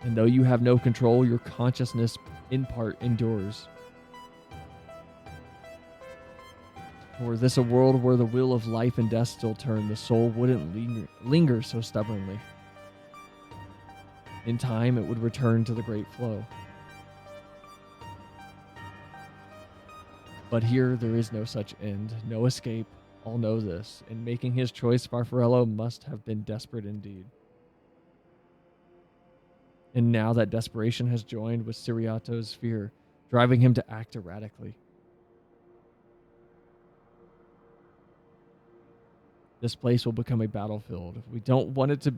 Speaker 2: And though you have no control, your consciousness in part endures. Were this a world where the wheel of life and death still turned, the soul wouldn't linger so stubbornly. In time, it would return to the great flow. But here, there is no such end, no escape. All know this. In making his choice, Farfarello must have been desperate indeed. And now that desperation has joined with Siriato's fear, driving him to act erratically. This place will become a battlefield. We don't want to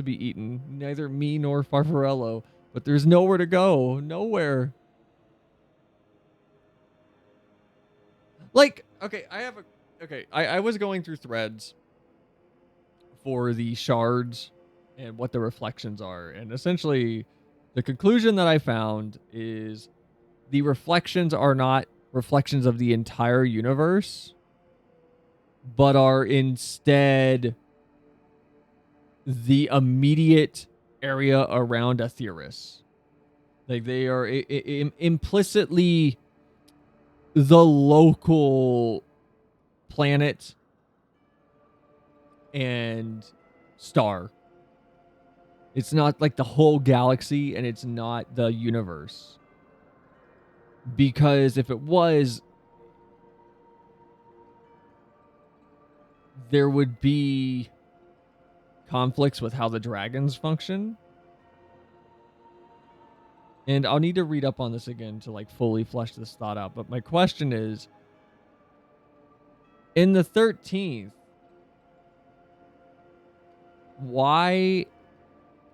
Speaker 2: be eaten, neither me nor Farfarello, but there's nowhere to go. Nowhere. Like, okay, I was going through threads for the shards and what the reflections are. And essentially, the conclusion that I found is the reflections are not reflections of the entire universe, but are instead the immediate area around Aetheris. Like, they are implicitly the local planet and star. It's not like the whole galaxy, and it's not the universe. Because if it was, there would be conflicts with how the dragons function. And I'll need to read up on this again to like fully flesh this thought out. But my question is, in the 13th, why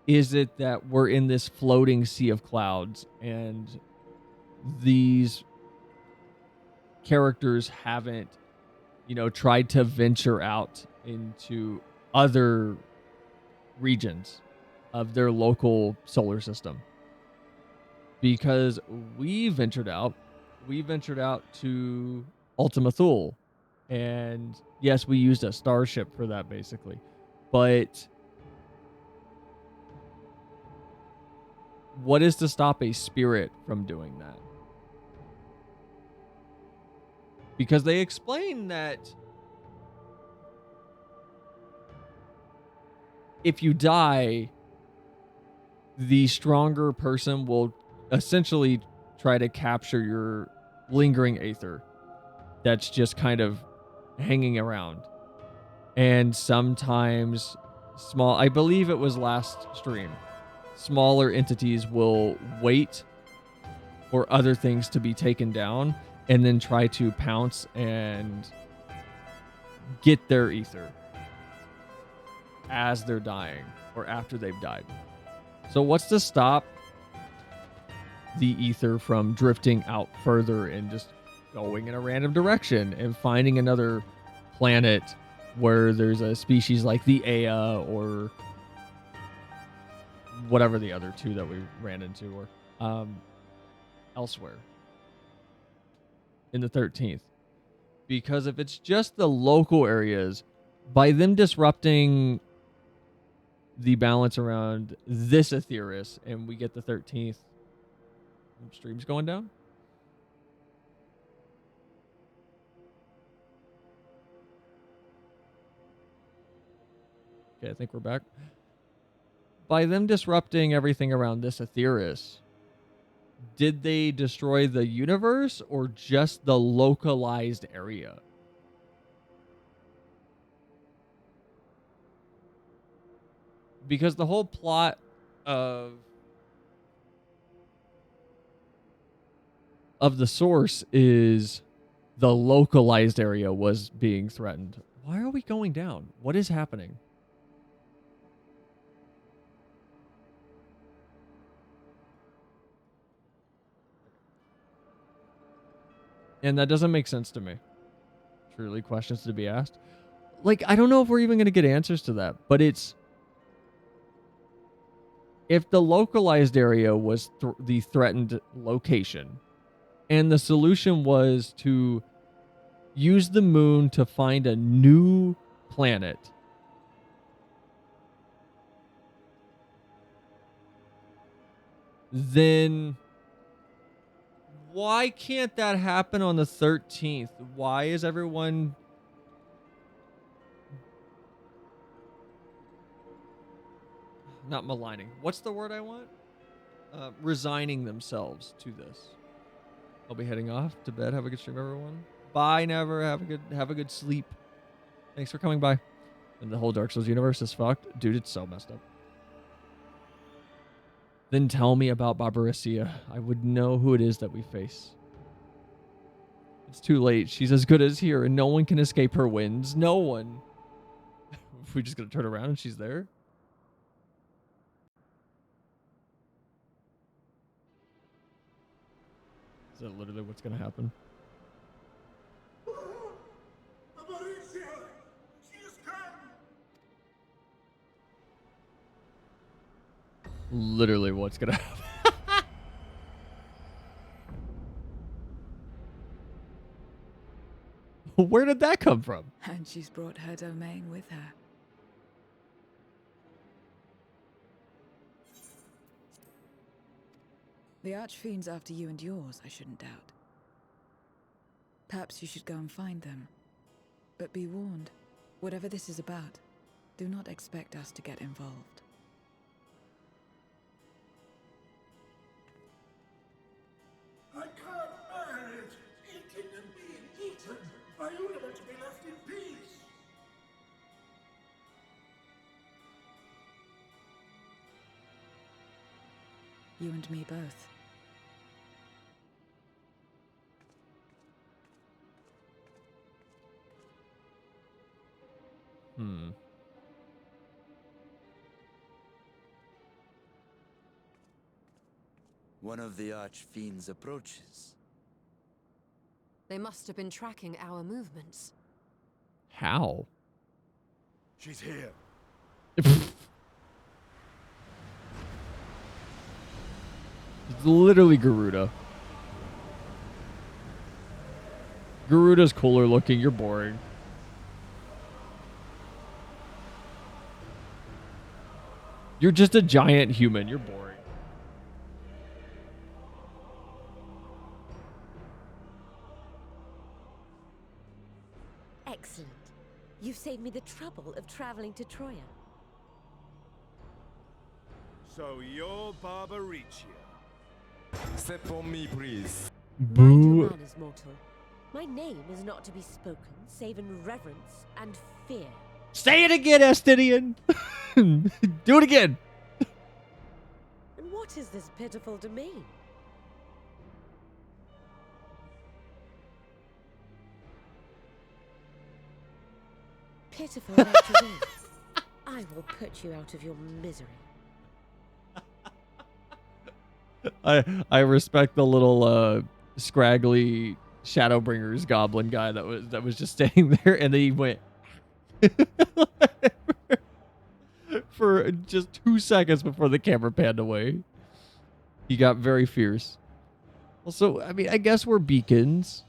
Speaker 2: is it that we're in this floating sea of clouds and these characters haven't, tried to venture out into other regions of their local solar system? Because we ventured out to Ultima Thule, and yes, we used a starship for that basically, but what is to stop a spirit from doing that? Because they explain that if you die, the stronger person will essentially try to capture your lingering aether that's just kind of hanging around. And sometimes I believe it was last stream, smaller entities will wait for other things to be taken down and then try to pounce and get their ether as they're dying or after they've died. So what's to stop the ether from drifting out further and just going in a random direction and finding another planet where there's a species like the Aya or whatever the other two that we ran into were elsewhere in the 13th? Because if it's just the local areas, by them disrupting the balance around this Aetheris and we get the 13th, stream's going down. Okay, I think we're back. By them disrupting everything around this Aetheris, did they destroy the universe or just the localized area? Because the whole plot of the source is the localized area was being threatened. Why are we going down? What is happening? And that doesn't make sense to me. Truly questions to be asked. Like, I don't know if we're even going to get answers to that, but it's... If the localized area was the threatened location, and the solution was to use the moon to find a new planet, then why can't that happen on the 13th? Why is everyone not maligning? What's the word I want? Resigning themselves to this. I'll be heading off to bed. Have a good stream, everyone. Bye, Never. Have a good sleep. Thanks for coming by. And the whole Dark Souls universe is fucked. Dude, it's so messed up. Then tell me about Barbarissia. I would know who it is that we face. It's too late. She's as good as here, and no one can escape her winds. No one. We're just gonna turn around and she's there? Is that literally what's gonna happen? Literally what's gonna happen. Where did that come from?
Speaker 8: And she's brought her domain with her. The Archfiend's after you and yours, I shouldn't doubt. Perhaps you should go and find them. But be warned, whatever this is about, do not expect us to get involved.
Speaker 1: I can't bear it! Eating and being eaten! I only want to be left in peace!
Speaker 8: You and me both.
Speaker 9: One of the archfiends approaches.
Speaker 10: They must have been tracking our movements.
Speaker 2: How?
Speaker 9: She's here.
Speaker 2: It's literally Garuda. Garuda's cooler looking. You're boring. You're just a giant human. You're boring.
Speaker 11: Excellent. You've saved me the trouble of traveling to Troya.
Speaker 9: So you're Barbaricia. Step on me, please.
Speaker 11: Mind your
Speaker 2: Boo.
Speaker 11: manners, mortal. My name is not to be spoken, save in reverence and fear.
Speaker 2: Say it again, Astidian. Do it again.
Speaker 11: And what is this pitiful domain? Pitiful that you is. I will put you out of your misery.
Speaker 2: I respect the little scraggly Shadowbringers goblin guy that was just standing there, and then he went for just 2 seconds before the camera panned away. He got very fierce. Also, I mean, I guess we're beacons.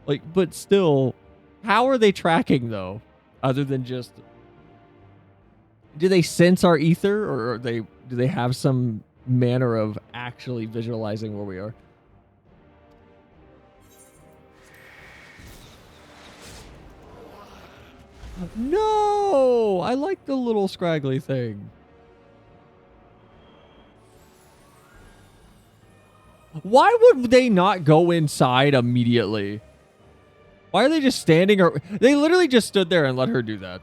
Speaker 2: Like, but still, how are they tracking though? Other than just, do they sense our ether, or do they have some manner of actually visualizing where we are? No, I like the little scraggly thing. Why would they not go inside immediately? Why are they just standing? Or they literally just stood there and let her do that.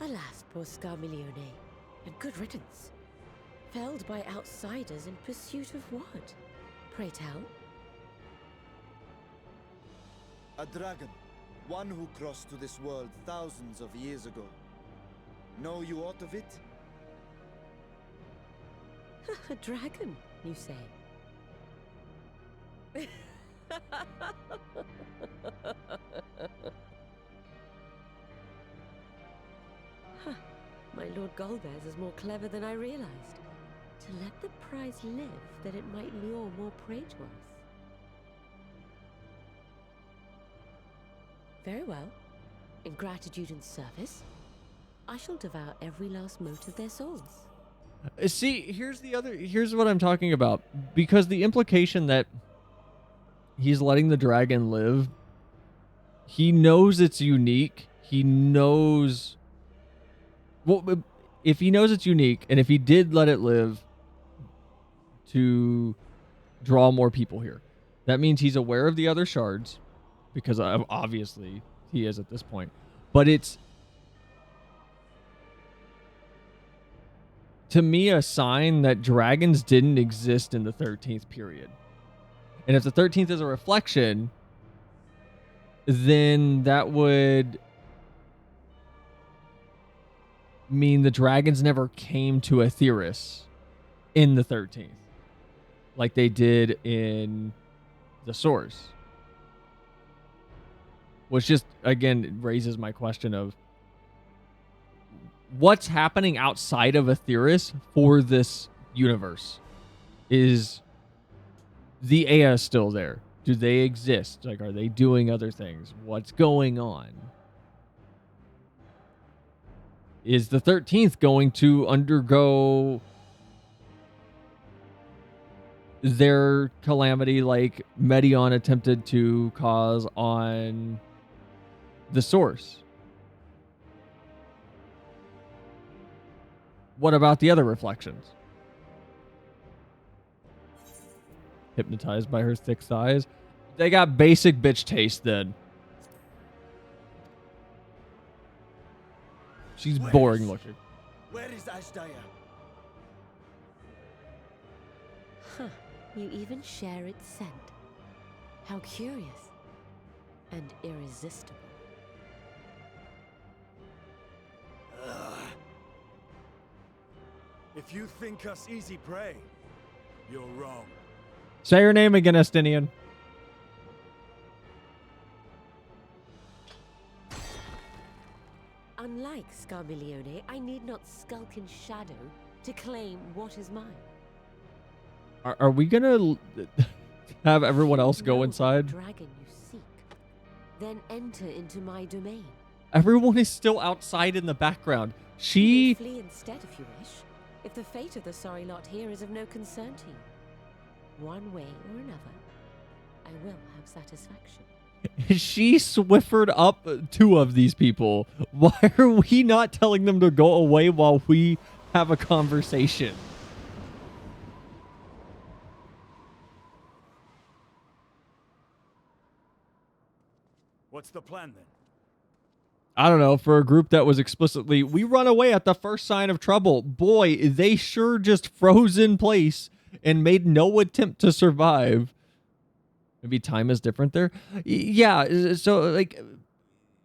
Speaker 11: Alas, poor Scarmiglione, and good riddance. Felled by outsiders in pursuit of what? Pray tell.
Speaker 9: A dragon. One who crossed to this world thousands of years ago. Know you aught of it?
Speaker 11: A dragon, you say? Huh. My Lord Golbez is more clever than I realized. To let the prize live, that it might lure more prey to us. Very well. In gratitude and service, I shall devour every last mote of their souls.
Speaker 2: See, here's what I'm talking about. Because the implication that he's letting the dragon live, he knows it's unique. He knows, well, if he knows it's unique, and if he did let it live to draw more people here, that means he's aware of the other shards, because obviously he is at this point. But it's, to me, a sign that dragons didn't exist in the 13th period. And if the 13th is a reflection, then that would mean the dragons never came to Aetheris in the 13th, like they did in the source. Which just, again, raises my question of what's happening outside of Aetheris for this universe. Is the Ea still there? Do they exist? Like, are they doing other things? What's going on? Is the 13th going to undergo their calamity like Medion attempted to cause on the source? What about the other reflections? Hypnotized by her thick thighs. They got basic bitch taste then. She's boring looking.
Speaker 9: Where is Ashdaya?
Speaker 11: Huh. You even share its scent. How curious and irresistible.
Speaker 9: If you think us easy prey, you're wrong.
Speaker 2: Say your name again, Estinian.
Speaker 11: Unlike Scarmiglione, I need not skulk in shadow to claim what is mine.
Speaker 2: Are we gonna have everyone else go inside?
Speaker 11: Dragon you seek, then enter into my domain.
Speaker 2: Everyone is still outside in the background. She...
Speaker 11: Flee instead if you wish. If the fate of the sorry lot here is of no concern to you. One way or another, I will have satisfaction.
Speaker 2: She swiffered up 2 of these people. Why are we not telling them to go away while we have a conversation?
Speaker 9: What's the plan then?
Speaker 2: I don't know, for a group that was explicitly, we run away at the first sign of trouble. Boy, they sure just froze in place and made no attempt to survive. Maybe time is different there. Yeah, so, like,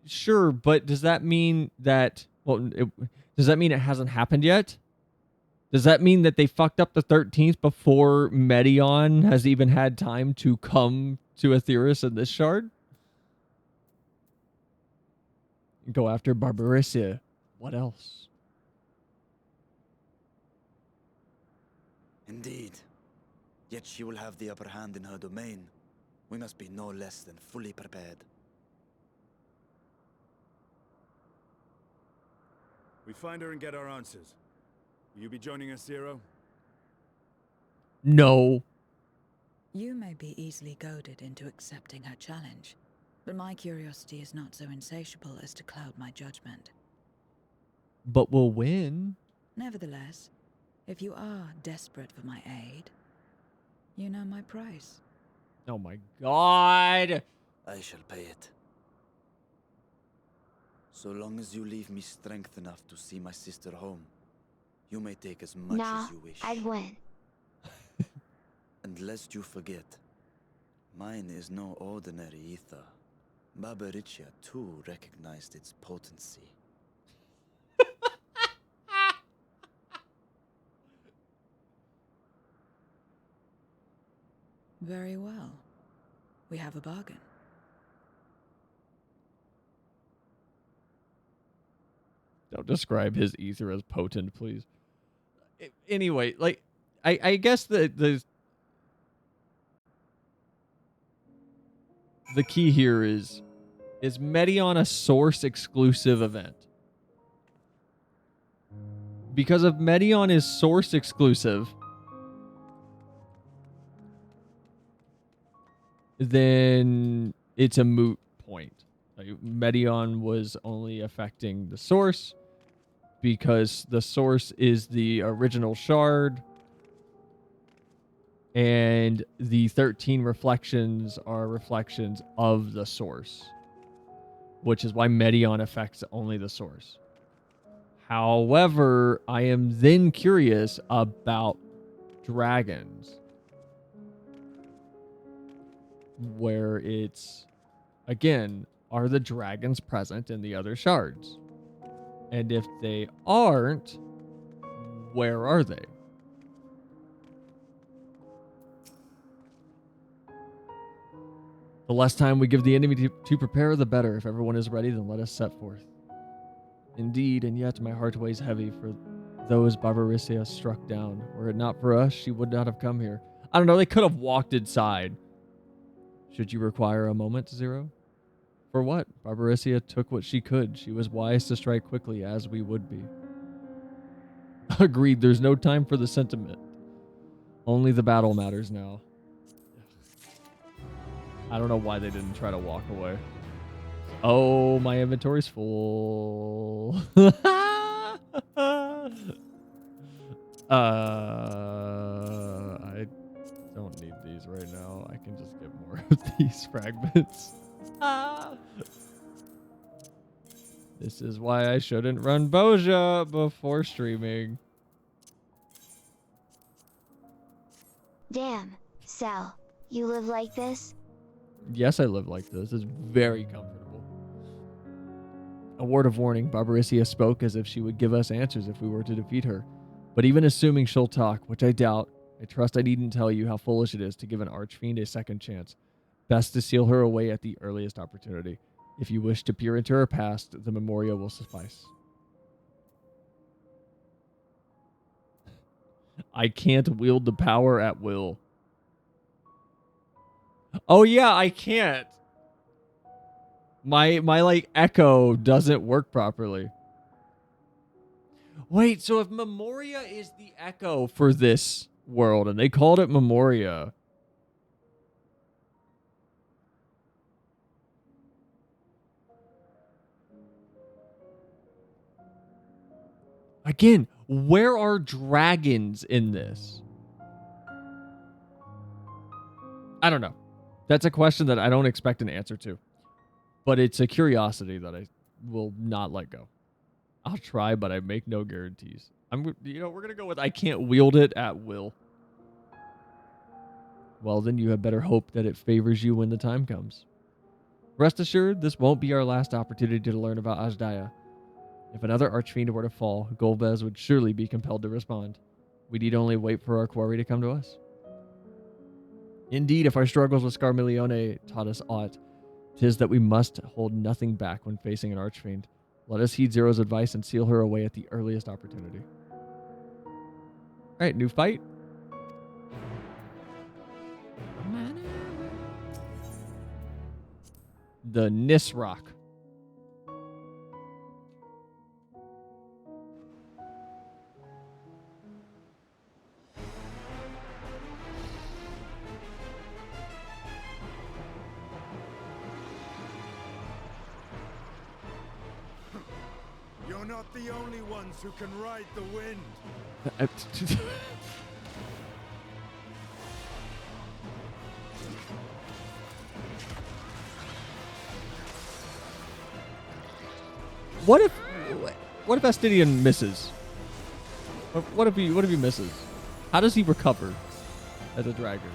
Speaker 2: sure, but does that mean that, well, does that mean it hasn't happened yet? Does that mean that they fucked up the 13th before Medion has even had time to come to Aetheris in this shard? Go after Barbarissia. What else?
Speaker 9: Indeed. Yet she will have the upper hand in her domain. We must be no less than fully prepared. We find her and get our answers. Will you be joining us, Zero?
Speaker 2: No.
Speaker 8: You may be easily goaded into accepting her challenge, but my curiosity is not so insatiable as to cloud my judgment.
Speaker 2: But we'll win.
Speaker 8: Nevertheless, if you are desperate for my aid, you know my price.
Speaker 2: Oh my god.
Speaker 9: I shall pay it. So long as you leave me strength enough to see my sister home, you may take as much
Speaker 5: Nah,
Speaker 9: as you wish.
Speaker 5: I'd win.
Speaker 9: And lest you forget, mine is no ordinary ether. Barbarissia too recognized its potency.
Speaker 8: Very well. We have a bargain.
Speaker 2: Don't describe his ether as potent, please. Anyway, like, I guess the key here is Medion a Source exclusive event? Because if Medion is Source exclusive, then it's a moot point. Like, Medion was only affecting the Source because the Source is the original shard and the 13 reflections are reflections of the Source, which is why Medion affects only the Source. However, I am then curious about dragons, where it's, again, are the dragons present in the other shards? And if they aren't, where are they? The less time we give the enemy to prepare, the better. If everyone is ready, then let us set forth. Indeed, and yet my heart weighs heavy for those Barbarissia struck down. Were it not for us, she would not have come here. I don't know, they could have walked inside. Should you require a moment, Zero? For what? Barbarissia took what she could. She was wise to strike quickly, as we would be. Agreed, there's no time for the sentiment. Only the battle matters now. I don't know why they didn't try to walk away. Oh, my inventory's full. I don't need these right now. I can just get more of these fragments. This is why I shouldn't run Boja before streaming.
Speaker 5: Damn, Sal, you live like this?
Speaker 2: Yes, I live like this. It's very comfortable. A word of warning, Barbarisia spoke as if she would give us answers if we were to defeat her. But even assuming she'll talk, which I doubt, I trust I needn't tell you how foolish it is to give an archfiend a second chance. Best to seal her away at the earliest opportunity. If you wish to peer into her past, the Memoria will suffice. I can't wield the power at will. Oh yeah, I can't. My like echo doesn't work properly. Wait, so if Memoria is the echo for this world and they called it Memoria, again, where are dragons in this? I don't know. That's a question that I don't expect an answer to. But it's a curiosity that I will not let go. I'll try, but I make no guarantees. We're going to go with I can't wield it at will. Well, then you had better hope that it favors you when the time comes. Rest assured, this won't be our last opportunity to learn about Ajdaya. If another archfiend were to fall, Golbez would surely be compelled to respond. We need only wait for our quarry to come to us. Indeed, if our struggles with Scarmilione taught us aught, 'tis that we must hold nothing back when facing an archfiend. Let us heed Zero's advice and seal her away at the earliest opportunity. Alright, new fight. The Nisrock.
Speaker 9: You're not the only ones who can ride the wind.
Speaker 2: What if Astidian misses? What if he misses? How does he recover as a dragon?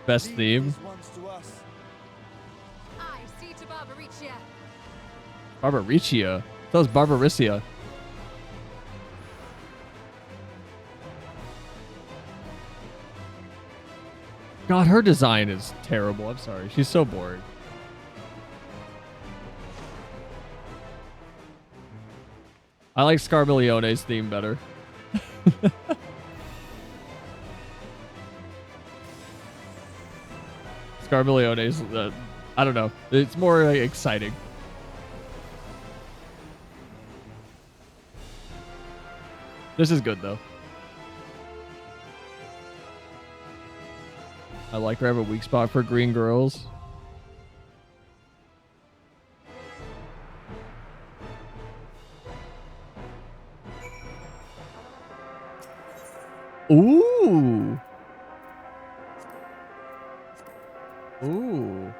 Speaker 2: Best theme.
Speaker 10: I see to Barbaricia.
Speaker 2: Barbaricia? That was Barbarisia. God, her design is terrible. I'm sorry. She's so boring. I like Scarmilione's theme better. Scarmilione's, I don't know. It's more like, exciting. This is good, though. I like her. I have a weak spot for green girls. Ooh. Ooh.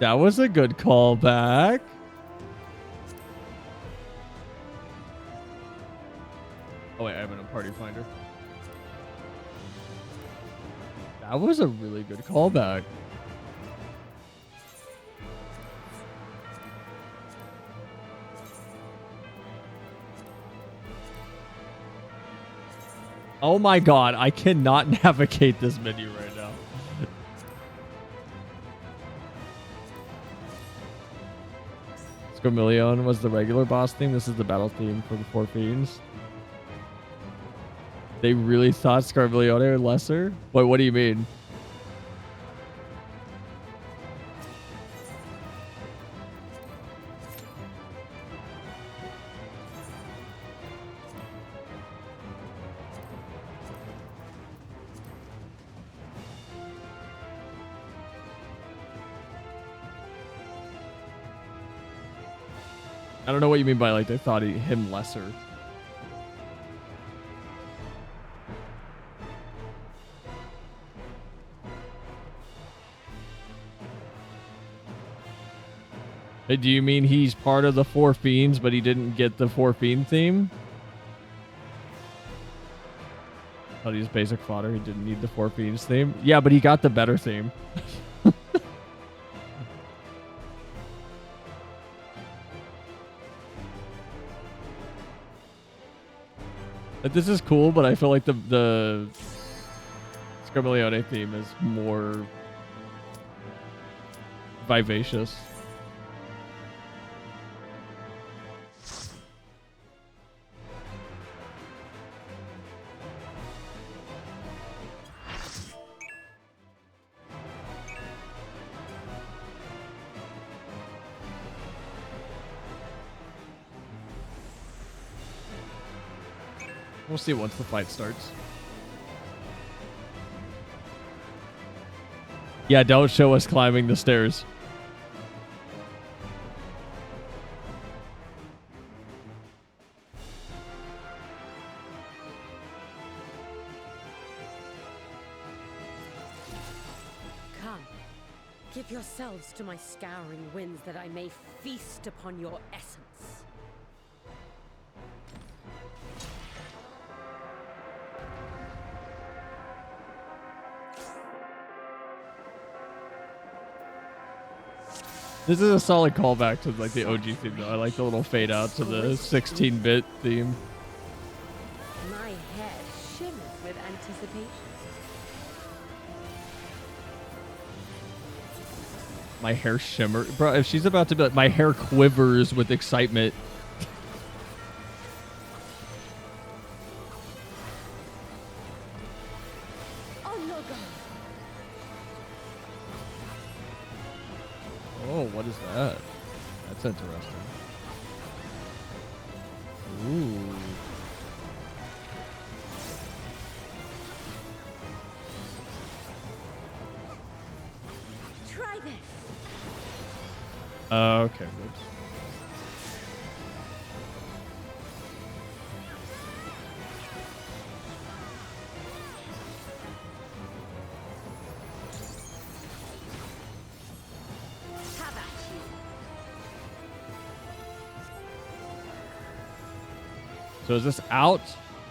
Speaker 2: That was a good callback. Oh wait, I have a party finder. That was a really good callback. Oh my god, I cannot navigate this menu right now. Scarmillion was the regular boss theme. This is the battle theme for the Four Fiends. They really thought Scarmillione were lesser? Wait, what do you mean? I don't know what you mean by like they thought him lesser. Do you mean he's part of the Four Fiends, but he didn't get the Four Fiend theme? Thought he was basic fodder. He didn't need the Four Fiends theme. Yeah, but he got the better theme. This is cool, but I feel like the Scarmiglione theme is more vivacious. We'll see once the fight starts. Yeah, don't show us climbing the stairs.
Speaker 11: Come, give yourselves to my scouring winds that I may feast upon your essence.
Speaker 2: This is a solid callback to like the OG theme though. I like the little fade out to the 16-bit theme.
Speaker 11: My head shimmers with anticipation.
Speaker 2: My hair shimmer. Bro, if she's about to be like, my hair quivers with excitement. Oh, what is that? That's interesting. Ooh.
Speaker 11: Try this.
Speaker 2: Okay, whoops. So is this out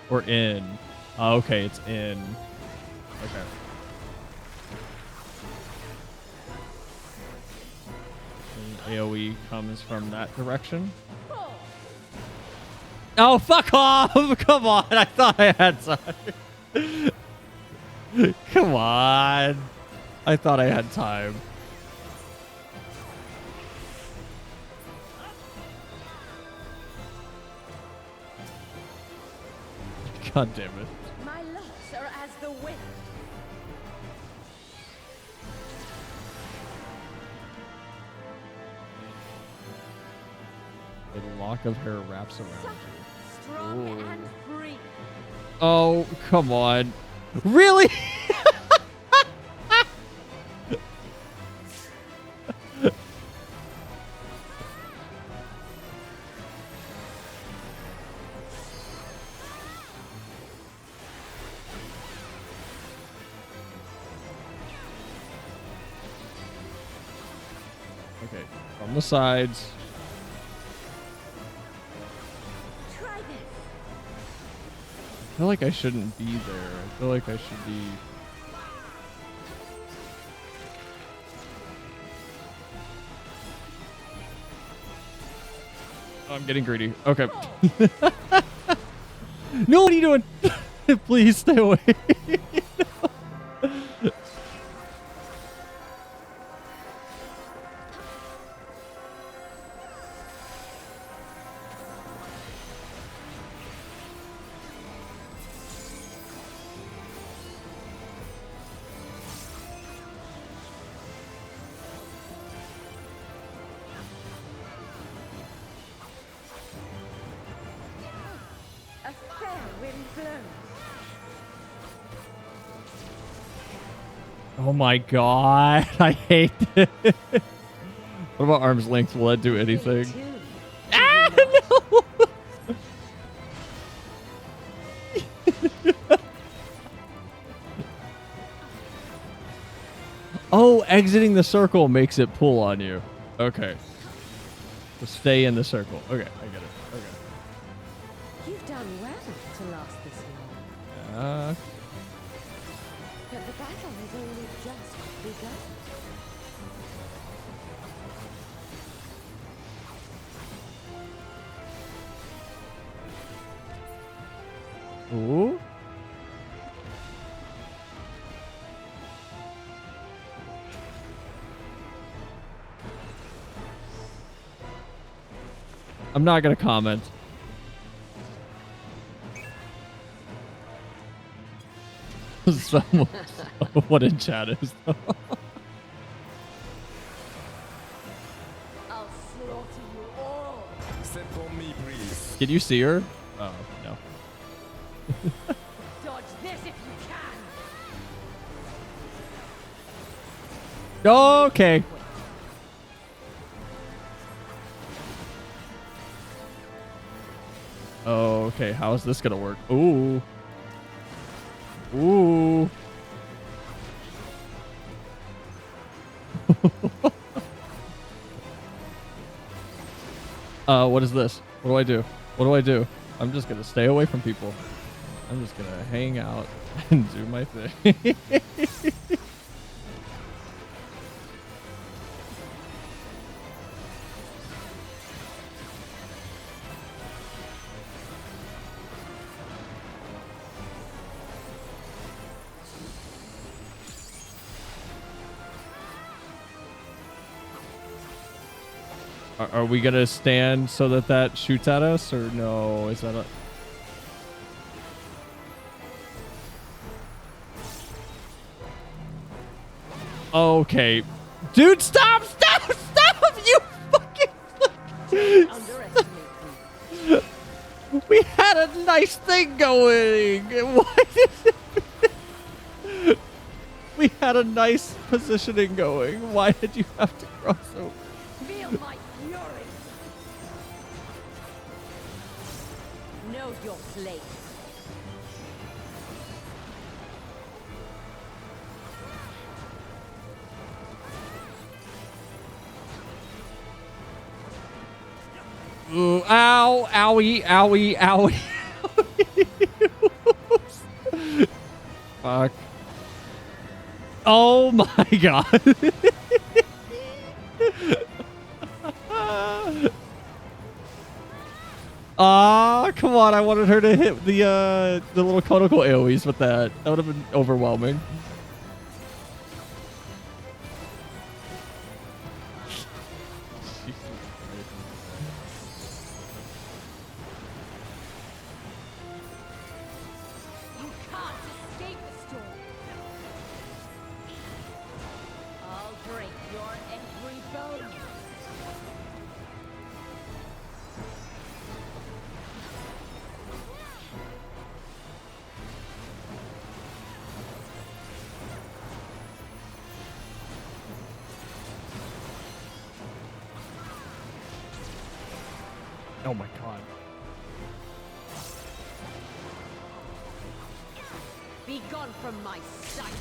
Speaker 2: or in? Oh, okay, it's in. Okay. And AoE comes from that direction. Oh, fuck off! Come on, I thought I had time. Come on. I thought I had time. God damn it.
Speaker 11: My locks are as the wind.
Speaker 2: A lock of hair wraps around you.
Speaker 11: Strong
Speaker 2: Ooh.
Speaker 11: and free.
Speaker 2: Oh, come on. Really? Okay, from the sides.
Speaker 11: Try this.
Speaker 2: I feel like I shouldn't be there. I feel like I should be... Oh, I'm getting greedy. Okay. No, what are you doing? Please stay away. No.
Speaker 11: A fair wind blows.
Speaker 2: Oh my god. I hate this. What about arm's length? Will that do anything? Ah, no! Oh, exiting the circle makes it pull on you. Okay. To stay in the circle. Okay, I get it. Okay.
Speaker 11: You've done well to last this long. But the battle has only just begun.
Speaker 2: Ooh. I'm not gonna comment. Someone what in chat is though.
Speaker 11: I'll slaughter you all.
Speaker 9: Step on me, please.
Speaker 2: Can you see her? Oh no.
Speaker 11: Dodge this if you can.
Speaker 2: Okay. Okay, how is this gonna work? Ooh. Ooh. What is this? What do I do? What do I do? I'm just gonna stay away from people. I'm just gonna hang out and do my thing. Are we gonna stand so that that shoots at us, or no? Is that a... Okay. Dude, stop! Stop! Stop! You fucking... We had a nice thing going! Why did it... We had a nice positioning going. Why did you have to cross over?
Speaker 11: Feel my fury. Know your place.
Speaker 2: Ooh, ow, owie, owie, owie. Fuck. Oh my god. Ah, come on. I wanted her to hit the little conical AoEs with that. That would have been overwhelming.
Speaker 11: You can't escape the storm. I'll break your every bone.
Speaker 2: Oh my god.
Speaker 11: Be gone from my sight.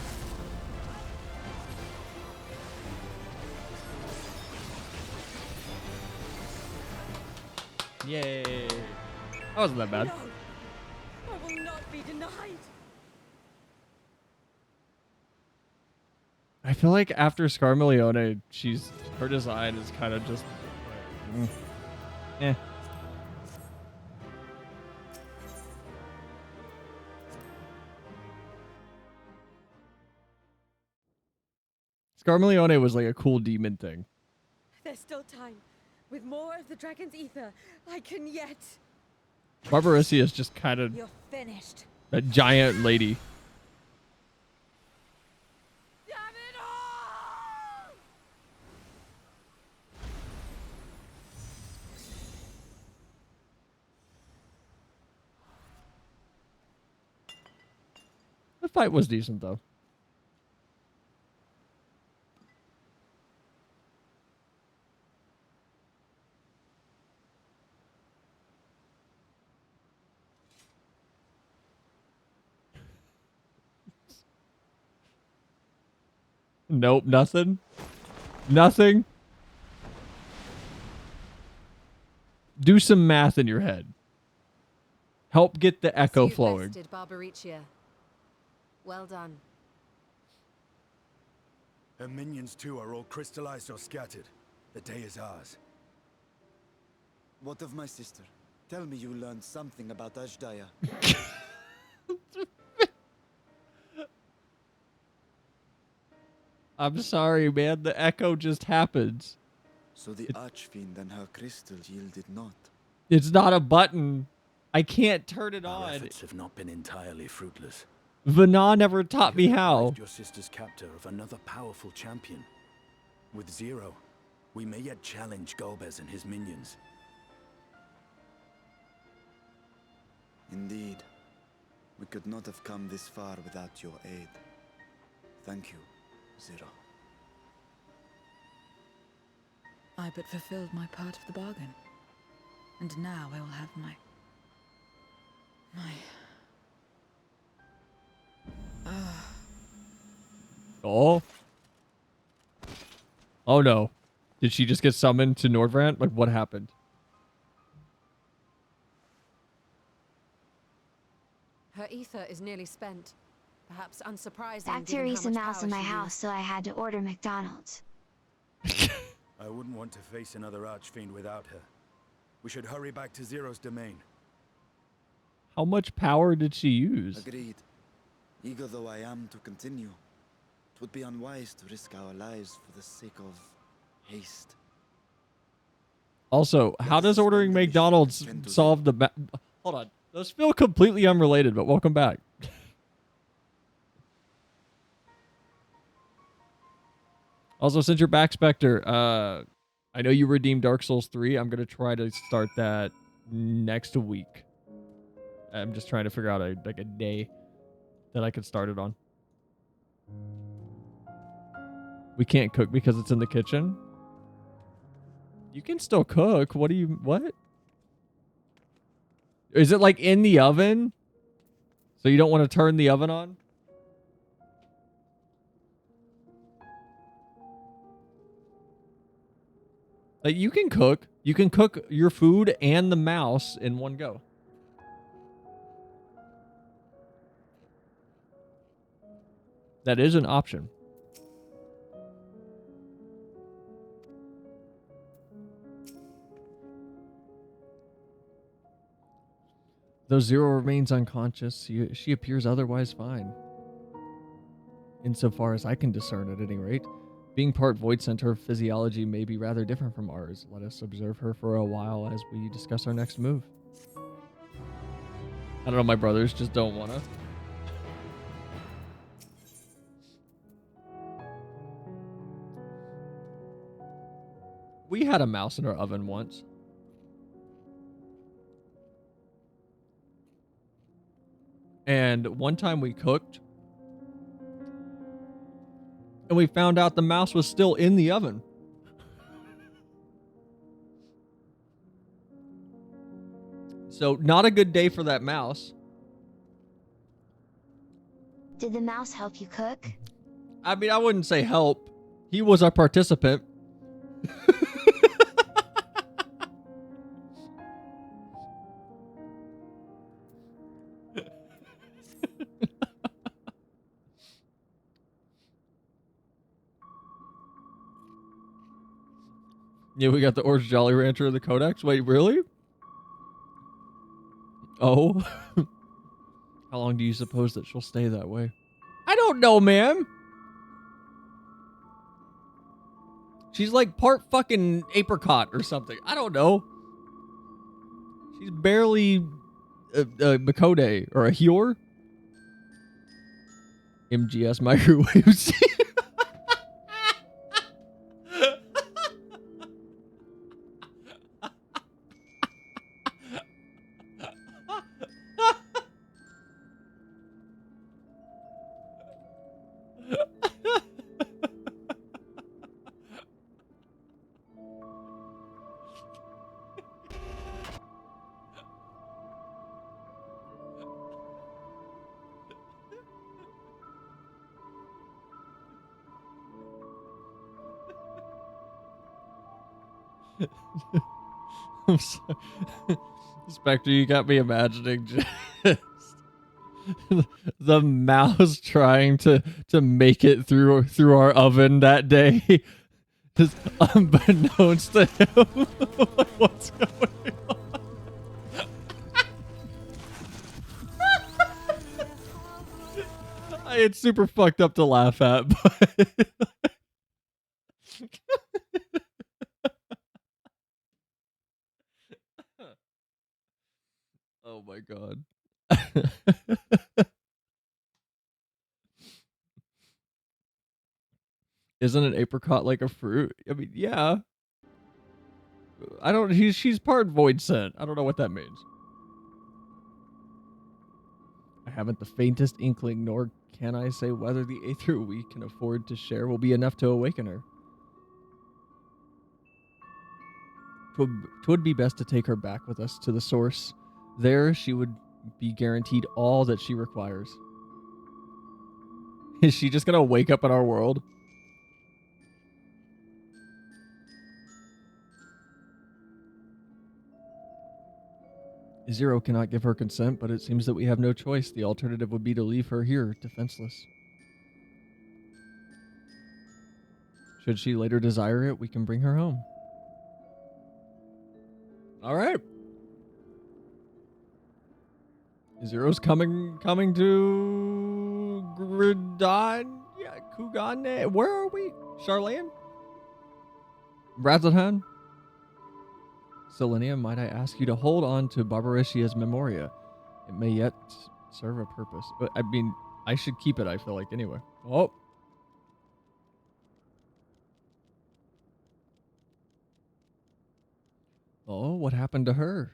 Speaker 2: Yay. That wasn't that bad.
Speaker 11: No, I will not be denied.
Speaker 2: I feel like after Scarmilione, her design is kind of just... Eh. Scarmilione was like a cool demon thing.
Speaker 11: There's still time. With more of the dragon's ether, I can yet.
Speaker 2: Barbarissia is just kind of
Speaker 11: You're finished.
Speaker 2: a giant lady.
Speaker 11: Damn it all!
Speaker 2: The fight was decent though. Nope, nothing. Nothing. Do some math in your head. Help get the echo
Speaker 10: You've
Speaker 2: flowing.
Speaker 10: bested Barbaricia. Well done.
Speaker 9: Her minions too are all crystallized or scattered. The day is ours. What of my sister? Tell me you learned something about Ashdaya.
Speaker 2: I'm sorry, man. The echo just happens.
Speaker 9: So the Archfiend and her crystal yielded not.
Speaker 2: It's not a button. I can't turn it
Speaker 12: Our
Speaker 2: on.
Speaker 12: efforts have not been entirely fruitless.
Speaker 2: Vana never taught me
Speaker 12: You have
Speaker 2: how.
Speaker 12: deprived your sister's captor of another powerful champion. With Zero, we may yet challenge Golbez and his minions.
Speaker 9: Indeed. We could not have come this far without your aid. Thank you, Zero.
Speaker 8: I but fulfilled my part of the bargain. And now I will have my...
Speaker 2: Oh. Oh no. Did she just get summoned to Nordbrand? Like, what happened?
Speaker 10: Her ether is nearly spent. Perhaps unsurprising.
Speaker 5: Back to
Speaker 10: given how
Speaker 5: Reese a
Speaker 10: much
Speaker 5: mouse
Speaker 10: power
Speaker 5: in my
Speaker 10: she
Speaker 5: house,
Speaker 10: used.
Speaker 5: so I had to order McDonald's.
Speaker 12: I wouldn't want to face another Archfiend without her. We should hurry back to Zero's domain.
Speaker 2: How much power did she use?
Speaker 9: Agreed. Eager though I am to continue, it would be unwise to risk our lives for the sake of haste.
Speaker 2: Also, how does ordering McDonald's solve the... Hold on. Those feel completely unrelated, but welcome back. Also, since you're back, Spectre, I know you redeemed Dark Souls 3. I'm going to try to start that next week. I'm just trying to figure out a day that I could start it on. We can't cook because it's in the kitchen. You can still cook. What? Is it like in the oven? So you don't want to turn the oven on? Like, you can cook. You can cook your food and the mouse in one go. That is an option. Though Zero remains unconscious, she appears otherwise fine. Insofar as I can discern, at any rate. Being part Void Scent, her physiology may be rather different from ours. Let us observe her for a while as we discuss our next move. I don't know, my brothers just don't want to. We had a mouse in our oven once. And one time we cooked. And we found out the mouse was still in the oven. So, not a good day for that mouse.
Speaker 5: Did the mouse help you cook?
Speaker 2: I mean, I wouldn't say help. He was our participant. Yeah, we got the Orange Jolly Rancher of the Codex. Wait, really? Oh. How long do you suppose that she'll stay that way? I don't know, man. She's like part fucking apricot or something. I don't know. She's barely a Makode or a Hior. MGS microwaves. I'm sorry. Spectre, you got me imagining just the mouse trying to make it through our oven that day, just unbeknownst to him. Like, what's going on? It's super fucked up to laugh at, but oh my god. Isn't an apricot like a fruit? I mean, yeah. I don't. She's part void scent. I don't know what that means. I haven't the faintest inkling, nor can I say whether the aether we can afford to share will be enough to awaken her. 'Twould be best to take her back with us to the source. There, she would be guaranteed all that she requires. Is she just gonna wake up in our world? Zero cannot give her consent, but it seems that we have no choice. The alternative would be to leave her here, defenseless. Should she later desire it, we can bring her home. All right. Zero's coming to Gridon? Yeah, Kugane. Where are we? Charlene? Brazilhan? Selinia, might I ask you to hold on to Barbaricia's memoria? It may yet serve a purpose. But I mean, I should keep it, I feel like, anyway. Oh. Oh, what happened to her?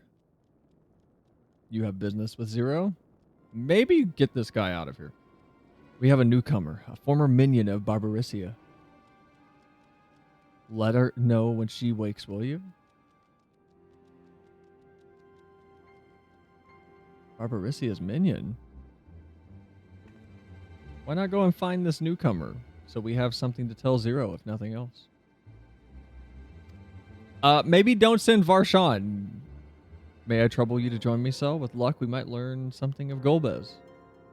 Speaker 2: You have business with Zero? Maybe get this guy out of here. We have a newcomer, a former minion of Barbaricia. Let her know when she wakes, will you? Barbaricia's minion? Why not go and find this newcomer so we have something to tell Zero, if nothing else? Maybe don't send Varshan. May I trouble you to join me, Cell? With luck, we might learn something of Golbez.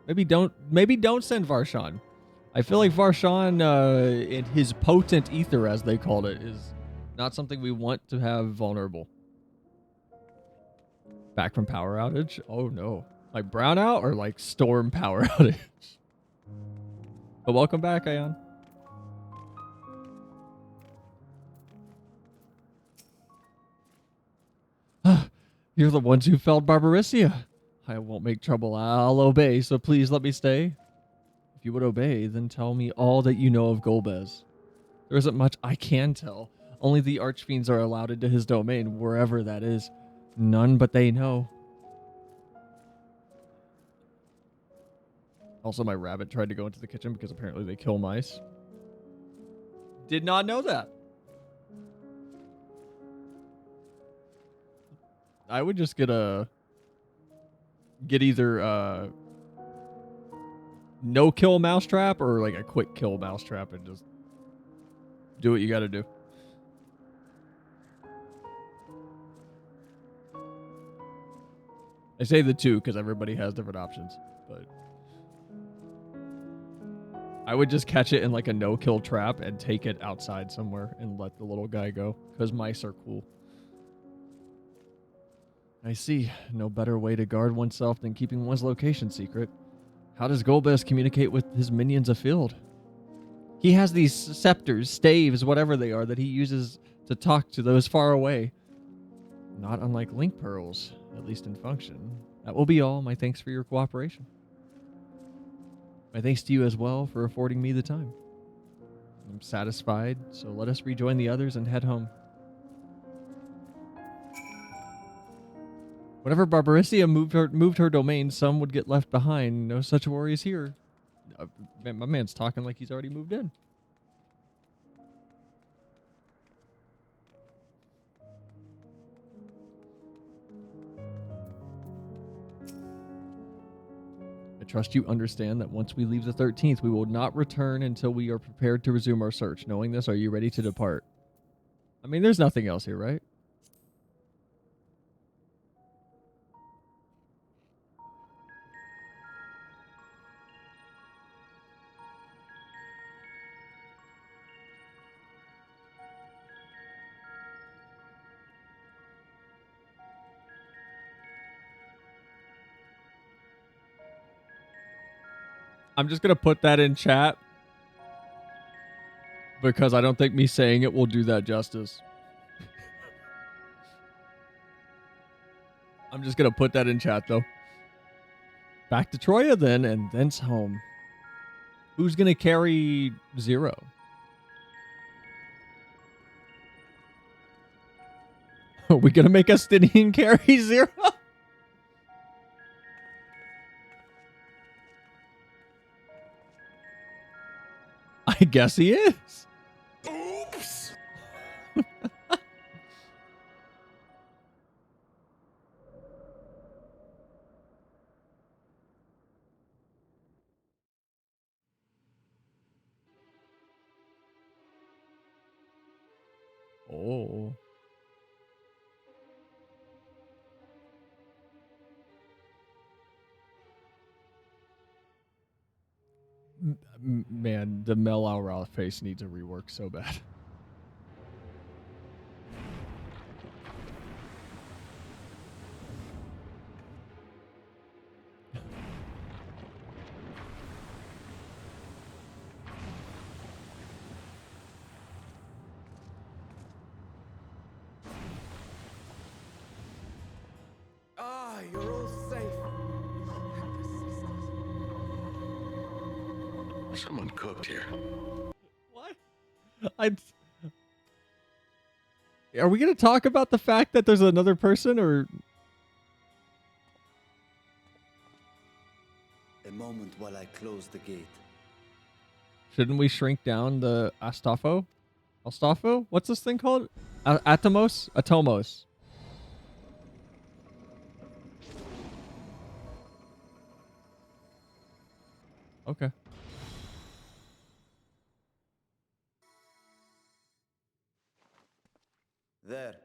Speaker 2: Maybe don't send Varshan. I feel like Varshan, in his potent ether, as they called it, is not something we want to have vulnerable. Back from power outage? Oh no. Like brownout or like storm power outage? But welcome back, Ayan. You're the ones who felled Barbaricia. I won't make trouble. I'll obey, so please let me stay. If you would obey, then tell me all that you know of Golbez. There isn't much I can tell. Only the archfiends are allowed into his domain, wherever that is. None but they know. Also, my rabbit tried to go into the kitchen because apparently they kill mice. Did not know that. I would just get either no kill mousetrap or like a quick kill mousetrap and just do what you got to do. I say the two because everybody has different options, but I would just catch it in like a no-kill trap and take it outside somewhere and let the little guy go because mice are cool. I see. No better way to guard oneself than keeping one's location secret. How does Golbez communicate with his minions afield? He has these scepters, staves, whatever they are, that he uses to talk to those far away. Not unlike link pearls, at least in function. That will be all. My thanks for your cooperation. My thanks to you as well for affording me the time. I'm satisfied, so let us rejoin the others and head home. Whenever Barbaricia moved her domain, some would get left behind. No such worries here. Man, my man's talking like he's already moved in. I trust you understand that once we leave the 13th, we will not return until we are prepared to resume our search. Knowing this, are you ready to depart? I mean, there's nothing else here, right? I'm just gonna put that in chat because I don't think me saying it will do that justice. I'm just gonna put that in chat though. Back to Troya then, and thence home. Who's gonna carry Zero? Are we gonna make Estinian carry Zero? I guess he is.
Speaker 12: Oops.
Speaker 2: Oh. Man, the Mel Aura face needs a rework so bad.
Speaker 13: Ah, you're all safe.
Speaker 14: Someone cooked here.
Speaker 2: What? Are we going to talk about the fact that there's another person, or?
Speaker 9: A moment while I close the gate.
Speaker 2: Shouldn't we shrink down the Astafo? Astafo? What's this thing called? Atomos? Atomos. Okay.
Speaker 9: There.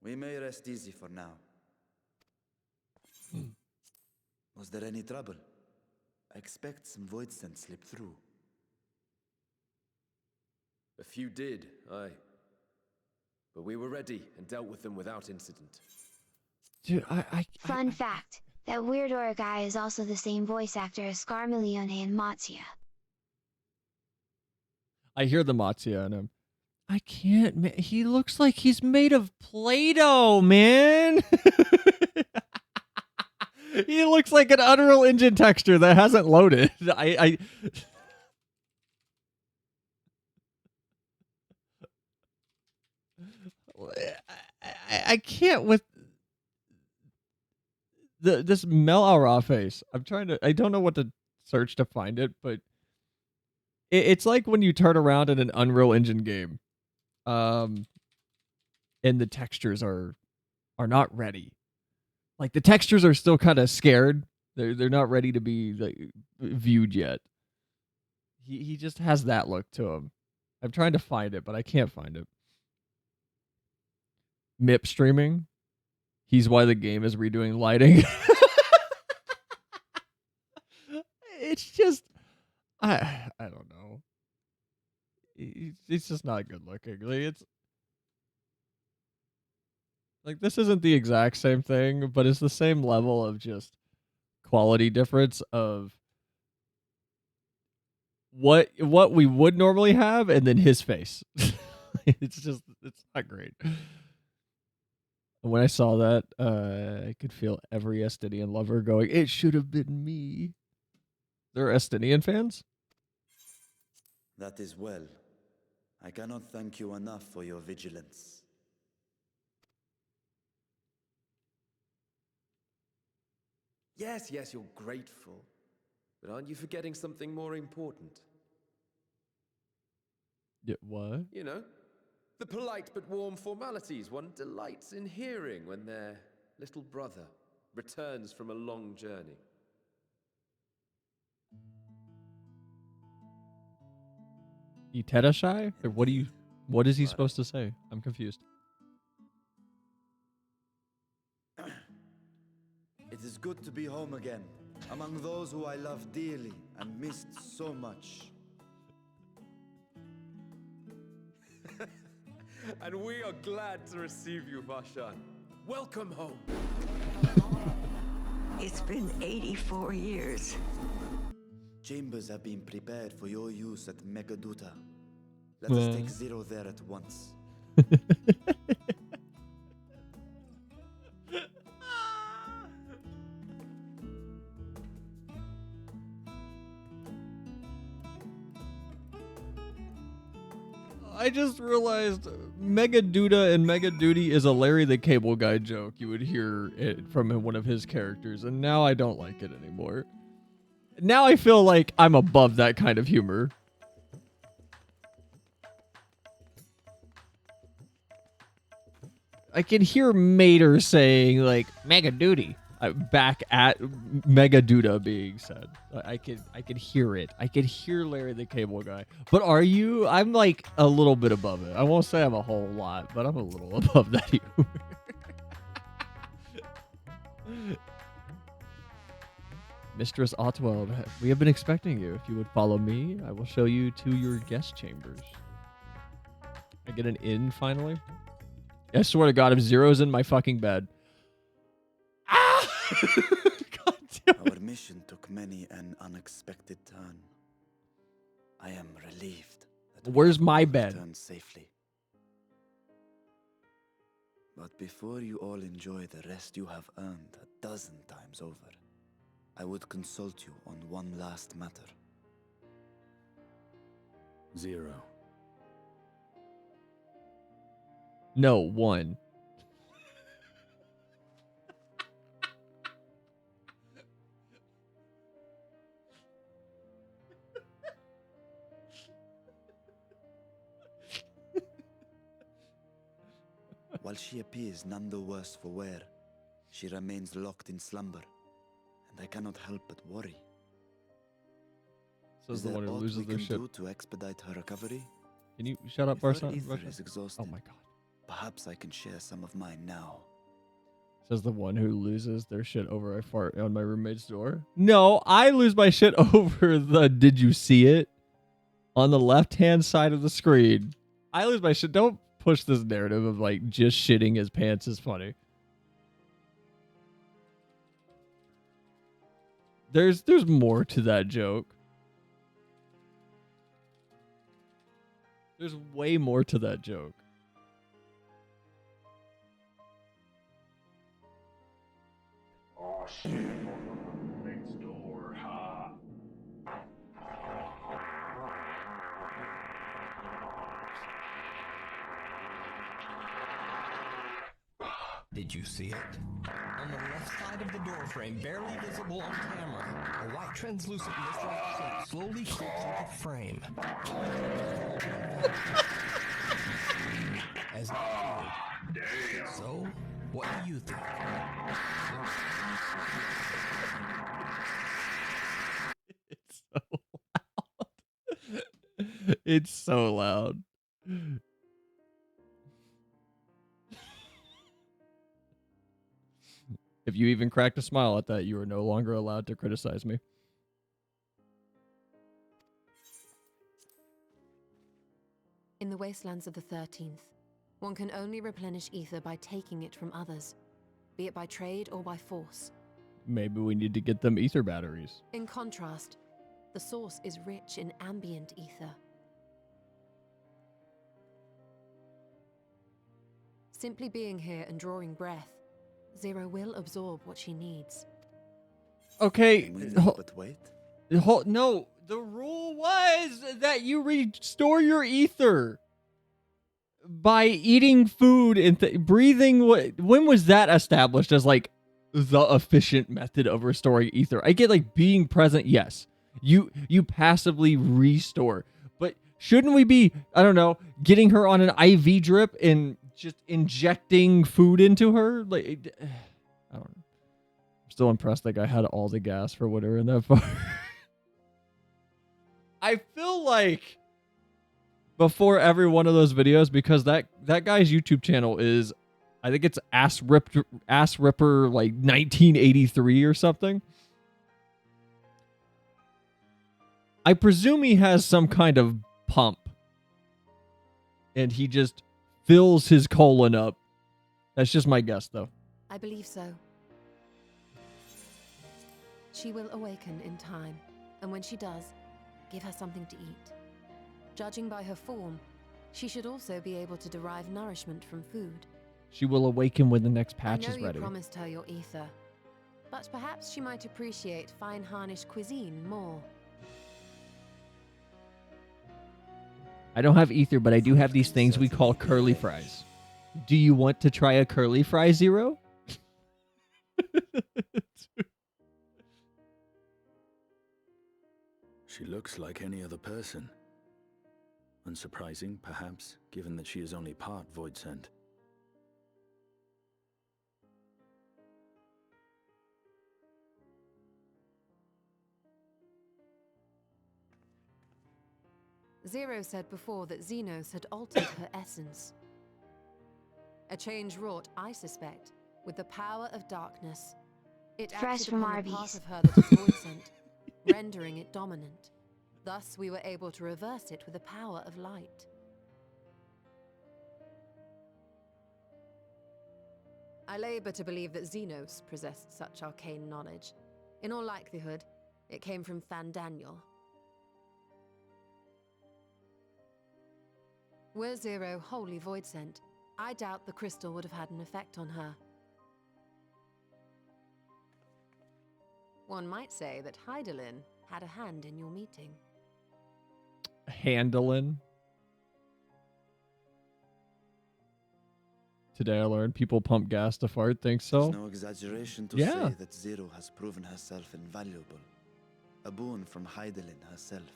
Speaker 9: We may rest easy for now. Was there any trouble? I expect some void scent slipped through.
Speaker 13: A few did, aye. But we were ready and dealt with them without incident.
Speaker 2: Dude,
Speaker 5: Fun fact, that weird aura guy is also the same voice actor as Scarmilione and Matsuya.
Speaker 2: I hear the Matsuya in him. I can't, he looks like he's made of Play-Doh, man. He looks like an Unreal Engine texture that hasn't loaded. I can't with this Mel Aura face. I don't know what to search to find it, but it's like when you turn around in an Unreal Engine game, and the textures are not ready. Like the textures are still kind of scared. They're not ready to be like viewed yet. He just has that look to him. I'm trying to find it, but I can't find it. MIP streaming. He's why the game is redoing lighting. It's just, I don't know. It's just not good looking. Like this isn't the exact same thing, but it's the same level of just quality difference of what we would normally have, and then his face. It's not great. When I saw that, I could feel every Estinian lover going, "It should have been me." There are Estinian fans?
Speaker 9: That is well. I cannot thank you enough for your vigilance.
Speaker 13: Yes, you're grateful. But aren't you forgetting something more important?
Speaker 2: Yeah, what?
Speaker 13: You know, the polite but warm formalities one delights in hearing when their little brother returns from a long journey.
Speaker 2: Iterashai? Or what is he supposed to say? I'm confused.
Speaker 9: It is good to be home again, among those who I love dearly and missed so much.
Speaker 13: And we are glad to receive you, Vashan. Welcome home.
Speaker 15: It's been 84 years.
Speaker 9: chambers have been prepared for your use at Megaduta. Let us take Zero there at once.
Speaker 2: I just realized Mega Duda and Mega Duty is a Larry the Cable Guy joke. You would hear it from one of his characters, and now I don't like it anymore. Now I feel like I'm above that kind of humor. I can hear Mater saying, like, Mega Duty. Back at Mega Duda being said. I could hear it. I could hear Larry the Cable Guy. But are you? I'm like a little bit above it. I won't say I'm a whole lot, but I'm a little above that humor. Mistress Otwell, we have been expecting you. If you would follow me, I will show you to your guest chambers. I get an inn finally? I swear to God, if Zero's in my fucking bed. God damn it.
Speaker 9: Our mission took many an unexpected turn. I am relieved that
Speaker 2: Where's my bed?
Speaker 9: returned safely. But before you all enjoy the rest you have earned 12 times over, I would consult you on one last matter.
Speaker 12: Zero.
Speaker 2: No, 1.
Speaker 9: While she appears none the worse for wear, she remains locked in slumber, and I cannot help but worry.
Speaker 2: Says
Speaker 9: Is
Speaker 2: the
Speaker 9: there
Speaker 2: one who
Speaker 9: aught
Speaker 2: loses
Speaker 9: we
Speaker 2: their
Speaker 9: can
Speaker 2: ship.
Speaker 9: do to expedite her recovery?
Speaker 2: Can you shut up,
Speaker 9: If her
Speaker 2: Barson?
Speaker 9: ether is exhausted,
Speaker 2: Oh my God.
Speaker 9: perhaps I can share some of mine now.
Speaker 2: Says the one who loses their shit over I fart on my roommate's door. No, I lose my shit over the did you see it? On the left-hand side of the screen. I lose my shit. Don't push this narrative of like just shitting his pants is funny. There's more to that joke. There's way more to that joke.
Speaker 4: Oh shit. Next door, ha.
Speaker 14: Did you see it? On the left side of the doorframe, barely visible on camera, a white translucent mist-like shape slowly creeps into the frame. As it appeared. So, what do you think?
Speaker 2: It's so loud. It's so loud. If you even cracked a smile at that, you are no longer allowed to criticize me.
Speaker 10: In the wastelands of the 13th, one can only replenish ether by taking it from others, be it by trade or by force.
Speaker 2: Maybe we need to get them ether batteries.
Speaker 10: In contrast, the source is rich in ambient ether. Simply being here and drawing breath, Zero will absorb what she needs.
Speaker 2: Okay.
Speaker 9: But wait.
Speaker 2: No, the rule was that you restore your ether by eating food and breathing. When was that established as like the efficient method of restoring ether? I get like being present. Yes, you passively restore, but shouldn't we be, I don't know, getting her on an IV drip and just injecting food into her? Like, I don't know. I'm still impressed that guy had all the gas for whatever in that far. I feel like before every one of those videos, because that guy's YouTube channel is, I think it's Ass Ripper like 1983 or something. I presume he has some kind of pump and he just fills his colon up. That's just my guess, though.
Speaker 10: I believe so. She will awaken in time. And when she does, give her something to eat. Judging by her form, she should also be able to derive nourishment from food.
Speaker 2: She will awaken when the next patch
Speaker 10: I know
Speaker 2: is ready.
Speaker 10: you promised her your ether, but perhaps she might appreciate fine Harnish cuisine more.
Speaker 2: I don't have ether, but I do have these things we call curly fries. Do you want to try a curly fry, Zero?
Speaker 12: She looks like any other person. Unsurprising, perhaps, given that she is only part void sent.
Speaker 10: Zero said before that Xenos had altered her essence. A change wrought, I suspect, with the power of darkness. It
Speaker 5: Fresh
Speaker 10: acted
Speaker 5: from
Speaker 10: upon the part
Speaker 5: Arby's.
Speaker 10: of her that is void sent, rendering it dominant. Thus, we were able to reverse it with the power of light. I labor to believe that Xenos possessed such arcane knowledge. In all likelihood, it came from Fandaniel. Were Zero wholly void sent, I doubt the crystal would have had an effect on her. One might say that Hydaelyn had a hand in your meeting.
Speaker 2: Handling. Today I learned people pump gas to fart. Think so?
Speaker 9: It's no exaggeration to
Speaker 2: Yeah.
Speaker 9: say that Zero has proven herself invaluable. A boon from Hydaelyn herself.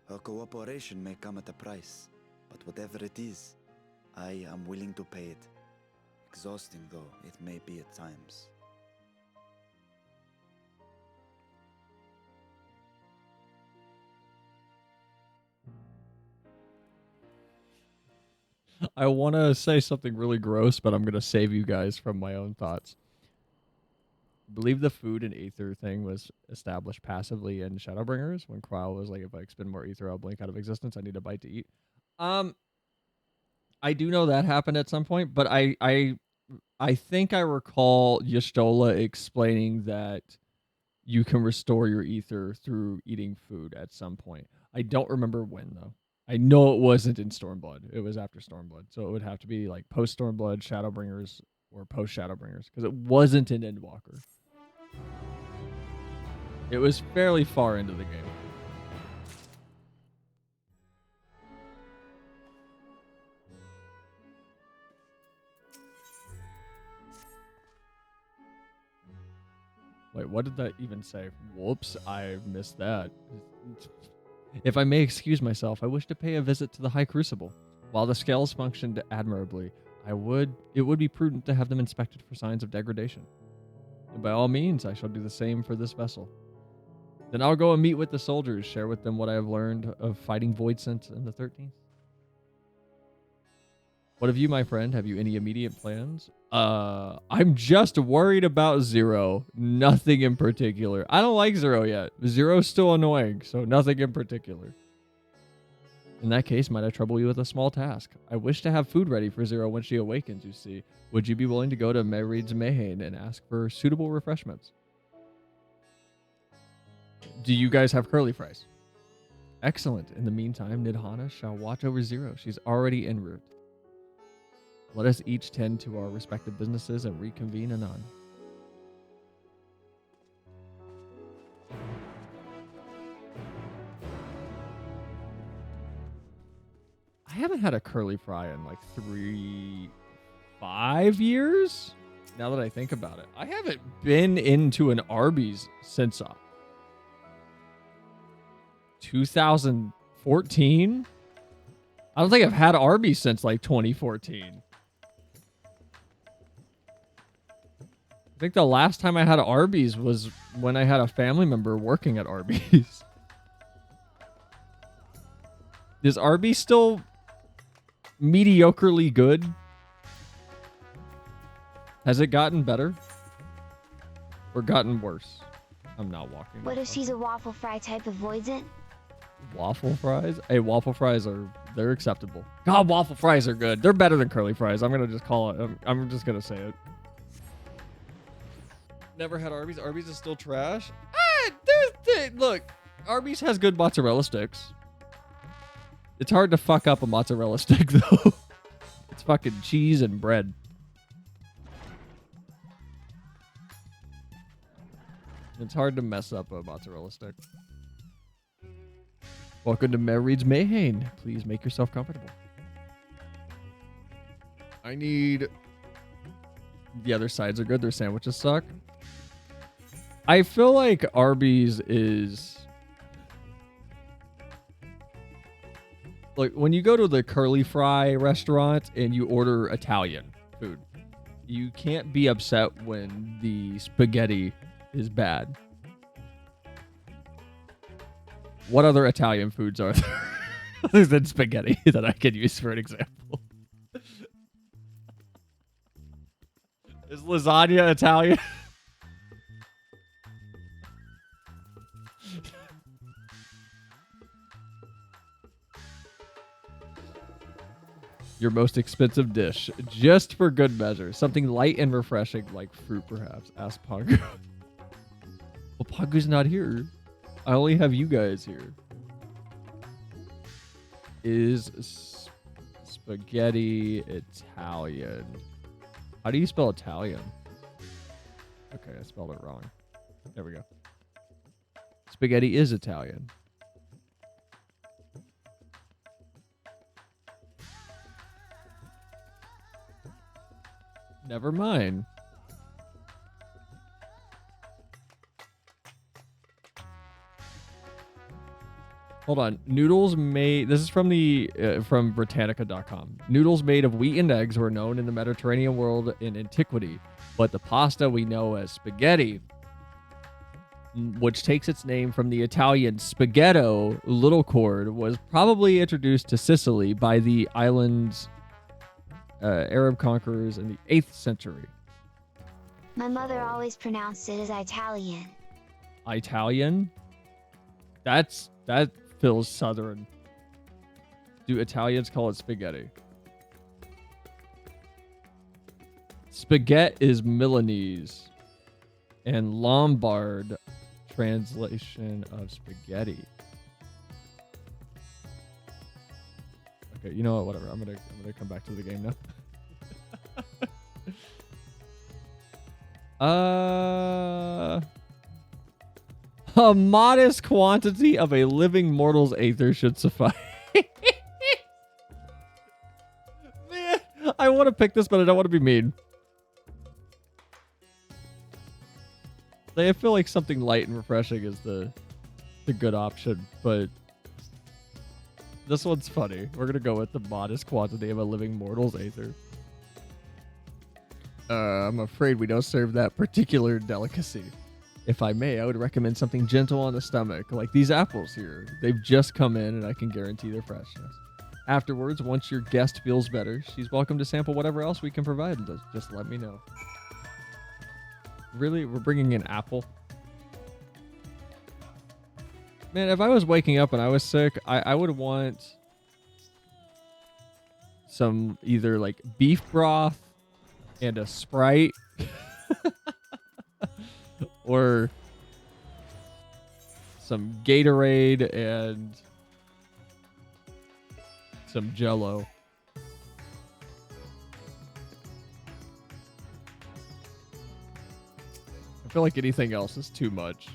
Speaker 9: Her cooperation may come at a price, but whatever it is, I am willing to pay it. Exhausting though it may be at times.
Speaker 2: I want to say something really gross, but I'm going to save you guys from my own thoughts. I believe the food and ether thing was established passively in Shadowbringers when Kral was like, if I expend more ether, I'll blink out of existence. I need a bite to eat. I do know that happened at some point, but I think I recall Y'shtola explaining that you can restore your ether through eating food at some point. I don't remember when, though. I know it wasn't in Stormblood. It was after Stormblood. So it would have to be like post-Stormblood, Shadowbringers, or post-Shadowbringers, because it wasn't in Endwalker. It was fairly far into the game. Wait, what did that even say? Whoops, I missed that. If I may excuse myself, I wish to pay a visit to the High Crucible. While the scales functioned admirably, it would be prudent to have them inspected for signs of degradation. And by all means, I shall do the same for this vessel. Then I'll go and meet with the soldiers, share with them what I have learned of fighting Voidsent in the 13th. What of you, my friend? Have you any immediate plans? I'm just worried about Zero. Nothing in particular. I don't like Zero yet. Zero's still annoying, so nothing in particular. In that case, might I trouble you with a small task? I wish to have food ready for Zero when she awakens, you see. Would you be willing to go to Merid's Mayhain and ask for suitable refreshments? Do you guys have curly fries? Excellent. In the meantime, Nidhana shall watch over Zero. She's already en route. Let us each tend to our respective businesses and reconvene anon. I haven't had a curly fry in like 5 years. Now that I think about it, I haven't been into an Arby's since 2014. I don't think I've had Arby's since like 2014. I think the last time I had Arby's was when I had a family member working at Arby's. Is Arby's still mediocrely good? Has it gotten better? Or gotten worse? I'm not walking.
Speaker 5: What if she's a waffle fry type of Voidsent?
Speaker 2: Waffle fries? Hey, waffle fries they're acceptable. God, waffle fries are good. They're better than curly fries. I'm going to just call it. I'm just going to say it. Never had Arby's. Arby's is still trash. Look, Arby's has good mozzarella sticks. It's hard to fuck up a mozzarella stick, though. It's fucking cheese and bread. It's hard to mess up a mozzarella stick. Welcome to Mary's Mayhane. Please make yourself comfortable. I need... The other sides are good. Their sandwiches suck. I feel like Arby's is... Like, when you go to the Curly Fry restaurant and you order Italian food, you can't be upset when the spaghetti is bad. What other Italian foods are there other than spaghetti that I could use for an example? Is lasagna Italian? Your most expensive dish, just for good measure. Something light and refreshing, like fruit, perhaps. Ask Pongo. Well, Pongo's not here. I only have you guys here. Is spaghetti Italian? How do you spell Italian? Okay, I spelled it wrong. There we go. Spaghetti is Italian. Never mind. Hold on. Noodles made... This is from the from Britannica.com. Noodles made of wheat and eggs were known in the Mediterranean world in antiquity, but the pasta we know as spaghetti, which takes its name from the Italian spaghetto, little cord, was probably introduced to Sicily by the island's Arab conquerors in the 8th century.
Speaker 5: My mother always pronounced it as Italian.
Speaker 2: Italian? That feels southern. Do Italians call it spaghetti? Spaghetti is Milanese and Lombard translation of spaghetti. Okay, you know what? Whatever. I'm gonna come back to the game now. A modest quantity of a living mortal's aether should suffice. Man, I want to pick this, but I don't want to be mean. I feel like something light and refreshing is the good option, but this one's funny. We're gonna go with the modest quantity of a living mortal's aether. I'm afraid we don't serve that particular delicacy. If I may, I would recommend something gentle on the stomach, like these apples here. They've just come in, and I can guarantee their freshness. Afterwards, once your guest feels better, she's welcome to sample whatever else we can provide. Just let me know. Really? We're bringing in apple? Man, if I was waking up and I was sick, I would want some either like beef broth and a Sprite or some Gatorade and some Jell-O. I feel like anything else is too much.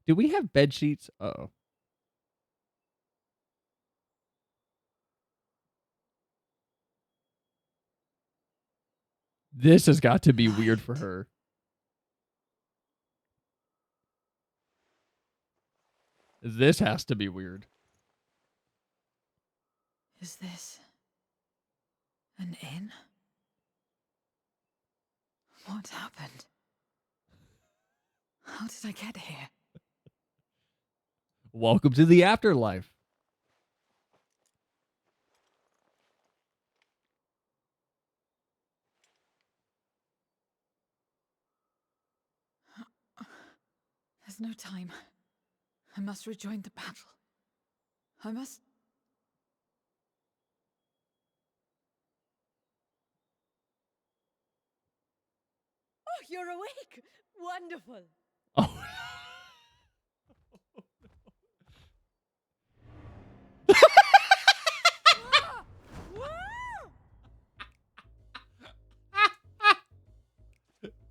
Speaker 2: Do we have bed sheets? Uh-oh. This has got to be weird for her. This has to be weird.
Speaker 8: Is this an inn? What happened? How did I get here?
Speaker 2: Welcome to the afterlife.
Speaker 8: There's no time. I must rejoin the battle. I must...
Speaker 11: You're awake. Wonderful.
Speaker 2: Oh.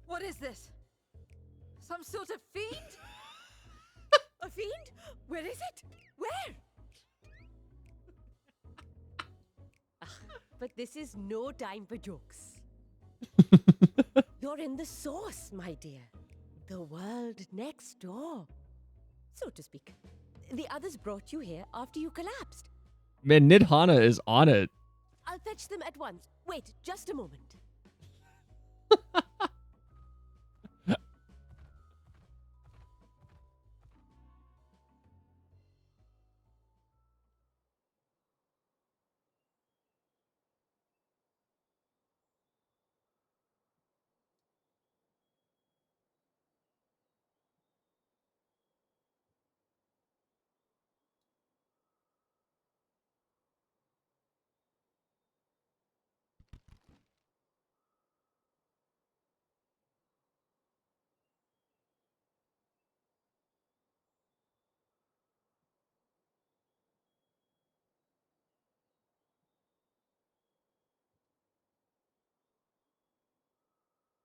Speaker 10: What is this? Some sort of fiend? A fiend? Where is it? Where?
Speaker 11: But this is no time for jokes. You're in the source, my dear. The world next door, so to speak. The others brought you here after you collapsed.
Speaker 2: Man, Nidhana is on it.
Speaker 11: I'll fetch them at once. Wait, just a moment.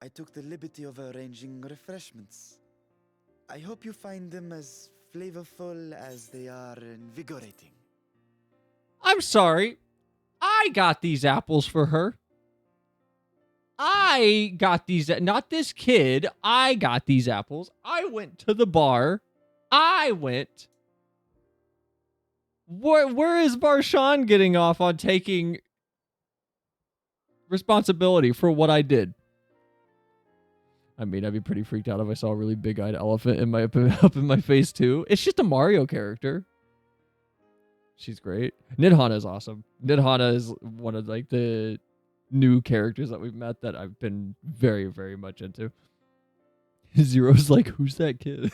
Speaker 9: I took the liberty of arranging refreshments. I hope you find them as flavorful as they are invigorating.
Speaker 2: I'm sorry. I got these apples for her. I got these, not this kid. I got these apples. I went to the bar. I went. Where is Barshan getting off on taking responsibility for what I did? I mean, I'd be pretty freaked out if I saw a really big-eyed elephant in my up in my face too. It's just a Mario character. She's great. Nidhana is awesome. Nidhana is one of like the new characters that we've met that I've been very, very much into. Zero's like, who's that kid?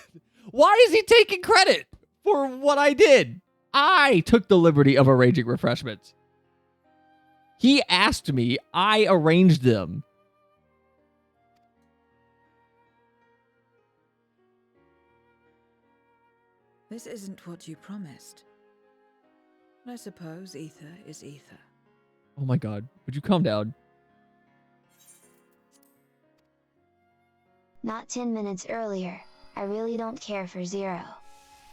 Speaker 2: Why is he taking credit for what I did? I took the liberty of arranging refreshments. He asked me. I arranged them.
Speaker 8: This isn't what you promised. I suppose ether is ether.
Speaker 2: Oh my god. Would you calm down?
Speaker 5: Not 10 minutes earlier. I really don't care for Zero.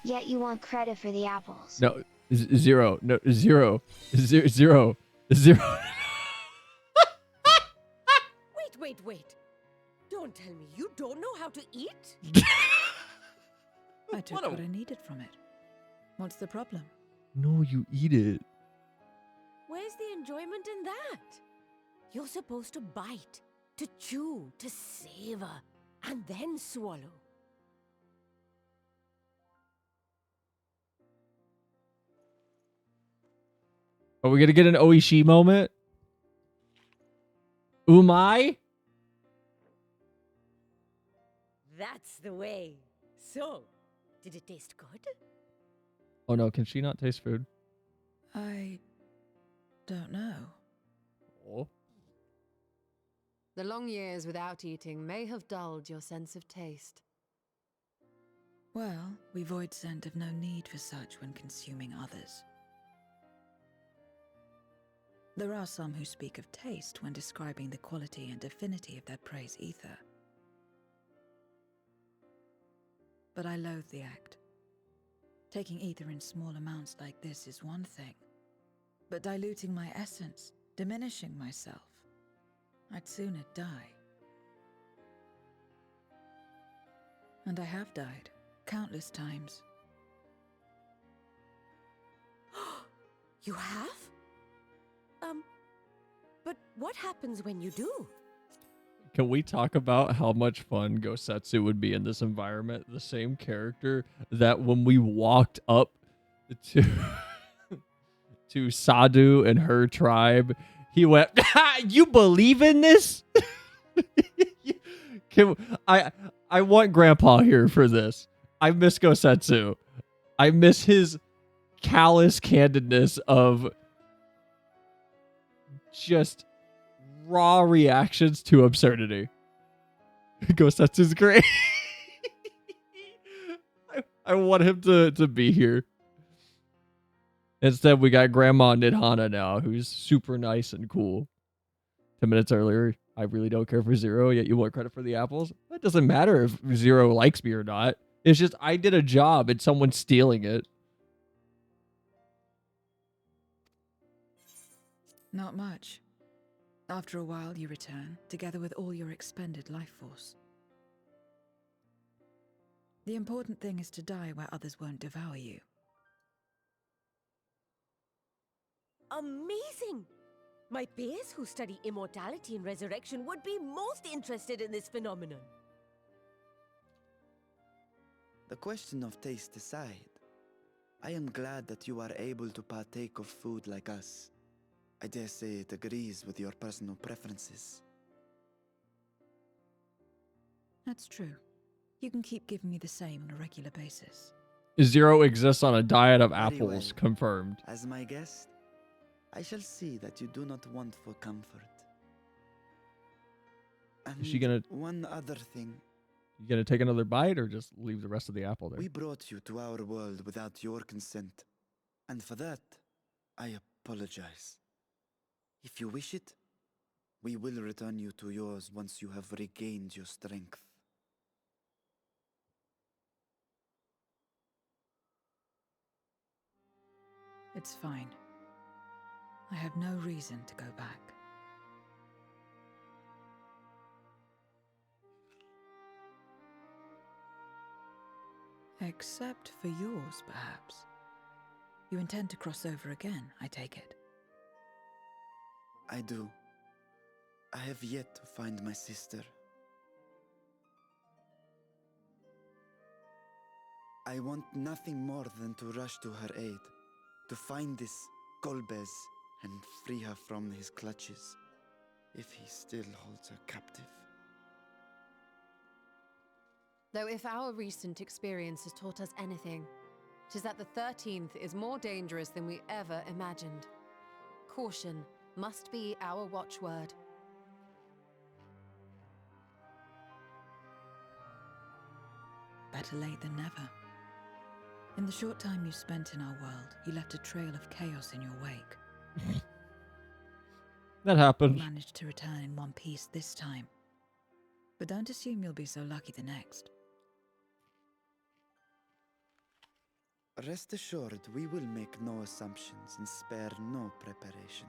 Speaker 5: Yet you want credit for the apples.
Speaker 2: No, Zero. No, Zero. Zero. Zero.
Speaker 11: Wait. Don't tell me you don't know how to eat?
Speaker 8: I took what I needed from it. What's the problem?
Speaker 2: No, you eat it.
Speaker 11: Where's the enjoyment in that? You're supposed to bite, to chew, to savor, and then swallow.
Speaker 2: Are we gonna get an Oishi moment? Umai?
Speaker 11: That's the way. So, did it taste good?
Speaker 2: Oh no, can she not taste food?
Speaker 8: I don't know.
Speaker 2: Oh.
Speaker 10: The long years without eating may have dulled your sense of taste.
Speaker 8: Well, we void scent have no need for such when consuming others. There are some who speak of taste when describing the quality and affinity of their prey's ether. But I loathe the act. Taking ether in small amounts like this is one thing, but diluting my essence, diminishing myself, I'd sooner die. And I have died, countless times.
Speaker 11: You have? But what happens when you do?
Speaker 2: Can we talk about how much fun Gosetsu would be in this environment? The same character that when we walked up to to Sadu and her tribe, he went, "You believe in this?" I want Grandpa here for this. I miss Gosetsu. I miss his callous candidness of just raw reactions to absurdity. Ghost Huts is great. I want him to be here. Instead, we got Grandma Nidhana now, who's super nice and cool. 10 minutes earlier, I really don't care for Zero, yet you want credit for the apples? That doesn't matter if Zero likes me or not. It's just I did a job and someone's stealing it.
Speaker 8: Not much. After a while, you return, together with all your expended life force. The important thing is to die where others won't devour you.
Speaker 11: Amazing! My peers who study immortality and resurrection would be most interested in this phenomenon.
Speaker 9: The question of taste aside, I am glad that you are able to partake of food like us. I dare say it agrees with your personal preferences.
Speaker 8: That's true. You can keep giving me the same on a regular basis.
Speaker 2: Zero exists on a diet of
Speaker 9: Very
Speaker 2: apples,
Speaker 9: well.
Speaker 2: confirmed.
Speaker 9: As my guest, I shall see that you do not want for comfort. And
Speaker 2: Is she gonna...
Speaker 9: one other thing.
Speaker 2: You gonna take another bite or just leave the rest of the apple there?
Speaker 9: We brought you to our world without your consent. And for that, I apologize. If you wish it, we will return you to yours once you have regained your strength.
Speaker 8: It's fine. I have no reason to go back. Except for yours, perhaps. You intend to cross over again, I take it.
Speaker 9: I do. I have yet to find my sister. I want nothing more than to rush to her aid, to find this Golbez and free her from his clutches, if he still holds her captive.
Speaker 10: Though if our recent experience has taught us anything, 'tis that the 13th is more dangerous than we ever imagined. Caution must be our watchword.
Speaker 8: Better late than never. In the short time you spent in our world, you left a trail of chaos in your wake.
Speaker 2: That happened.
Speaker 8: You managed to return in one piece this time. But don't assume you'll be so lucky the next.
Speaker 9: Rest assured, we will make no assumptions and spare no preparation.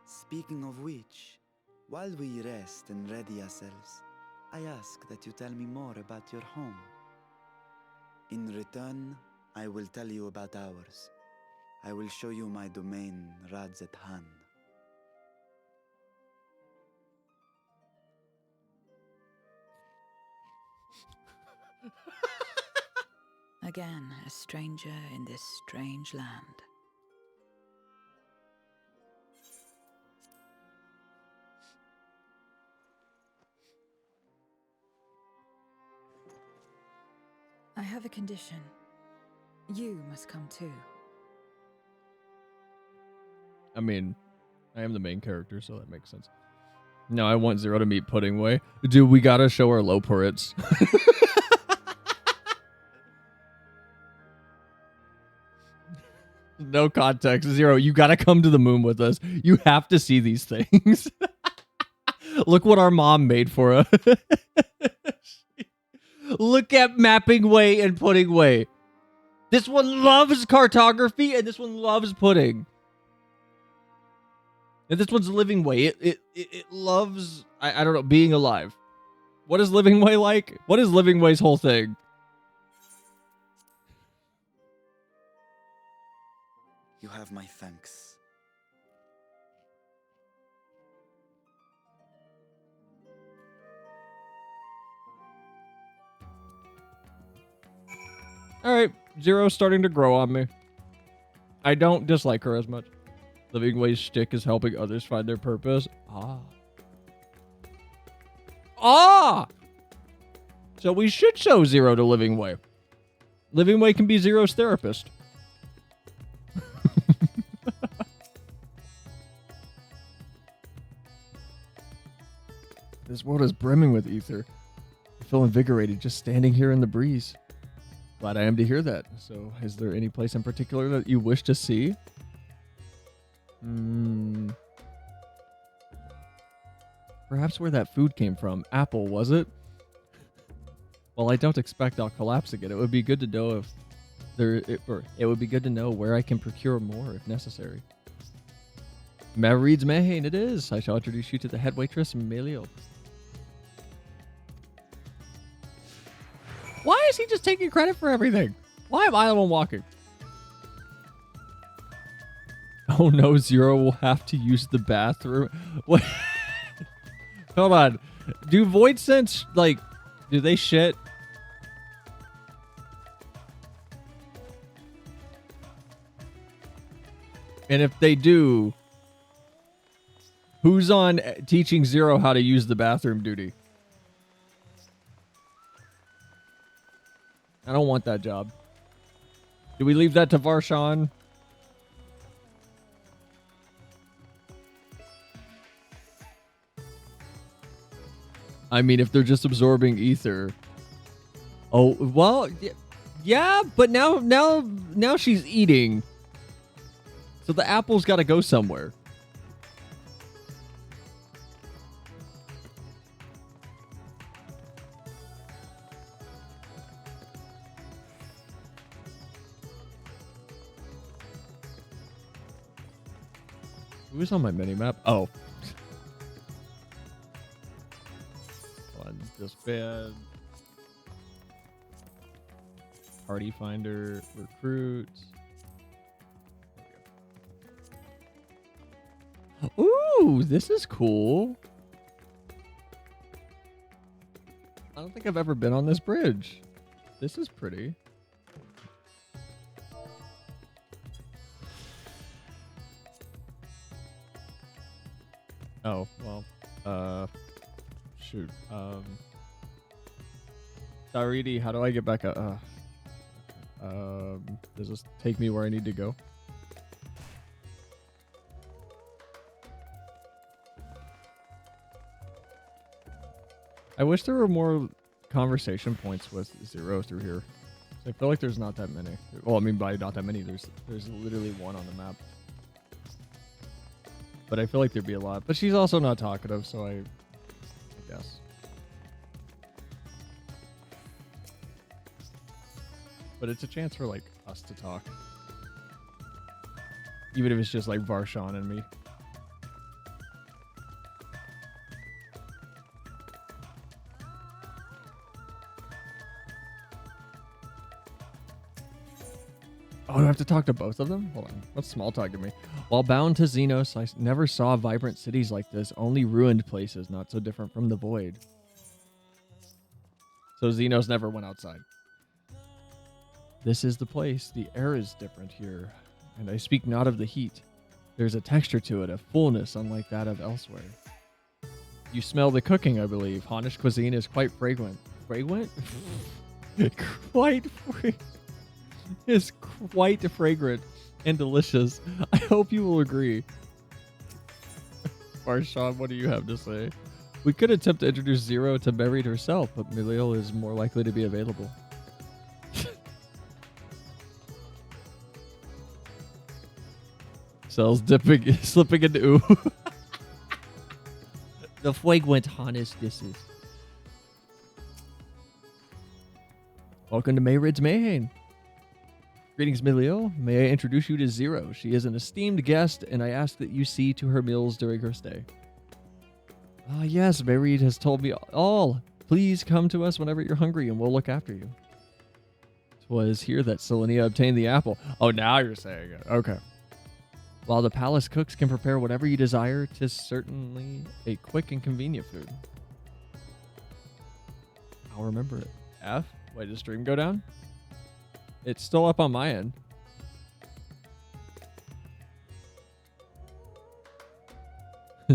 Speaker 9: Speaking of which, while we rest and ready ourselves, I ask that you tell me more about your home. In return, I will tell you about ours. I will show you my domain, Radzet Han.
Speaker 8: Again, a stranger in this strange land. I have a condition. You must come too.
Speaker 2: I mean, I am the main character, so that makes sense. No, I want Zero to meet Puddingway. Dude, we gotta show our low turrets. No context. Zero, you gotta come to the moon with us. You have to see these things. Look what our mom made for us. Look at Mapping Way and Pudding Way. This one loves cartography, and this one loves pudding. And this one's Living Way. It loves, I don't know, being alive. What is Living Way like? What is Living Way's whole thing?
Speaker 9: You have my thanks.
Speaker 2: Alright, Zero's starting to grow on me. I don't dislike her as much. Living Way's shtick is helping others find their purpose. Ah. Ah! So we should show Zero to Living Way. Living Way can be Zero's therapist. This world is brimming with ether. I feel invigorated just standing here in the breeze. Glad I am to hear that. So, is there any place in particular that you wish to see? Perhaps where that food came from. Apple, was it? Well, I don't expect I'll collapse again. It would be good to know if it would be good to know where I can procure more if necessary. Mavreed's Mayhain, it is. I shall introduce you to the head waitress, Melio. Why is he just taking credit for everything? Why am I the one walking? Oh no, Zero will have to use the bathroom. What? Hold on. Do Void Sense, like, do they shit? And if they do, who's on teaching Zero how to use the bathroom duty? I don't want that job. Do we leave that to Varshan? I mean, if they're just absorbing ether. Oh, well, yeah, but now she's eating. So the apple's got to go somewhere. Who's on my mini map? Oh. Disband. Party finder. Recruit. Ooh, this is cool. I don't think I've ever been on this bridge. This is pretty. Oh, well, shoot. Daridi, how do I get back up? Does this take me where I need to go? I wish there were more conversation points with Zero through here. I feel like there's not that many. Well, I mean by not that many, there's literally one on the map. But I feel like there'd be a lot. But she's also not talkative, so I guess. But it's a chance for like us to talk. Even if it's just like Varshan and me. Oh, do I have to talk to both of them? Hold on. What's small talk to me? While bound to Xenos, I never saw vibrant cities like this. Only ruined places, not so different from the void. So Xenos never went outside. This is the place. The air is different here. And I speak not of the heat. There's a texture to it, a fullness unlike that of elsewhere. You smell the cooking, I believe. Hannish cuisine is quite fragrant. Fragrant? Quite fragrant. Is quite fragrant and delicious. I hope you will agree. Varshan, what do you have to say? We could attempt to introduce Zero to Mavreed herself, but Milio is more likely to be available. Cells dipping, slipping into ooh. The fragrant Hannish dishes. Welcome to Mavreed's Mayhain. Greetings, Milio. May I introduce you to Zero? She is an esteemed guest, and I ask that you see to her meals during her stay. Ah, yes, Mavreed has told me all. Please come to us whenever you're hungry, and we'll look after you. 'Twas here that Selinia obtained the apple. Oh, now you're saying it. Okay. While the palace cooks can prepare whatever you desire, 'tis certainly a quick and convenient food. I'll remember it. F? Wait, did the stream go down? It's still up on my end.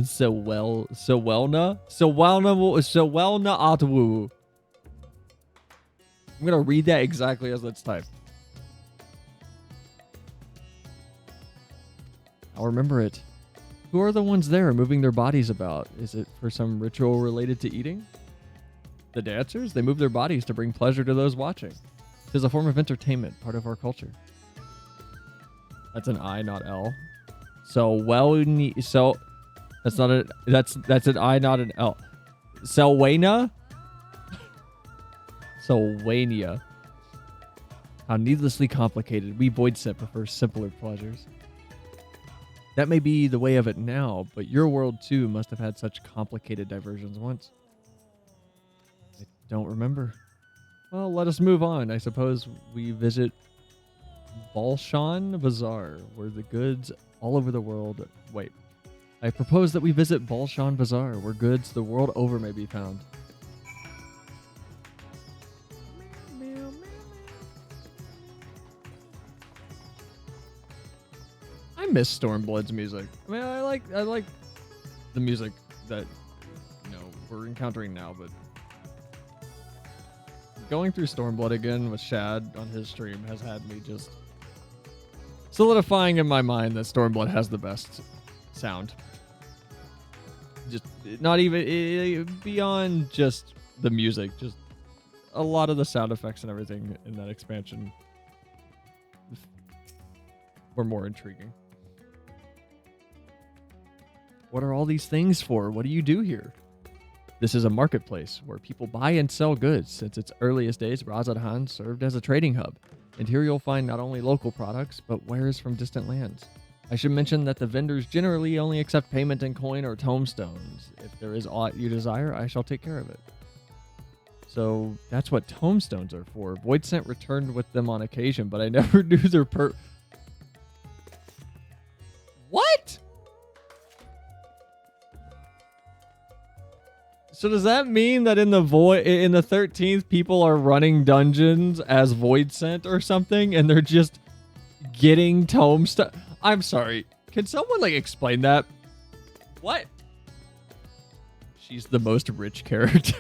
Speaker 2: So well na atwu. I'm gonna read that exactly as it's typed. I'll remember it. Who are the ones there moving their bodies about? Is it for some ritual related to eating? The dancers, they move their bodies to bring pleasure to those watching. It is a form of entertainment, part of our culture. That's an I, not L. So that's not a that's an I, not an L. Selwana? Selwania. How needlessly complicated. We void set prefer simpler pleasures. That may be the way of it now, but your world too must have had such complicated diversions once. I don't remember. Well, let us move on. I suppose we visit Balshan Bazaar, where the goods all over the world... Wait. I propose that we visit Balshan Bazaar, where goods the world over may be found. I miss Stormblood's music. I mean, I like the music that, you know, we're encountering now, but going through Stormblood again with Shad on his stream has had me just solidifying in my mind that Stormblood has the best sound. Just not even beyond just the music, just a lot of the sound effects and everything in that expansion were more intriguing. What are all these things for? What do you do here? This is a marketplace where people buy and sell goods. Since its earliest days, Razadhan served as a trading hub. And here you'll find not only local products, but wares from distant lands. I should mention that the vendors generally only accept payment in coin or tomestones. If there is aught you desire, I shall take care of it. So that's what tomestones are for. Voidsent returned with them on occasion, but I never knew their What? So does that mean that in the 13th people are running dungeons as Voidsent or something and they're just getting tombstone? I'm sorry. Can someone like explain that? What? She's the most rich character.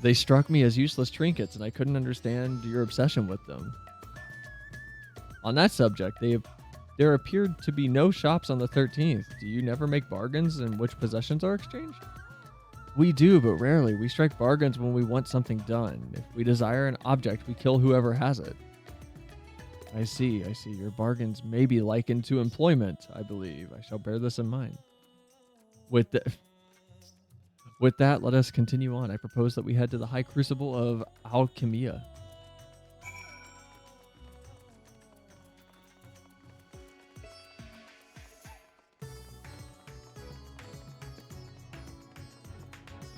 Speaker 2: They struck me as useless trinkets and I couldn't understand your obsession with them. On that subject, there appeared to be no shops on the 13th. Do you never make bargains in which possessions are exchanged? We do, but rarely. We strike bargains when we want something done. If we desire an object, we kill whoever has it. I see. Your bargains may be likened to employment, I believe. I shall bear this in mind. With that, let us continue on. I propose that we head to the High Crucible of Alchemia.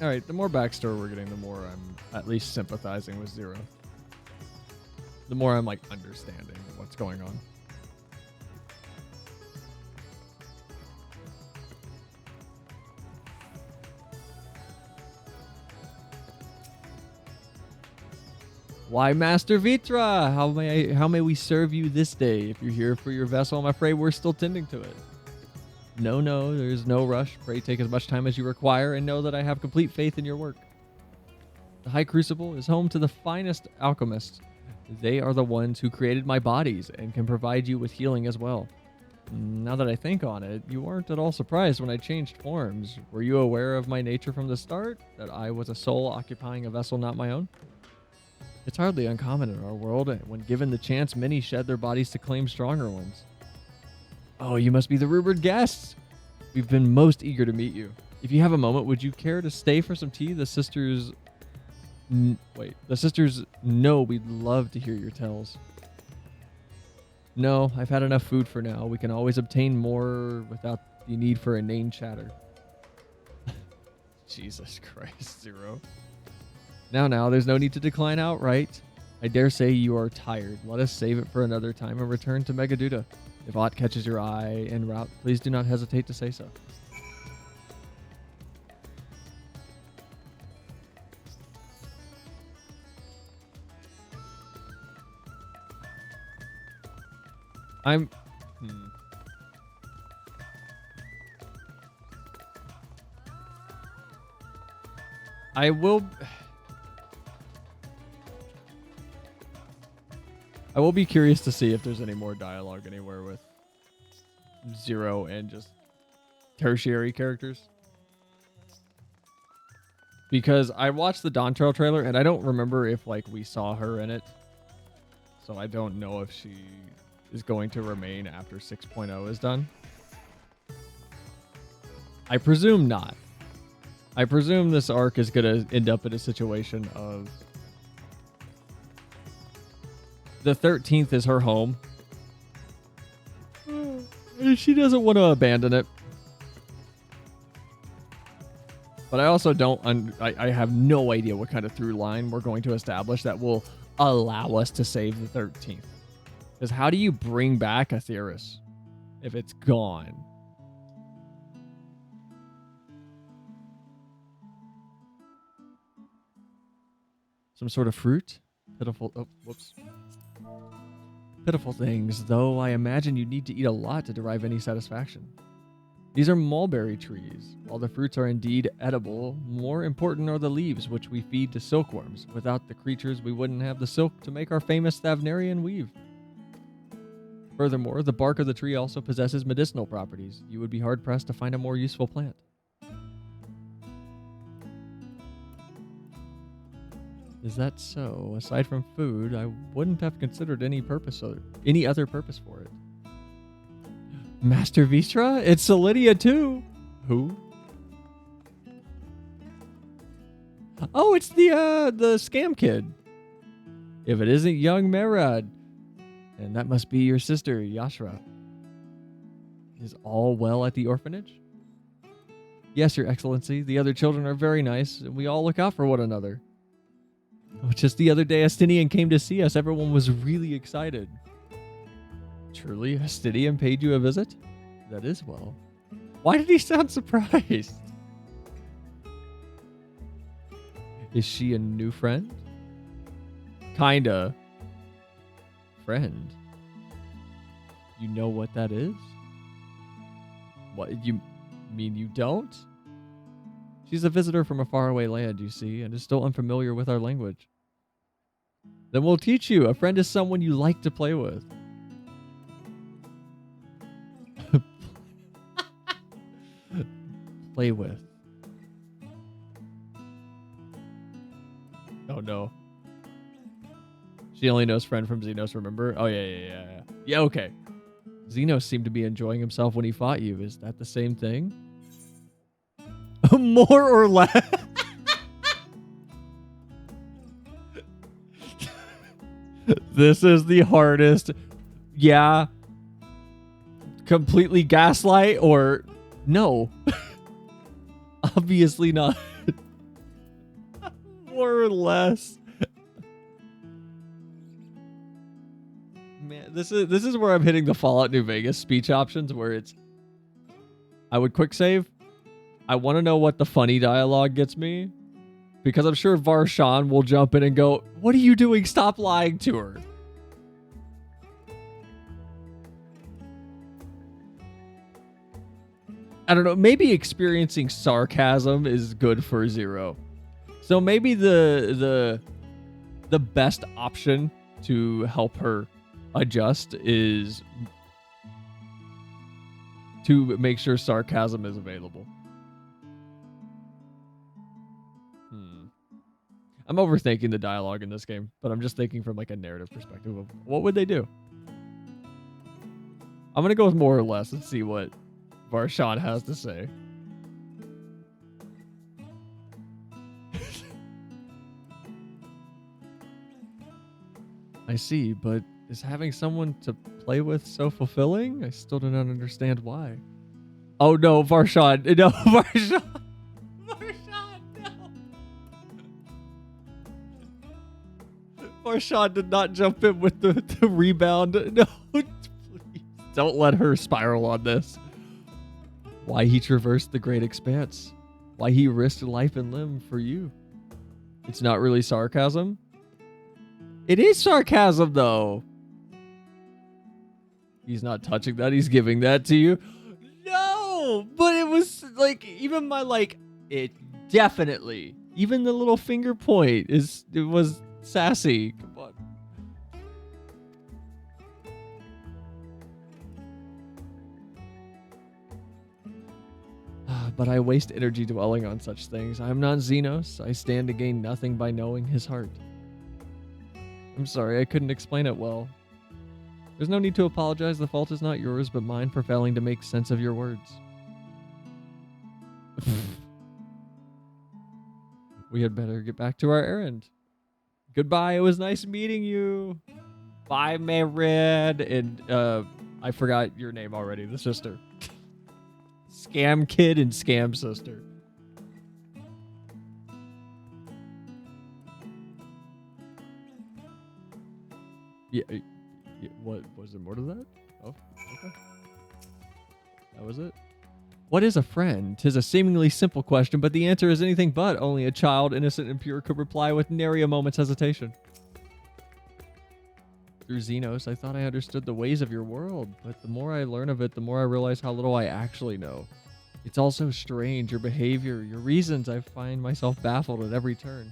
Speaker 2: Alright, the more backstory we're getting, the more I'm at least sympathizing with Zero. The more I'm like understanding what's going on. Why, Master Vitra? How may we serve you this day? If you're here for your vessel, I'm afraid we're still tending to it. No, there's no rush. Pray take as much time as you require and know that I have complete faith in your work. The High Crucible is home to the finest alchemists. They are the ones who created my bodies and can provide you with healing as well. Now that I think on it, you weren't at all surprised when I changed forms. Were you aware of my nature from the start? That I was a soul occupying a vessel not my own? It's hardly uncommon in our world. When given the chance, many shed their bodies to claim stronger ones. Oh, you must be the rumored guests. We've been most eager to meet you. If you have a moment, would you care to stay for some tea? The sisters know we'd love to hear your tales. No, I've had enough food for now. We can always obtain more without the need for inane chatter. Jesus Christ, Zero. Now, there's no need to decline outright. I dare say you are tired. Let us save it for another time and return to Megaduda. If aught catches your eye en route, please do not hesitate to say so. I will be curious to see if there's any more dialogue anywhere with Zero and just tertiary characters. Because I watched the Dawn Trail trailer and I don't remember if like we saw her in it. So I don't know if she is going to remain after 6.0 is done. I presume not. I presume this arc is going to end up in a situation of the 13th is her home. And she doesn't want to abandon it. But I also don't, I have no idea what kind of through line we're going to establish that will allow us to save the 13th. Because how do you bring back Aetheris if it's gone? Some sort of fruit? Pitiful, oh, whoops. Pitiful things, though I imagine you need to eat a lot to derive any satisfaction. These are mulberry trees. While the fruits are indeed edible, more important are the leaves which we feed to silkworms. Without the creatures, we wouldn't have the silk to make our famous Thavnarian weave. Furthermore, the bark of the tree also possesses medicinal properties. You would be hard-pressed to find a more useful plant. Is that so? Aside from food, I wouldn't have considered any other purpose for it. Master Vistra? It's Selinia too. Who? Oh, it's the scam kid. If it isn't young Merad, and that must be your sister, Yashra. Is all well at the orphanage? Yes, Your Excellency. The other children are very nice, and we all look out for one another. Just the other day, Astinian came to see us. Everyone was really excited. Truly, Astinian paid you a visit? That is well. Why did he sound surprised? Is she a new friend? Kinda. Friend? You know what that is? What, you mean you don't? She's a visitor from a faraway land, you see, and is still unfamiliar with our language. Then we'll teach you. A friend is someone you like to play with. Play with. Oh no. She only knows friend from Xenos, remember? Oh yeah. Yeah, okay. Xenos seemed to be enjoying himself when he fought you. Is that the same thing? More or less. This is the hardest. Yeah. Completely gaslight or no. Obviously not. More or less. Man, this is where I'm hitting the Fallout New Vegas speech options where it's I would quick save. I want to know what the funny dialogue gets me. Because I'm sure Varshan will jump in and go, "What are you doing? Stop lying to her." I don't know. Maybe experiencing sarcasm is good for Zero. So maybe the best option to help her adjust is to make sure sarcasm is available. I'm overthinking the dialogue in this game, but I'm just thinking from like a narrative perspective of what would they do? I'm going to go with more or less and see what Varshan has to say. I see, but is having someone to play with so fulfilling? I still do not understand why. Oh no, Varshan. No, Varshan. Varshan did not jump in with the rebound. No, please. Don't let her spiral on this. Why he traversed the great expanse. Why he risked life and limb for you. It's not really sarcasm. It is sarcasm, though. He's not touching that. He's giving that to you. No! But it was like, even my like, it definitely, even the little finger point it was sassy. Come on. but I waste energy dwelling on such things. I am not Xenos. I stand to gain nothing by knowing his heart. I'm sorry, I couldn't explain it well. There's no need to apologize. The fault is not yours, but mine for failing to make sense of your words. We had better get back to our errand. Goodbye. It was nice meeting you. Bye, Merid. And I forgot your name already. The sister. Scam Kid and Scam Sister. Yeah. What was there more to that? Oh, okay. That was it. What is a friend? 'Tis a seemingly simple question, but the answer is anything but. Only a child, innocent and pure, could reply with nary a moment's hesitation. Through Xenos, I thought I understood the ways of your world, but the more I learn of it, the more I realize how little I actually know. It's all so strange, your behavior, your reasons. I find myself baffled at every turn.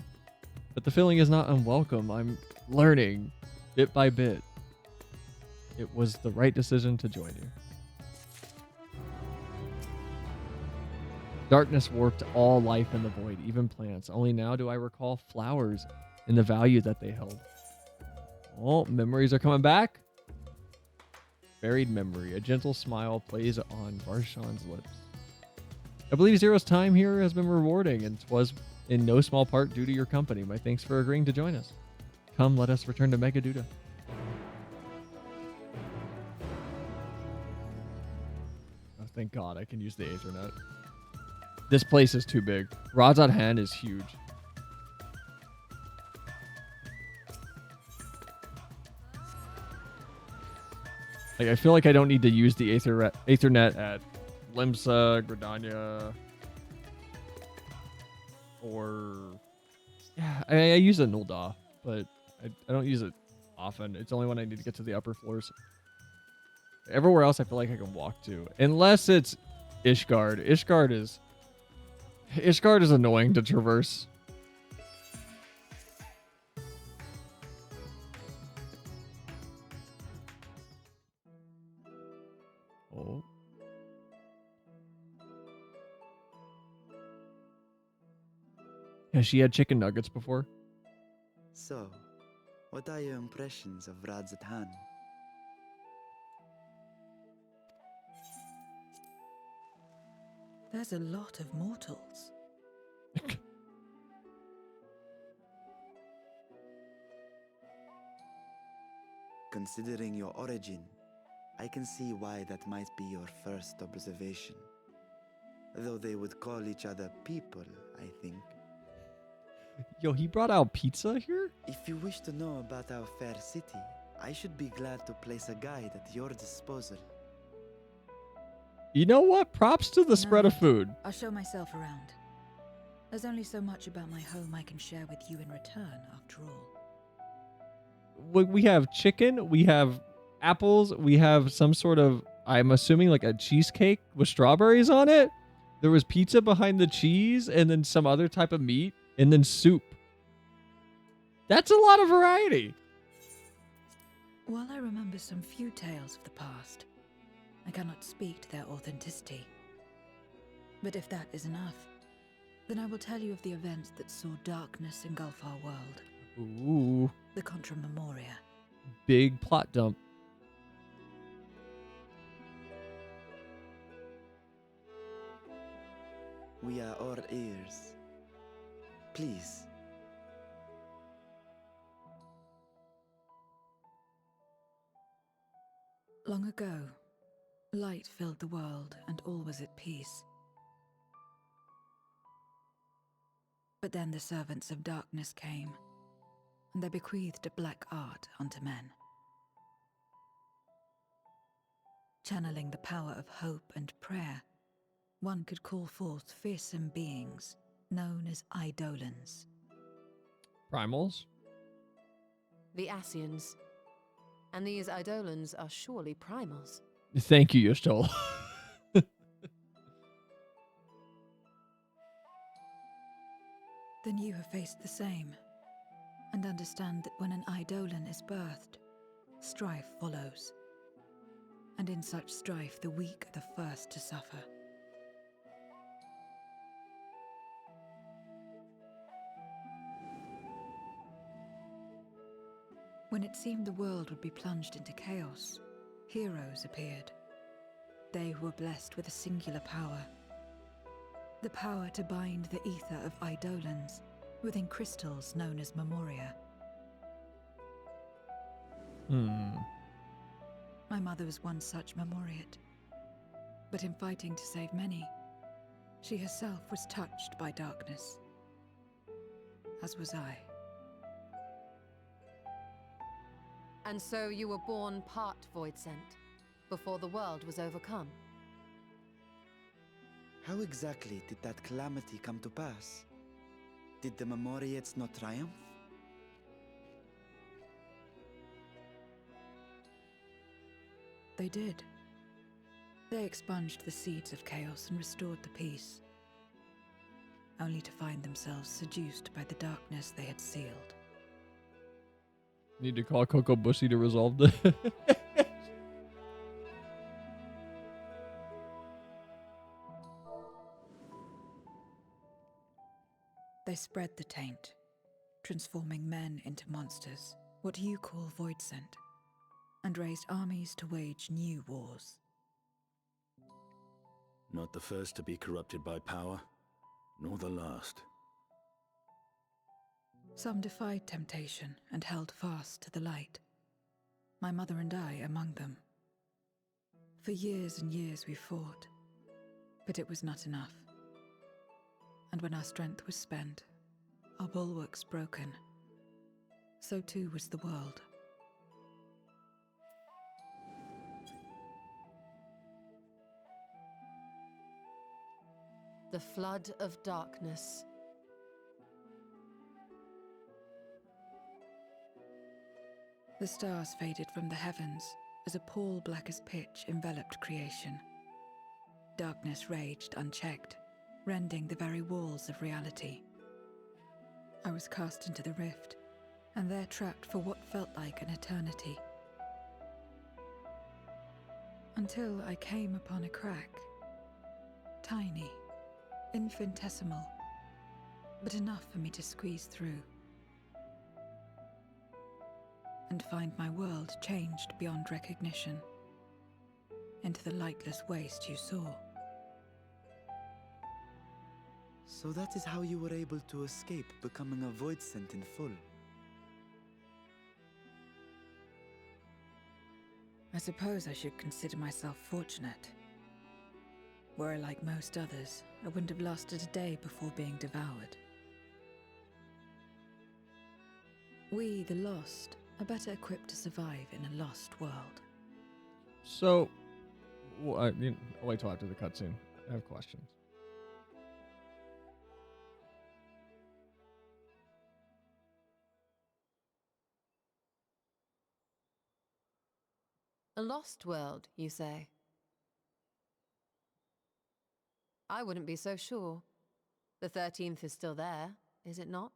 Speaker 2: But the feeling is not unwelcome. I'm learning, bit by bit. It was the right decision to join you. Darkness warped all life in the void, even plants. Only now do I recall flowers and the value that they held. Oh, memories are coming back. Buried memory. A gentle smile plays on Varshan's lips. I believe Zero's time here has been rewarding, and 'twas in no small part due to your company. My thanks for agreeing to join us. Come, let us return to Megaduda. Oh, thank God I can use the Aethernet. This place is too big. Rods on Hand is huge. Like, I feel like I don't need to use the Aethernet at Limsa, Gridania, or... Yeah, I use it in Nuldah, but I don't use it often. It's only when I need to get to the upper floors. Everywhere else I feel like I can walk to. Unless it's Ishgard. Ishgard is annoying to traverse. Oh. Has she had chicken nuggets before?
Speaker 9: So, what are your impressions of Radzatan?
Speaker 8: There's a lot of mortals.
Speaker 9: Considering your origin, I can see why that might be your first observation. Though they would call each other people, I think.
Speaker 2: Yo, he brought out pizza here?
Speaker 9: If you wish to know about our fair city, I should be glad to place a guide at your disposal.
Speaker 2: You know what? Props to the spread of food.
Speaker 8: I'll show myself around. There's only so much about my home I can share with you in return, after all.
Speaker 2: We have chicken, we have apples, we have some sort of, I'm assuming, like a cheesecake with strawberries on it. There was pizza behind the cheese, and then some other type of meat, and then soup. That's a lot of variety.
Speaker 8: While I remember some few tales of the past, I cannot speak to their authenticity. But if that is enough, then I will tell you of the events that saw darkness engulf our world.
Speaker 2: Ooh.
Speaker 8: The Contra Memoria.
Speaker 2: Big plot dump.
Speaker 9: We are all ears. Please.
Speaker 8: Long ago, light filled the world and all was at peace. But then the servants of darkness came, and they bequeathed a black art unto men. Channeling the power of hope and prayer, one could call forth fearsome beings known as Eidolons.
Speaker 2: Primals?
Speaker 10: The Asians. And these Eidolons are surely primals.
Speaker 2: Thank you, Yoshtol.
Speaker 8: Then you have faced the same, and understand that when an Eidolon is birthed, strife follows. And in such strife, the weak are the first to suffer. When it seemed the world would be plunged into chaos, heroes appeared. They who were blessed with a singular power. The power to bind the ether of eidolons within crystals known as memoria. My mother was one such memoriate. But in fighting to save many, she herself was touched by darkness. As was I.
Speaker 10: And so you were born part void sent, before the world was overcome.
Speaker 9: How exactly did that calamity come to pass? Did the memoriates not triumph?
Speaker 8: They did. They expunged the seeds of chaos and restored the peace, only to find themselves seduced by the darkness they had sealed.
Speaker 2: Need to call Coco Bussy to resolve this.
Speaker 8: They spread the taint, transforming men into monsters, what you call void sent, and raised armies to wage new wars.
Speaker 12: Not the first to be corrupted by power, nor the last.
Speaker 8: Some defied temptation and held fast to the light. My mother and I among them. For years and years we fought, but it was not enough. And when our strength was spent, our bulwarks broken, so too was the world.
Speaker 10: The flood of darkness.
Speaker 8: The stars faded from the heavens as a pall black as pitch enveloped creation. Darkness raged unchecked, rending the very walls of reality. I was cast into the rift, and there trapped for what felt like an eternity. Until I came upon a crack. Tiny, infinitesimal, but enough for me to squeeze through. And find my world changed beyond recognition, into the lightless waste you saw.
Speaker 9: So that is how you were able to escape becoming a void sent in full.
Speaker 8: I suppose I should consider myself fortunate. Were I like most others, I wouldn't have lasted a day before being devoured. We, the lost, are better equipped to survive in a lost world.
Speaker 2: So, I'll wait till after the cutscene. I have questions.
Speaker 10: A lost world, you say? I wouldn't be so sure. The 13th is still there, is it not?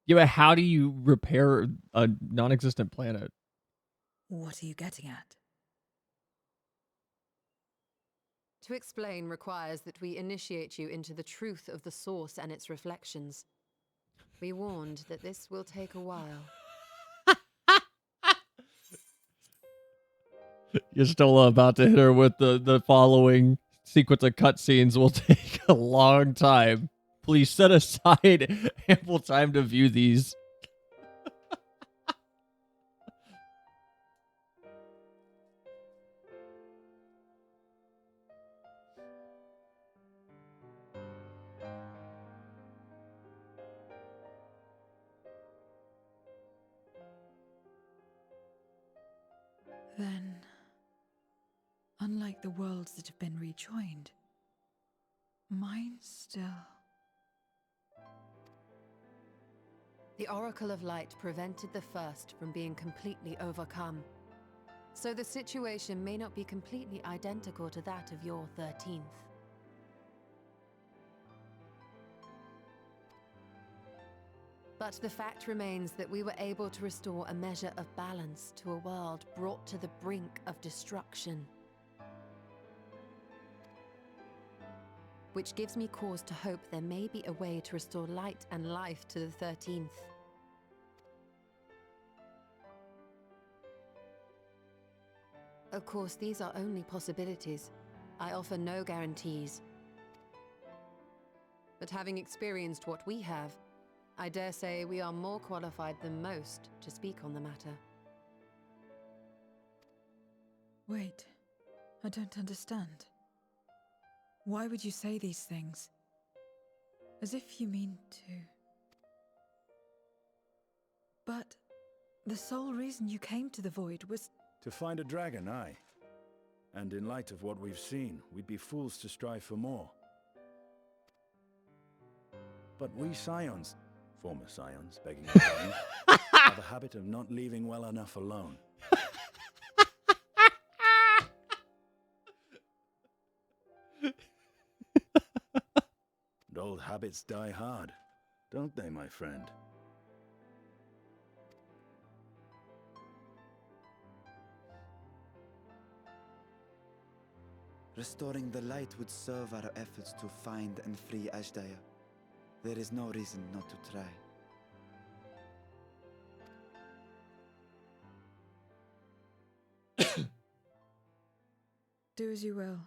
Speaker 2: Yeah, but how do you repair a non-existent planet?
Speaker 8: What are you getting at?
Speaker 10: To explain requires that we initiate you into the truth of the source and its reflections. Be warned that this will take a while.
Speaker 2: You're still about to hit her with the following sequence of cutscenes will take a long time. Please set aside ample time to view these.
Speaker 8: Then, unlike the worlds that have been rejoined, mine still...
Speaker 10: The Oracle of Light prevented the first from being completely overcome. So the situation may not be completely identical to that of your 13th. But the fact remains that we were able to restore a measure of balance to a world brought to the brink of destruction. Which gives me cause to hope there may be a way to restore light and life to the 13th. Of course, these are only possibilities. I offer no guarantees. But having experienced what we have, I dare say we are more qualified than most to speak on the matter.
Speaker 8: Wait, I don't understand. Why would you say these things? As if you mean to... But the sole reason you came to the Void was...
Speaker 12: To find a dragon, aye. And in light of what we've seen, we'd be fools to strive for more. But we Scions, former Scions, begging your pardon, have a habit of not leaving well enough alone. And old habits die hard, don't they, my friend?
Speaker 9: Restoring the light would serve our efforts to find and free Ashdaya. There is no reason not to try.
Speaker 8: Do as you will.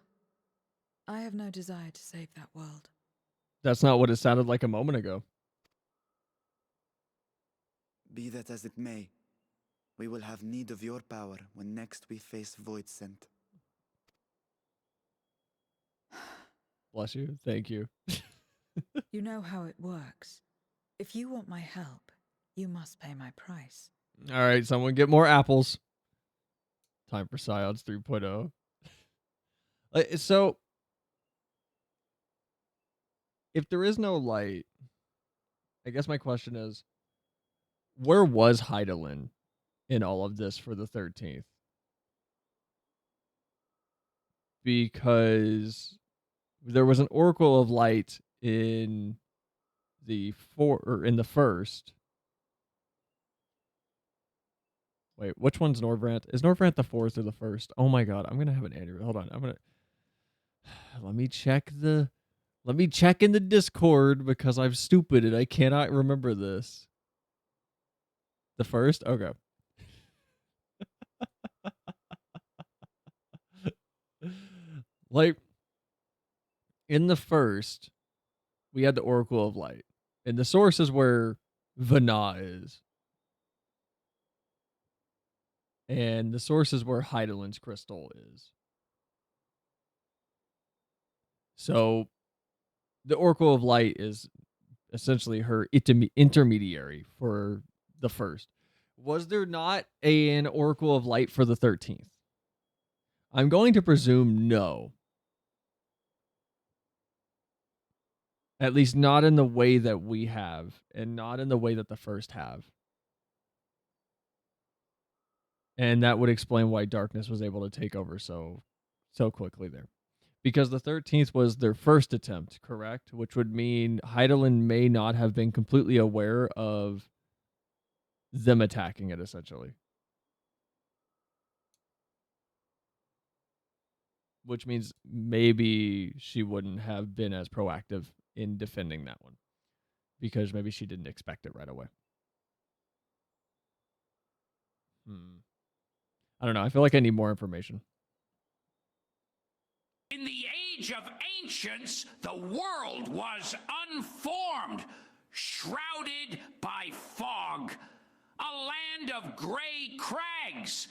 Speaker 8: I have no desire to save that world.
Speaker 2: That's not what it sounded like a moment ago.
Speaker 9: Be that as it may, we will have need of your power when next we face Void Scent.
Speaker 2: Bless you. Thank you.
Speaker 8: You know how it works. If you want my help, you must pay my price.
Speaker 2: All right, someone get more apples. Time for Scions 3.0. So, if there is no light, I guess my question is, where was Hydaelyn in all of this for the 13th? Because there was an Oracle of Light in the first. Wait, which one's Norvrant? Is Norvrant the fourth or the first? Oh my god, I'm gonna have an aneurysm. Hold on, let me check in the Discord because I'm stupid and I cannot remember this. The first? Okay. Like, in the first, we had the Oracle of Light. And the source is where Vana is. And the source is where Hydaelyn's crystal is. So, the Oracle of Light is essentially her intermediary for the first. Was there not an Oracle of Light for the 13th? I'm going to presume no. At least not in the way that we have, and not in the way that the first have. And that would explain why darkness was able to take over so quickly there. Because the 13th was their first attempt, correct? Which would mean Hydaelyn may not have been completely aware of them attacking it, essentially. Which means maybe she wouldn't have been as proactive in defending that one. Because maybe she didn't expect it right away. I don't know. I feel like I need more information.
Speaker 6: In the age of ancients, the world was unformed, shrouded by fog. A land of gray crags,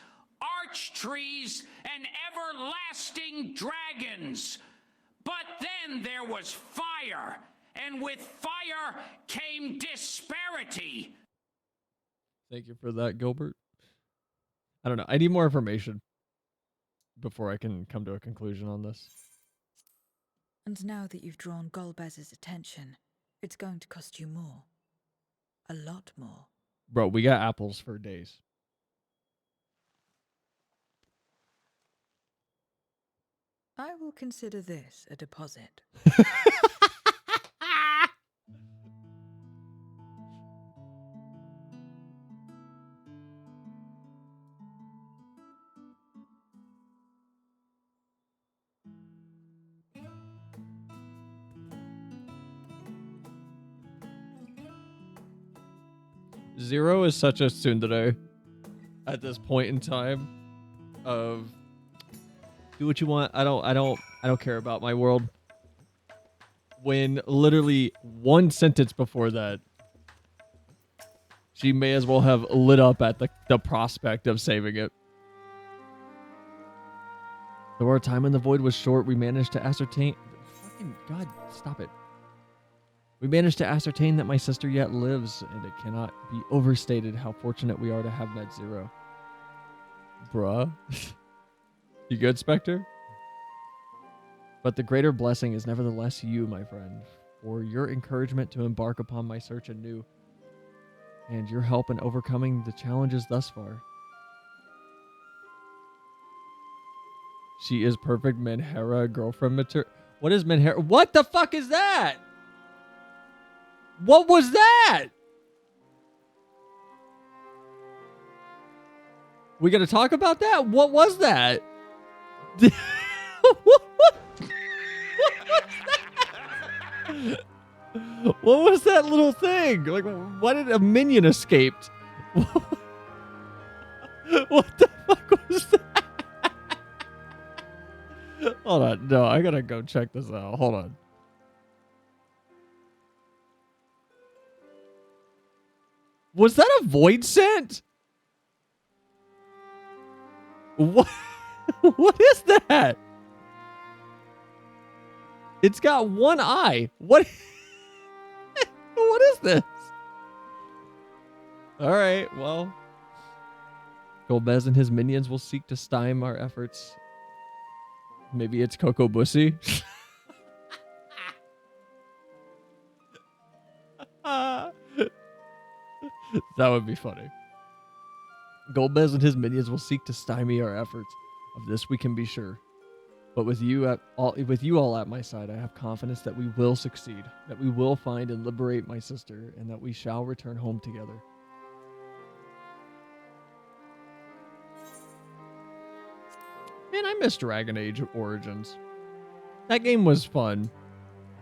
Speaker 6: arch trees, and everlasting dragons. But then there was fire, and with fire came disparity.
Speaker 2: Thank you for that, Gilbert. I don't know. I need more information before I can come to a conclusion on this.
Speaker 8: And now that you've drawn Golbez's attention, it's going to cost you more. A lot more.
Speaker 2: Bro, we got apples for days.
Speaker 8: I will consider this a deposit.
Speaker 2: Zero is such a tsundere at this point in time of Do what you want. I don't care about my world. When literally one sentence before that, she may as well have lit up at the prospect of saving it. Though our time in the void was short, we managed to ascertain... Fucking God, stop it. We managed to ascertain that my sister yet lives, and it cannot be overstated how fortunate we are to have met Zero. Bruh. You good, Spectre? But the greater blessing is nevertheless you, my friend, for your encouragement to embark upon my search anew, and your help in overcoming the challenges thus far. She is perfect Menhera girlfriend material. What is Menhera? What the fuck is that? What was that? We gonna talk about that? What was that? What was that little thing? Like, why did a minion escaped? What the fuck was that? Hold on. No, I gotta go check this out. Hold on. Was that a void scent? What? What is that? It's got one eye. What? What is this? All right, well. Golbez and his minions will seek to stymie our efforts. Maybe it's Coco Bussy. That would be funny. Golbez and his minions will seek to stymie our efforts. Of this we can be sure. But with you all at my side, I have confidence that we will succeed, that we will find and liberate my sister, and that we shall return home together. Man, I miss Dragon Age Origins. That game was fun.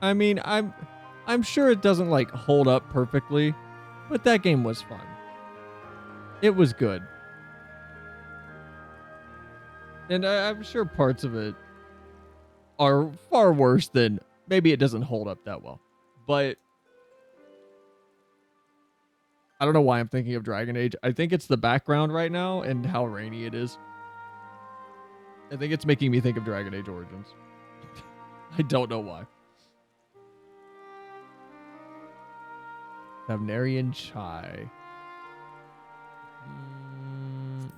Speaker 2: I mean, I'm sure it doesn't like hold up perfectly, but that game was fun. It was good. And I'm sure parts of it are far worse than maybe it doesn't hold up that well. But I don't know why I'm thinking of Dragon Age. I think it's the background right now and how rainy it is. I think it's making me think of Dragon Age Origins. I don't know why. Tavnarian Chai.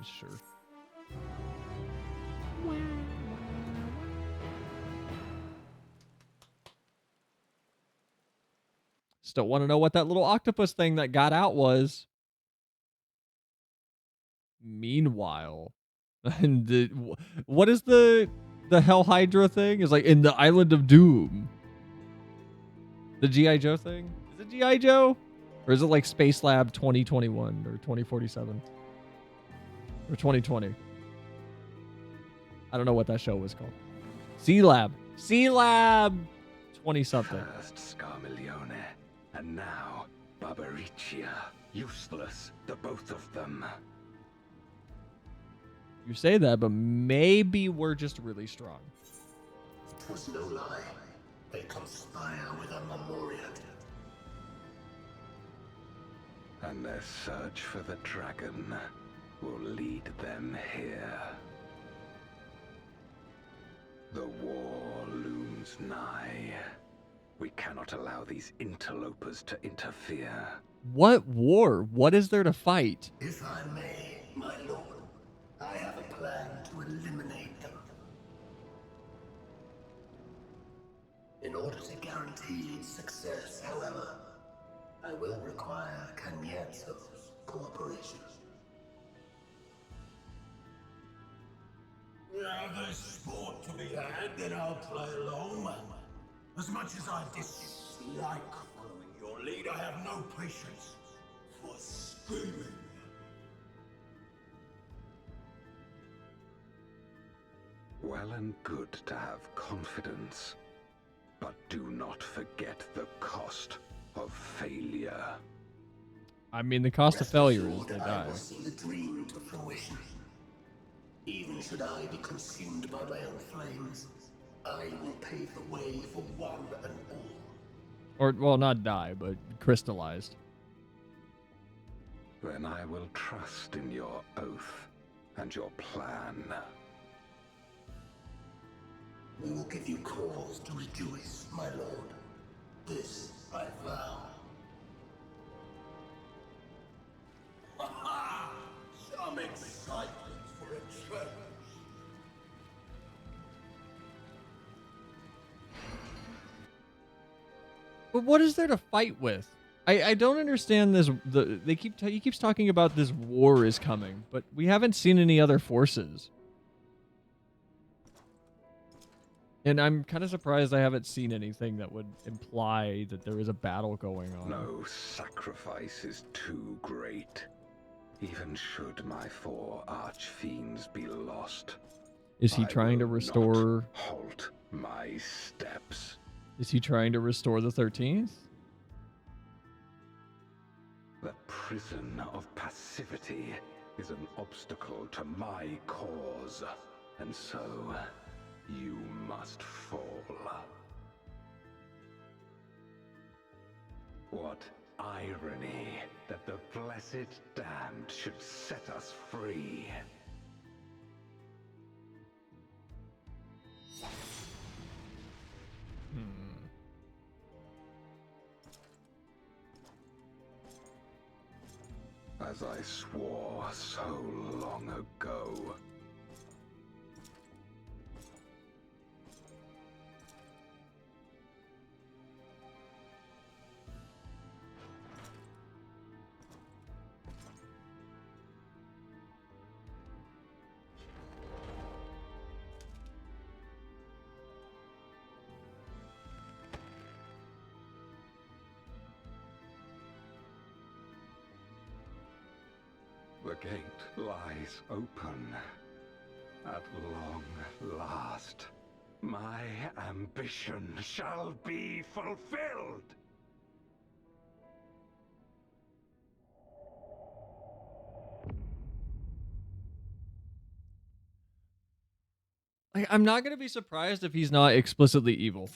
Speaker 2: Sure. Still want to know what that little octopus thing that got out was. Meanwhile, and what is the Hell Hydra thing? Is like in the Island of Doom. The G.I. Joe thing? Is it G.I. Joe? Or is it like Space Lab 2021 or 2047? Or 2020? I don't know what that show was called. Sea Lab 20 something.
Speaker 4: First Scarmiglione, and now Barbariccia. Useless, the both of them.
Speaker 2: You say that, but maybe we're just really strong.
Speaker 1: It was no lie. They conspire with a Memoriat.
Speaker 4: And their search for the dragon will lead them here. The war looms nigh. We cannot allow these interlopers to interfere.
Speaker 2: What war? What is there to fight?
Speaker 1: If I may, my lord, I have a plan to eliminate them. In order to guarantee success, however, I will require Cagnazzo's cooperation. Now there's sport to be had, then I'll play along, man. As much as I dislike following your lead, I have no patience for screaming.
Speaker 4: Well and good to have confidence, but do not forget the cost of failure.
Speaker 2: I mean, the cost of failure is they die.
Speaker 1: I will see the dream to fruition. Even should I be consumed by my own flames, I will pave the way for one and all.
Speaker 2: Or, well, not die, but crystallized.
Speaker 4: Then I will trust in your oath and your plan.
Speaker 1: We will give you cause to rejoice, my lord. This I vow. Ha-ha! Some excitement for a challenge.
Speaker 2: But what is there to fight with? I don't understand this. He keeps talking about this war is coming, but we haven't seen any other forces. And I'm kind of surprised I haven't seen anything that would imply that there is a battle going on.
Speaker 4: No sacrifice is too great, even should my 4 archfiends be lost.
Speaker 2: Is he
Speaker 4: I
Speaker 2: trying to
Speaker 4: will
Speaker 2: restore?
Speaker 4: not halt my steps.
Speaker 2: Is he trying to restore the 13th?
Speaker 4: The prison of passivity is an obstacle to my cause, and so you must fall. What irony that the blessed damned should set us free. As I swore so long ago. The gate lies open. At long last, my ambition shall be fulfilled!
Speaker 2: I'm not gonna be surprised if he's not explicitly evil.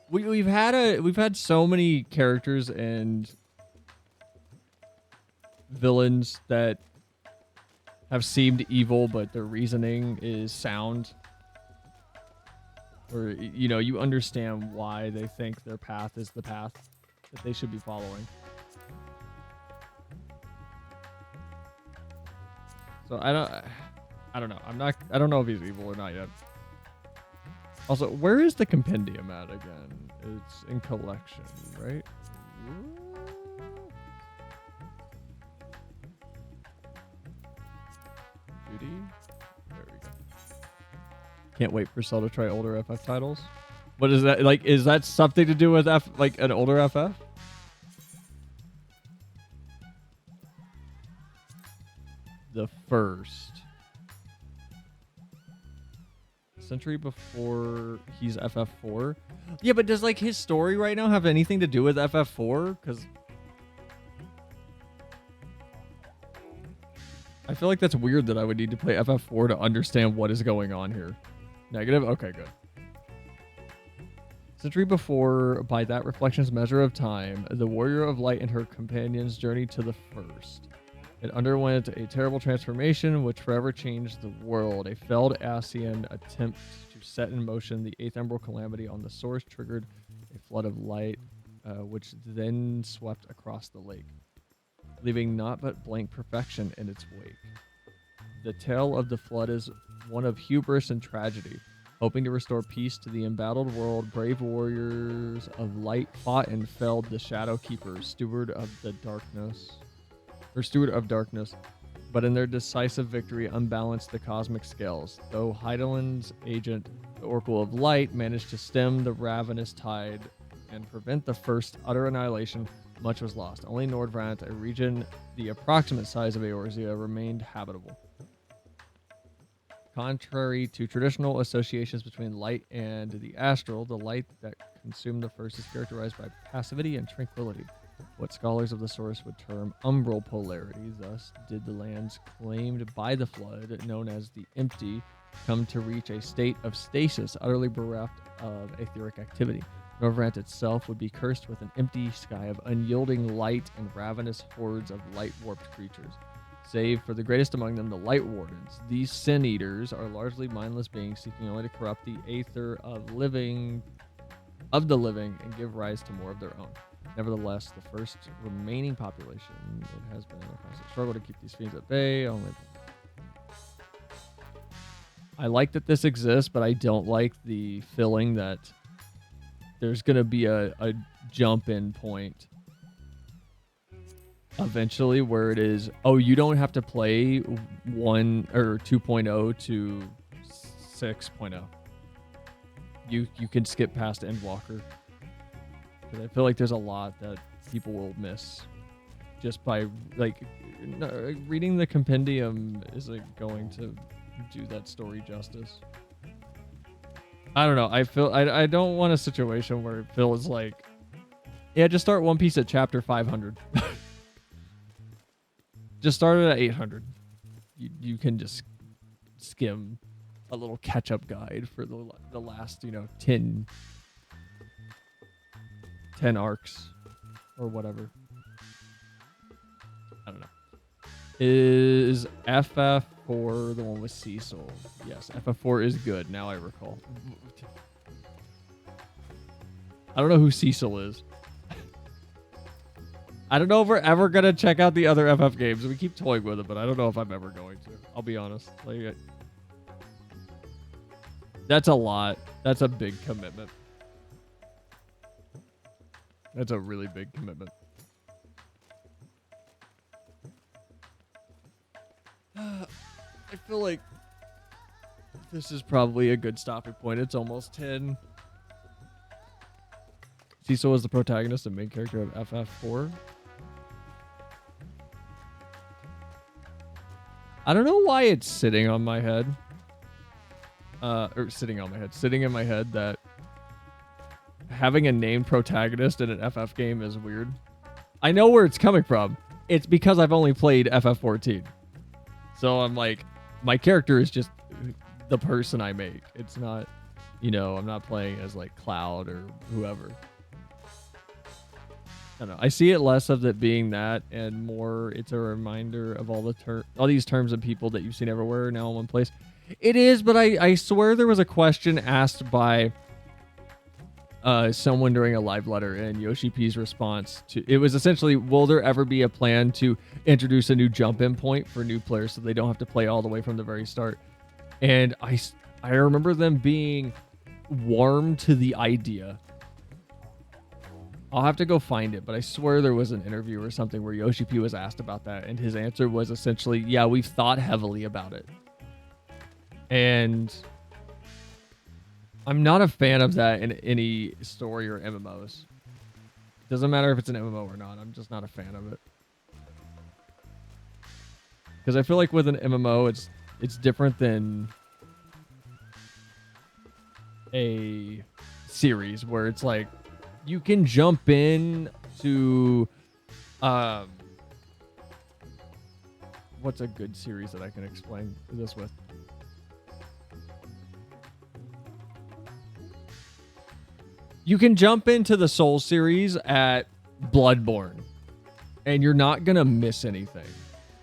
Speaker 2: We've had so many characters and villains that have seemed evil, but their reasoning is sound. Or, you know, you understand why they think their path is the path that they should be following. So I don't know. I don't know if he's evil or not yet. Also, where is the compendium at again? It's in collection, right? Duty? There we go. Can't wait for Cell to try older FF titles. What is that? Like, is that something to do with like an older FF? The first. Century before he's FF4. Yeah, but does like his story right now have anything to do with FF4? Because I feel like that's weird that I would need to play FF4 to understand what is going on here. Negative? Okay, good. Century before, by that reflection's measure of time, the warrior of light and her companions journeyed to the first. It underwent a terrible transformation which forever changed the world. A failed Ascian attempt to set in motion the 8th Emerald Calamity on the source triggered a flood of light, which then swept across the lake, leaving naught but blank perfection in its wake. The tale of the flood is one of hubris and tragedy. Hoping to restore peace to the embattled world, brave warriors of light fought and felled the Shadow Keeper, steward of darkness, but in their decisive victory unbalanced the cosmic scales. Though Heidelin's agent, the Oracle of Light, managed to stem the ravenous tide and prevent the first utter annihilation, much was lost. Only Nordvrandt, a region the approximate size of Eorzea, remained habitable. Contrary to traditional associations between light and the astral, the light that consumed the first is characterized by passivity and tranquility. what scholars of the source would term umbral polarity. Thus did the lands claimed by the flood, known as the Empty, come to reach a state of stasis, utterly bereft of etheric activity. Norvrant itself would be cursed with an empty sky of unyielding light and ravenous hordes of light-warped creatures. Save for the greatest among them, the Light Wardens. These Sin Eaters are largely mindless beings seeking only to corrupt the aether of the living and give rise to more of their own. Nevertheless, the first remaining population, it has been a constant struggle to keep these fiends at bay. I like that this exists, but I don't like the feeling that there's going to be a jump in point eventually where it is, oh, you don't have to play 1 or 2.0 to 6.0. You can skip past Endwalker. Because I feel like there's a lot that people will miss just by, like, reading the compendium isn't going to do that story justice. I don't know. I don't want a situation where it feels like, yeah, just start One Piece at chapter 500. Just start it at 800. You can just skim a little catch-up guide for the last, 10 arcs or whatever. I don't know. Is FF4 the one with Cecil? Yes, FF4 is good. Now I recall. I don't know who Cecil is. I don't know if we're ever going to check out the other FF games. We keep toying with it, but I don't know if I'm ever going to. I'll be honest. Like, that's a lot. That's a big commitment. That's a really big commitment. I feel like this is probably a good stopping point. It's almost 10. Cecil was the protagonist and main character of FF4. I don't know why it's sitting in my head that having a named protagonist in an FF game is weird. I know where it's coming from. It's because I've only played FF14. So I'm like, my character is just the person I make. It's not, I'm not playing as like Cloud or whoever. I don't know. I see it less of it being that and more it's a reminder of all these terms and people that you've seen everywhere now in one place. It is, but I swear there was a question asked by someone during a live letter, and Yoshi P's response to it was essentially, will there ever be a plan to introduce a new jump-in point for new players so they don't have to play all the way from the very start? And I remember them being warm to the idea. I'll have to go find it, but I swear there was an interview or something where Yoshi P was asked about that, and his answer was essentially, yeah, we've thought heavily about it. And I'm not a fan of that in any story or MMOs. Doesn't matter if it's an MMO or not. I'm just not a fan of it. Because I feel like with an MMO, it's different than a series where it's like you can jump in to what's a good series that I can explain this with? You can jump into the Soul series at Bloodborne, and you're not going to miss anything.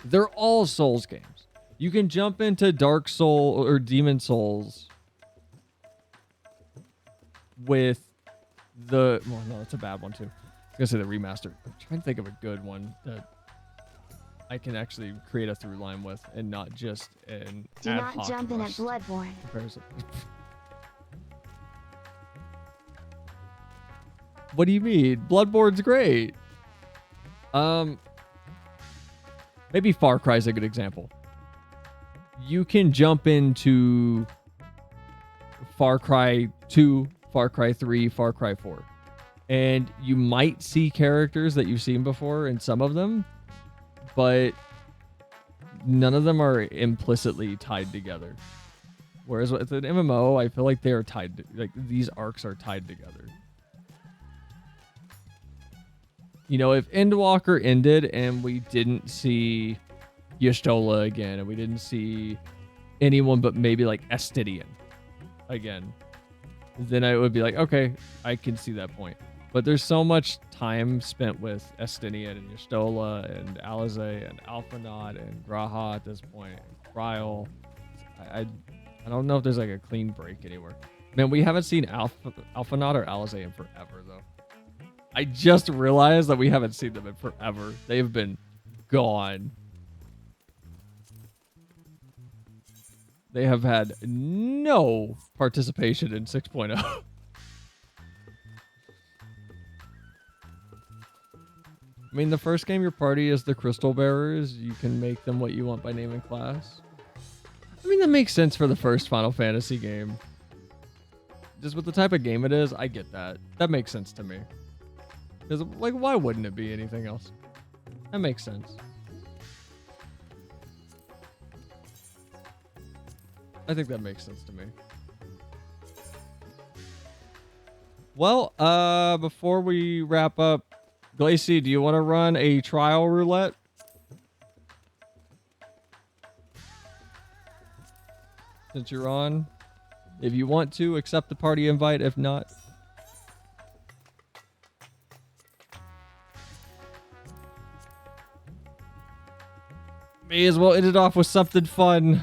Speaker 2: They're all Souls games. You can jump into Dark Soul or Demon Souls with well, no, that's a bad one too. I was going to say the remaster. I'm trying to think of a good one that I can actually create a through line with and not just an
Speaker 5: Do
Speaker 2: ad
Speaker 5: not
Speaker 2: hoc
Speaker 5: jump in at
Speaker 2: rushed
Speaker 5: Bloodborne.
Speaker 2: comparison. What do you mean? Bloodborne's great. Maybe Far Cry is a good example. You can jump into Far Cry 2, Far Cry 3, Far Cry 4. And you might see characters that you've seen before in some of them, but none of them are implicitly tied together. Whereas with an MMO, I feel like they are tied, like these arcs are tied together. You know, if Endwalker ended and we didn't see Y'shtola again, and we didn't see anyone but maybe like Estidian again, then I would be like, okay, I can see that point. But there's so much time spent with Estinian and Y'shtola and Alizé and Alphanaud and Graha at this point. Ryle. I don't know if there's like a clean break anywhere. Man, we haven't seen Alphanaud or Alizé in forever, though. I just realized that we haven't seen them in forever. They've been gone. They have had no participation in 6.0. I mean, the first game your party is the Crystal Bearers. You can make them what you want by name and class. I mean, that makes sense for the first Final Fantasy game. Just with the type of game it is, I get that. That makes sense to me. Because, like, why wouldn't it be anything else? That makes sense. I think that makes sense to me. Well, before we wrap up, Glacy, do you want to run a trial roulette? Since you're on. If you want to, accept the party invite. If not, may as well end it off with something fun.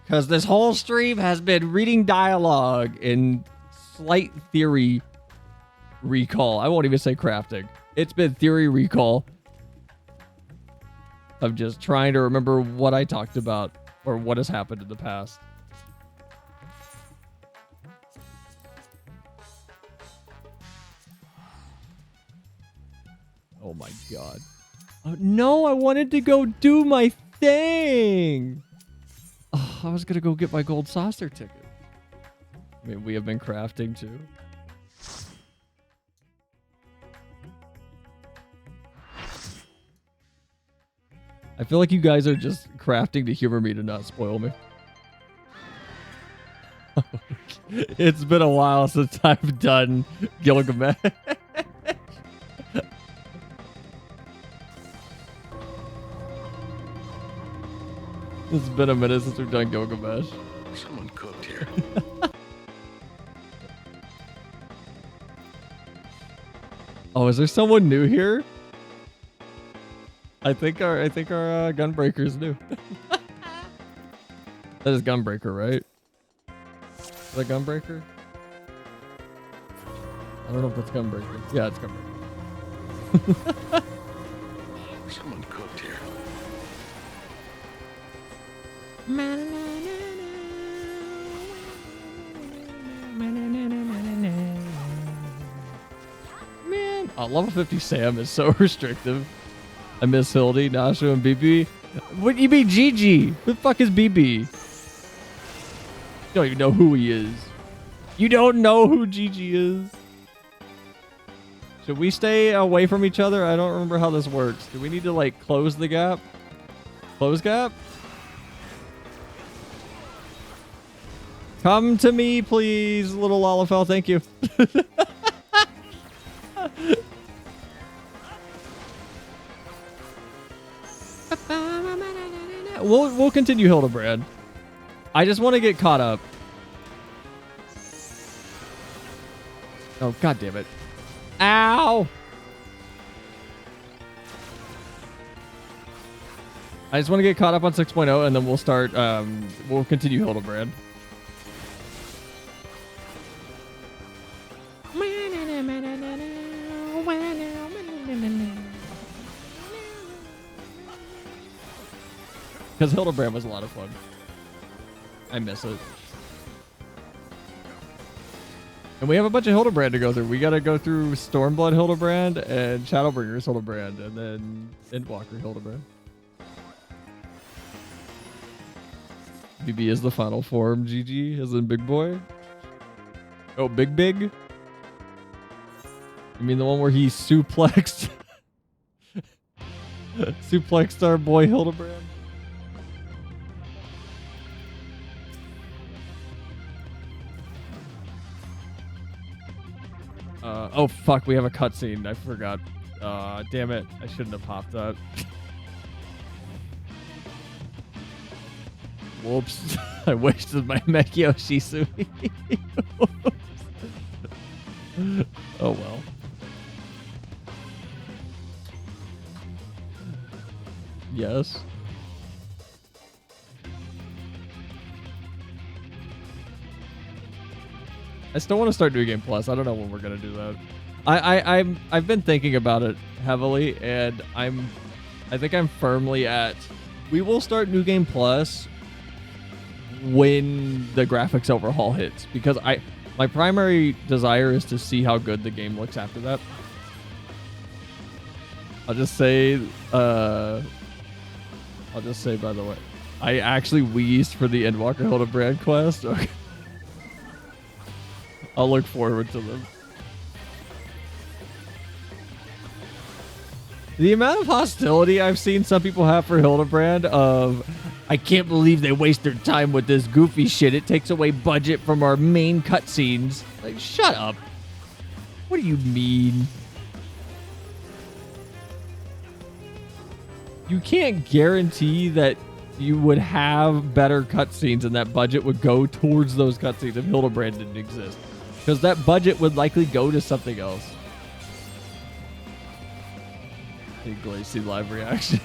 Speaker 2: Because this whole stream has been reading dialogue and slight theory recall. I won't even say crafting. It's been theory recall of just trying to remember what I talked about or what has happened in the past. Oh my god. Oh, no, I wanted to go do my thing. Oh, I was going to go get my gold saucer ticket. I mean, we have been crafting too. I feel like you guys are just crafting to humor me to not spoil me. It's been a while since I've done Gilgamesh. It's been a minute since we've done Gilgamesh.
Speaker 4: Someone cooked here.
Speaker 2: Oh, is there someone new here? I think our Gunbreaker's new. That is Gunbreaker, right? Is that Gunbreaker? I don't know if that's Gunbreaker. Yeah, it's Gunbreaker.
Speaker 4: Someone cooked here. Man, oh, level 50 Sam is so restrictive. I miss Hildy, Nashu, and BB. What do you mean GG? Who the fuck is BB? You don't even know who he is. You don't know who GG is. Should we stay away from each other? I don't remember how this works. Do we need to, like, close the gap? Close gap? Come to me, please, little Lalafell. Thank you. We'll continue Hildebrand. I just want to get caught up. Oh, god damn it. Ow! I just want to get caught up on 6.0 and then we'll start, we'll continue Hildebrand. Because Hildebrand was a lot of fun. I miss it. And we have a bunch of Hildebrand to go through. We got to go through Stormblood Hildebrand and Shadowbringers Hildebrand and then Endwalker Hildebrand. BB is the final form. GG as in big boy. Oh, big? You mean the one where he suplexed? Suplexed our boy Hildebrand? Oh fuck, we have a cutscene. I forgot. Damn it. I shouldn't have popped that. Whoops. I wasted my Mekio Shisui. Oh well. Yes. I still want to start New Game Plus. I don't know when we're gonna do that. I've been thinking about it heavily, and I think I'm firmly at. We will start New Game Plus when the graphics overhaul hits, because my primary desire is to see how good the game looks after that. I'll just say, by the way, I actually wheezed for the Endwalker Hildebrand quest. Okay. I'll look forward to them. The amount of hostility I've seen some people have for Hildebrand of, I can't believe they waste their time with this goofy shit. It takes away budget from our main cutscenes. Like, shut up. What do you mean? You can't guarantee that you would have better cutscenes and that budget would go towards those cutscenes if Hildebrand didn't exist. Because that budget would likely go to something else. Big Glacy live reaction.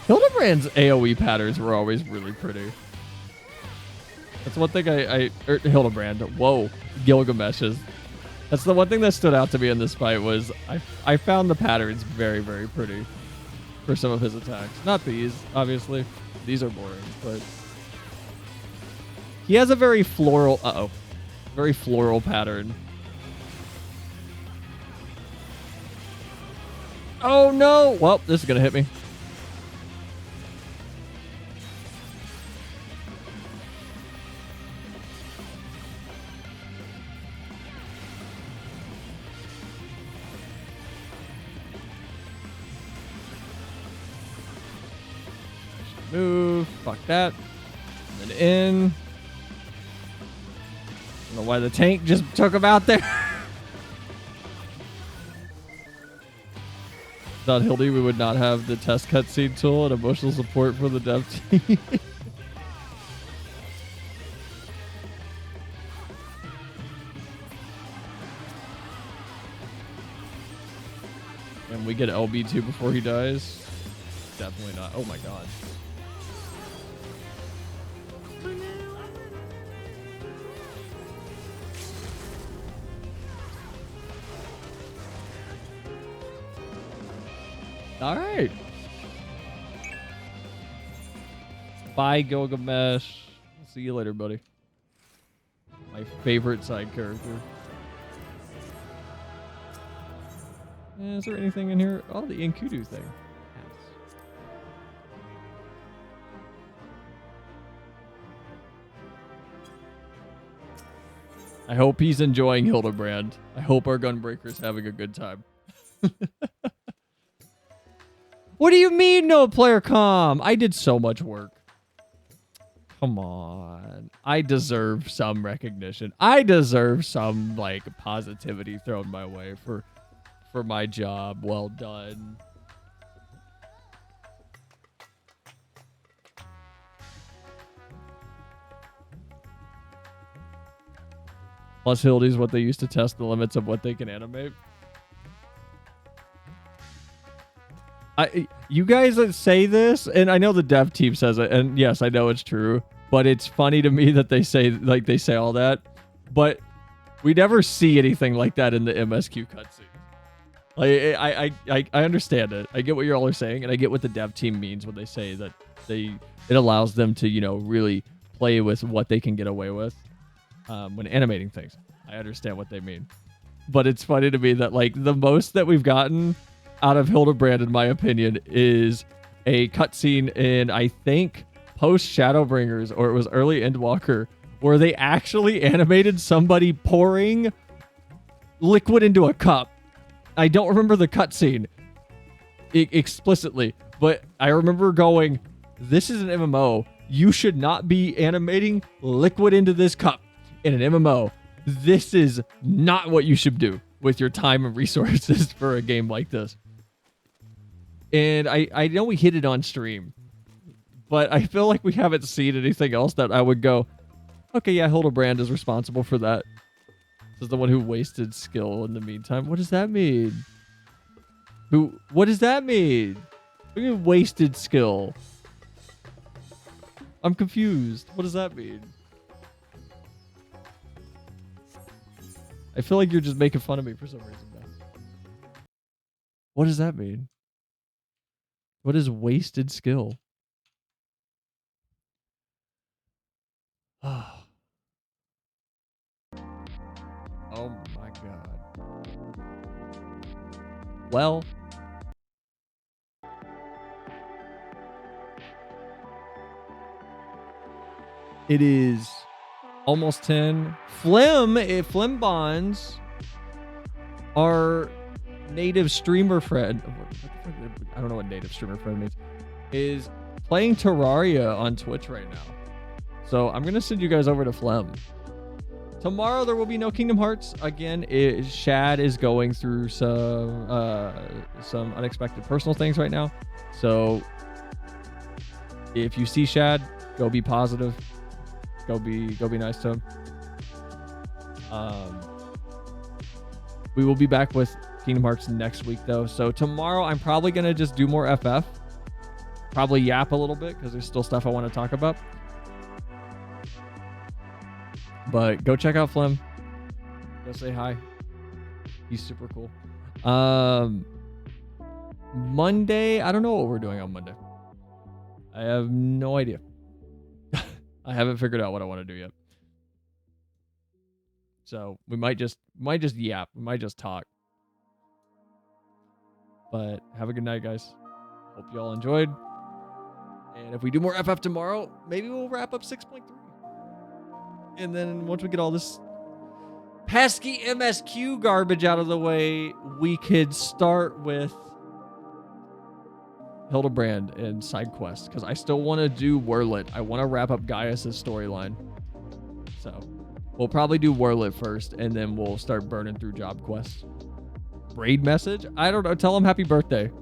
Speaker 4: Hildebrand's AoE patterns were always really pretty. That's one thing Hildebrand. Whoa. Gilgamesh's. That's the one thing that stood out to me in this fight was I found the patterns very, very pretty for some of his attacks. Not these, obviously. These are boring, but he has a very floral, very floral pattern. Oh no! Well, this is gonna hit me. Move. Fuck that. And then in. I don't know why the tank just took him out there. Without Hildy, we would not have the test cutscene tool and emotional support for the dev team. And we get LB2 before he dies? Definitely not. Oh my god. All right. Bye, Gilgamesh. See you later, buddy. My favorite side character. Is there anything in here? Oh, the Enkudu thing. Yes. I hope he's enjoying Hildebrand. I hope our Gunbreaker's having a good time. What do you mean no player comm? I did so much work. Come on. I deserve some recognition. I deserve some like positivity thrown my way for my job. Well done. Plus Hildy's what they used to test the limits of what they can animate. You guys say this, and I know the dev team says it, and yes, I know it's true, but it's funny to me that they say all that, but we never see anything like that in the MSQ cutscene. Like, I understand it. I get what you all are saying, and I get what the dev team means when they say that it allows them to, you know, really play with what they can get away with when animating things. I understand what they mean. But it's funny to me that, like, the most that we've gotten out of Hildebrand, in my opinion, is a cutscene in, I think, post Shadowbringers, or it was early Endwalker, where they actually animated somebody pouring liquid into a cup. I don't remember the cutscene,
Speaker 2: explicitly. But I remember going, this is an MMO. You should not be animating liquid into this cup in an MMO. This is not what you should do with your time and resources for a game like this. And I know we hit it on stream, but I feel like we haven't seen anything else that I would go, okay, yeah, Hildebrand is responsible for that. This is the one who wasted skill in the meantime. What does that mean? What does that mean? What do you mean wasted skill? I'm confused. What does that mean? I feel like you're just making fun of me for some reason now. What does that mean? What is wasted skill? Oh my god. Well. It is almost 10. Flim Bonds, our native streamer friend, I don't know what native streamer friend means, is playing Terraria on Twitch right now. So I'm going to send you guys over to Flem. Tomorrow there will be no Kingdom Hearts. Again, Shad is going through some unexpected personal things right now. So if you see Shad, go be positive. Go be nice to him. We will be back with Kingdom Hearts next week though. So tomorrow I'm probably gonna just do more FF. Probably yap a little bit because there's still stuff I want to talk about. But go check out Flem. Go say hi. He's super cool. Monday, I don't know what we're doing on Monday. I have no idea. I haven't figured out what I want to do yet. So we might just yap. We might just talk. But have a good night, guys. Hope you all enjoyed. And if we do more FF tomorrow, maybe we'll wrap up 6.3. And then once we get all this pesky MSQ garbage out of the way, we could start with Hildebrand and side quests, because I still want to do Werlit. I want to wrap up Gaius' storyline. So we'll probably do Werlit first, and then we'll start burning through job quests. Raid message? I don't know. Tell him happy birthday.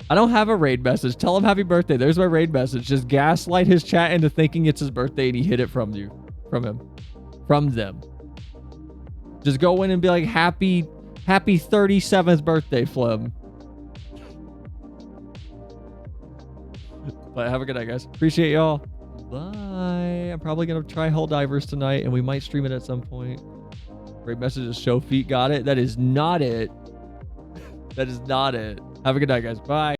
Speaker 2: I don't have a raid message. Tell him happy birthday. There's my raid message. Just gaslight his chat into thinking it's his birthday and he hid it from you. From him. From them. Just go in and be like, happy 37th birthday, Flem. But have a good night, guys. Appreciate y'all. Bye. I'm probably going to try Helldivers tonight, and we might stream it at some point. Great message is show feet. Got it. That is not it. That is not it. Have a good night, guys. Bye.